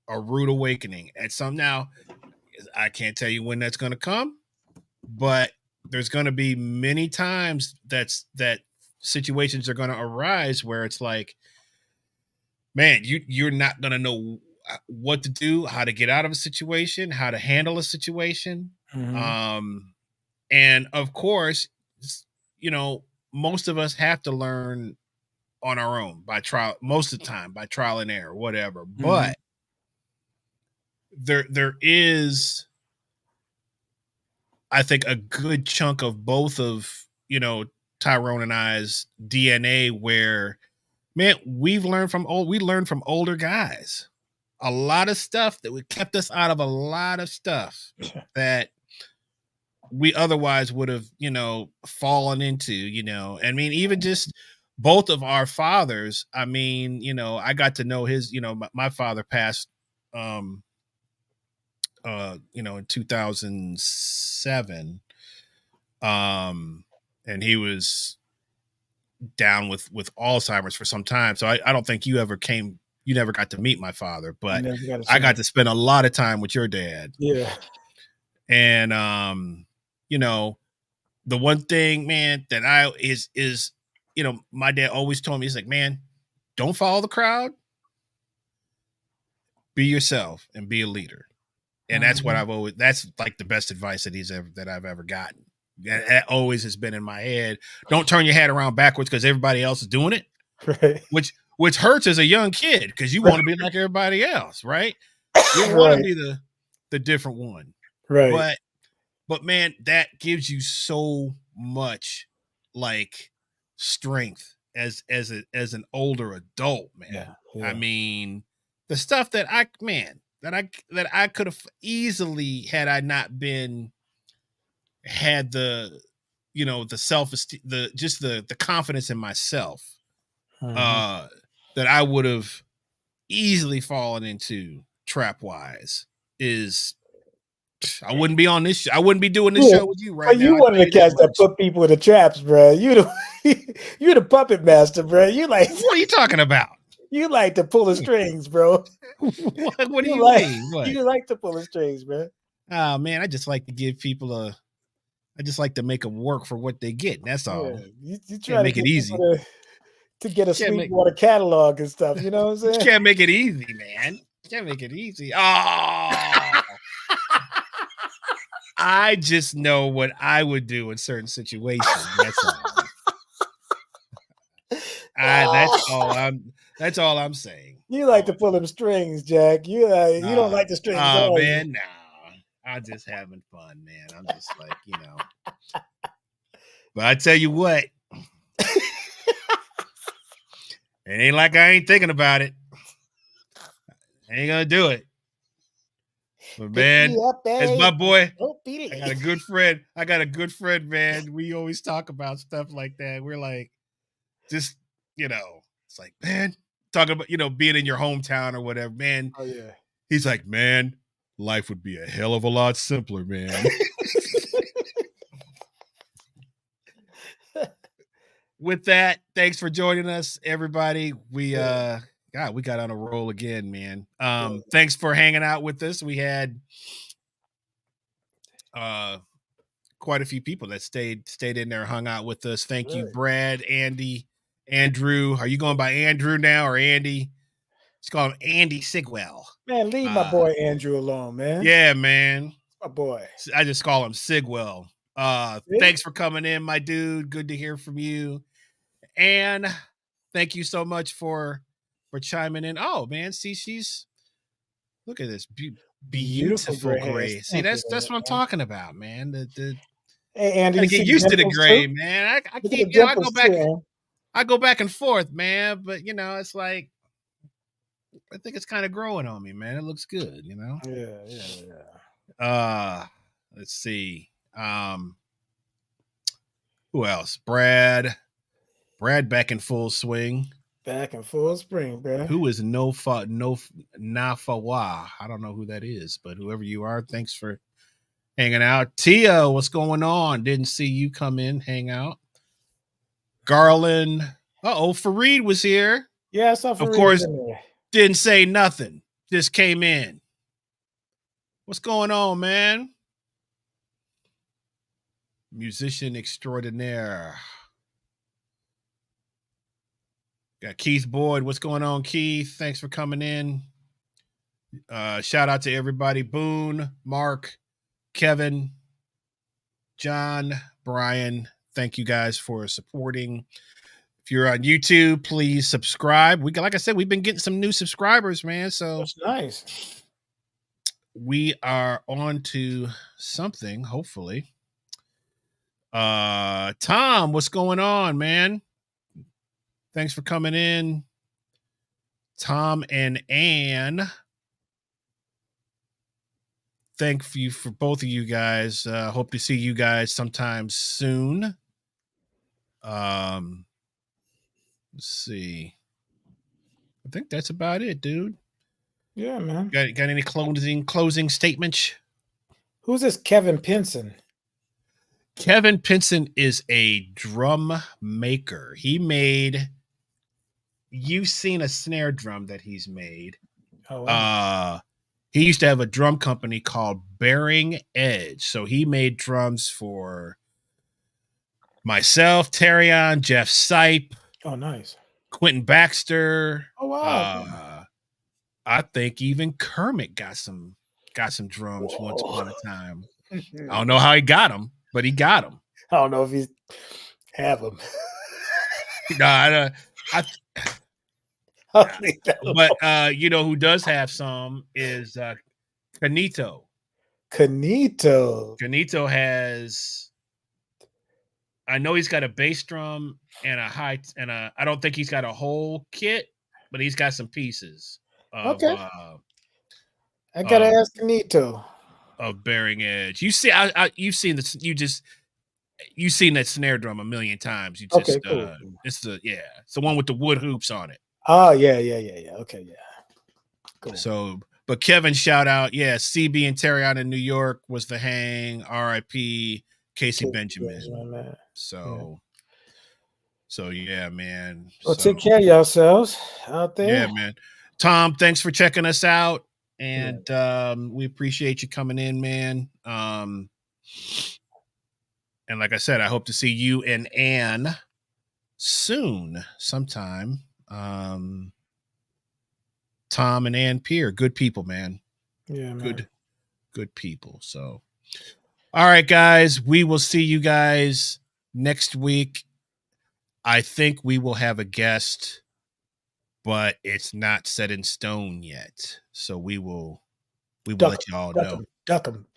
Speaker 1: a rude awakening now. I can't tell you when that's going to come, but there's going to be many times that situations are going to arise where it's like, man, you're not going to know what to do, how to get out of a situation, how to handle a situation.
Speaker 2: Mm-hmm.
Speaker 1: And of course, most of us have to learn on our own by trial, most of the time by trial and error, whatever. Mm-hmm. But there is, I think, a good chunk of both of, Tyrone and I's DNA where, man, we learned from older guys. A lot of stuff that kept us out of a lot of stuff that we otherwise would have, fallen into, I mean, even just both of our fathers. I mean, I got to know his, my father passed, in 2007. And he was down with Alzheimer's for some time. So I don't think you never got to meet my father, but I got to spend a lot of time with your dad.
Speaker 2: Yeah.
Speaker 1: And, the one thing, man, that is, my dad always told me, he's like, man, don't follow the crowd, be yourself and be a leader. And that's what that's like the best advice that I've ever gotten. That always has been in my head. Don't turn your head around backwards because everybody else is doing it.
Speaker 2: Right.
Speaker 1: Which hurts as a young kid because you want to be like everybody else, right? You want to be the different one.
Speaker 2: Right.
Speaker 1: But man, that gives you so much like strength as an older adult, man. Yeah. I mean, the stuff that I could have easily, had I not had the self-esteem, the confidence in myself, that I would have easily fallen into trap wise is, I wouldn't be on this. I wouldn't be doing this show with you right now.
Speaker 2: You one of the cats that put people in the traps, bro. You're the puppet master, bro.
Speaker 1: What are you talking about?
Speaker 2: You like to pull the strings, bro.
Speaker 1: What do you mean? What?
Speaker 2: You like to pull the strings, man.
Speaker 1: Oh man, I just like to give people I just like to make them work for what they get. That's all.
Speaker 2: Yeah. You try to
Speaker 1: make it easy
Speaker 2: to get a Sweetwater catalog and stuff. You know what I'm saying?
Speaker 1: You can't make it easy, man. You can't make it easy. Oh. I just know what I would do in certain situations. That's all. That's all I'm saying.
Speaker 2: You like to pull them strings, Jack. You don't like the strings.
Speaker 1: Oh man, no. I'm just having fun, man. I'm just like, But I tell you what, it ain't like I ain't thinking about it. I ain't gonna do it. But man, as my boy, I got a good friend. Man. We always talk about stuff like that. We're like, just it's like, man, talking about being in your hometown or whatever, man.
Speaker 2: Oh yeah.
Speaker 1: He's like, man, life would be a hell of a lot simpler, man. With that, thanks for joining us, everybody. We got on a roll again, man. Thanks for hanging out with us. We had quite a few people that stayed in there, hung out with us. Thank you, Brad, Andy, Andrew. Are you going by Andrew now or Andy? Let's call him Andy Sigwell.
Speaker 2: Man, leave my boy Andrew alone, man.
Speaker 1: Yeah, man.
Speaker 2: My boy.
Speaker 1: I just call him Sigwell. Thanks for coming in, my dude. Good to hear from you. And thank you so much for chiming in. Oh man, see, look at this beautiful gray. See, that's what I'm talking about, man.
Speaker 2: Hey, Andy,
Speaker 1: I get used to the gray, man. I keep, I go back and forth, man. But it's like I think it's kind of growing on me, man. It looks good,
Speaker 2: Yeah.
Speaker 1: Let's see. Who else? Brad back in full swing.
Speaker 2: Back in full spring, bro.
Speaker 1: Who is Nafawa? I don't know who that is, but whoever you are, thanks for hanging out. Tia, what's going on? Didn't see you come in, hang out. Garland. Fareed was here.
Speaker 2: Yeah, I saw Fareed.
Speaker 1: Of course, didn't say nothing. Just came in. What's going on, man? Musician extraordinaire. Got Keith Boyd. What's going on, Keith? Thanks for coming in. Shout out to everybody. Boone, Mark, Kevin, John, Brian. Thank you guys for supporting. If you're on YouTube, please subscribe. Like I said, we've been getting some new subscribers, man. So
Speaker 2: that's nice.
Speaker 1: We are on to something, hopefully. Tom, what's going on, man? Thanks for coming in. Tom and Ann. Thank you for both of you guys. Hope to see you guys sometime soon. Let's see. I think that's about it, dude.
Speaker 2: Yeah, man.
Speaker 1: Got any closing statements?
Speaker 2: Who's this Kevin Pinson?
Speaker 1: Kevin Pinson is a drum maker. You've seen a snare drum that he's made.
Speaker 2: Oh, wow.
Speaker 1: He used to have a drum company called Bearing Edge. So he made drums for myself, Terrion, Jeff Sipe.
Speaker 2: Oh, nice.
Speaker 1: Quentin Baxter.
Speaker 2: Oh, wow.
Speaker 1: I think even Kermit got some drums once upon a time. I don't know how he got them, but he got them.
Speaker 2: I don't know if he have them.
Speaker 1: No, but you know who does have some is Canito. Canito has. I know he's got a bass drum and I don't think he's got a whole kit, but he's got some pieces.
Speaker 2: Okay. I gotta ask Canito
Speaker 1: of Bearing Edge. You see, you've seen this. You've seen that snare drum a million times. You just cool. It's the one with the wood hoops on it.
Speaker 2: Oh yeah. Okay, yeah.
Speaker 1: Cool. So, but Kevin, shout out, CB and Terry out in New York was the hang. R.I.P. Casey Benjamin. So yeah, man.
Speaker 2: Well, take care of yourselves out there.
Speaker 1: Yeah, man. Tom, thanks for checking us out, and we appreciate you coming in, man. And like I said, I hope to see you and Ann soon, sometime. Tom and Ann Pierre, good people, man.
Speaker 2: Yeah, man.
Speaker 1: Good people. So, all right, guys, we will see you guys next week. I think we will have a guest but it's not set in stone yet. So we will let y'all know.
Speaker 2: Duck them.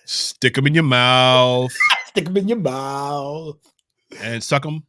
Speaker 1: Stick them in your mouth.
Speaker 2: Stick them in your mouth.
Speaker 1: And suck them.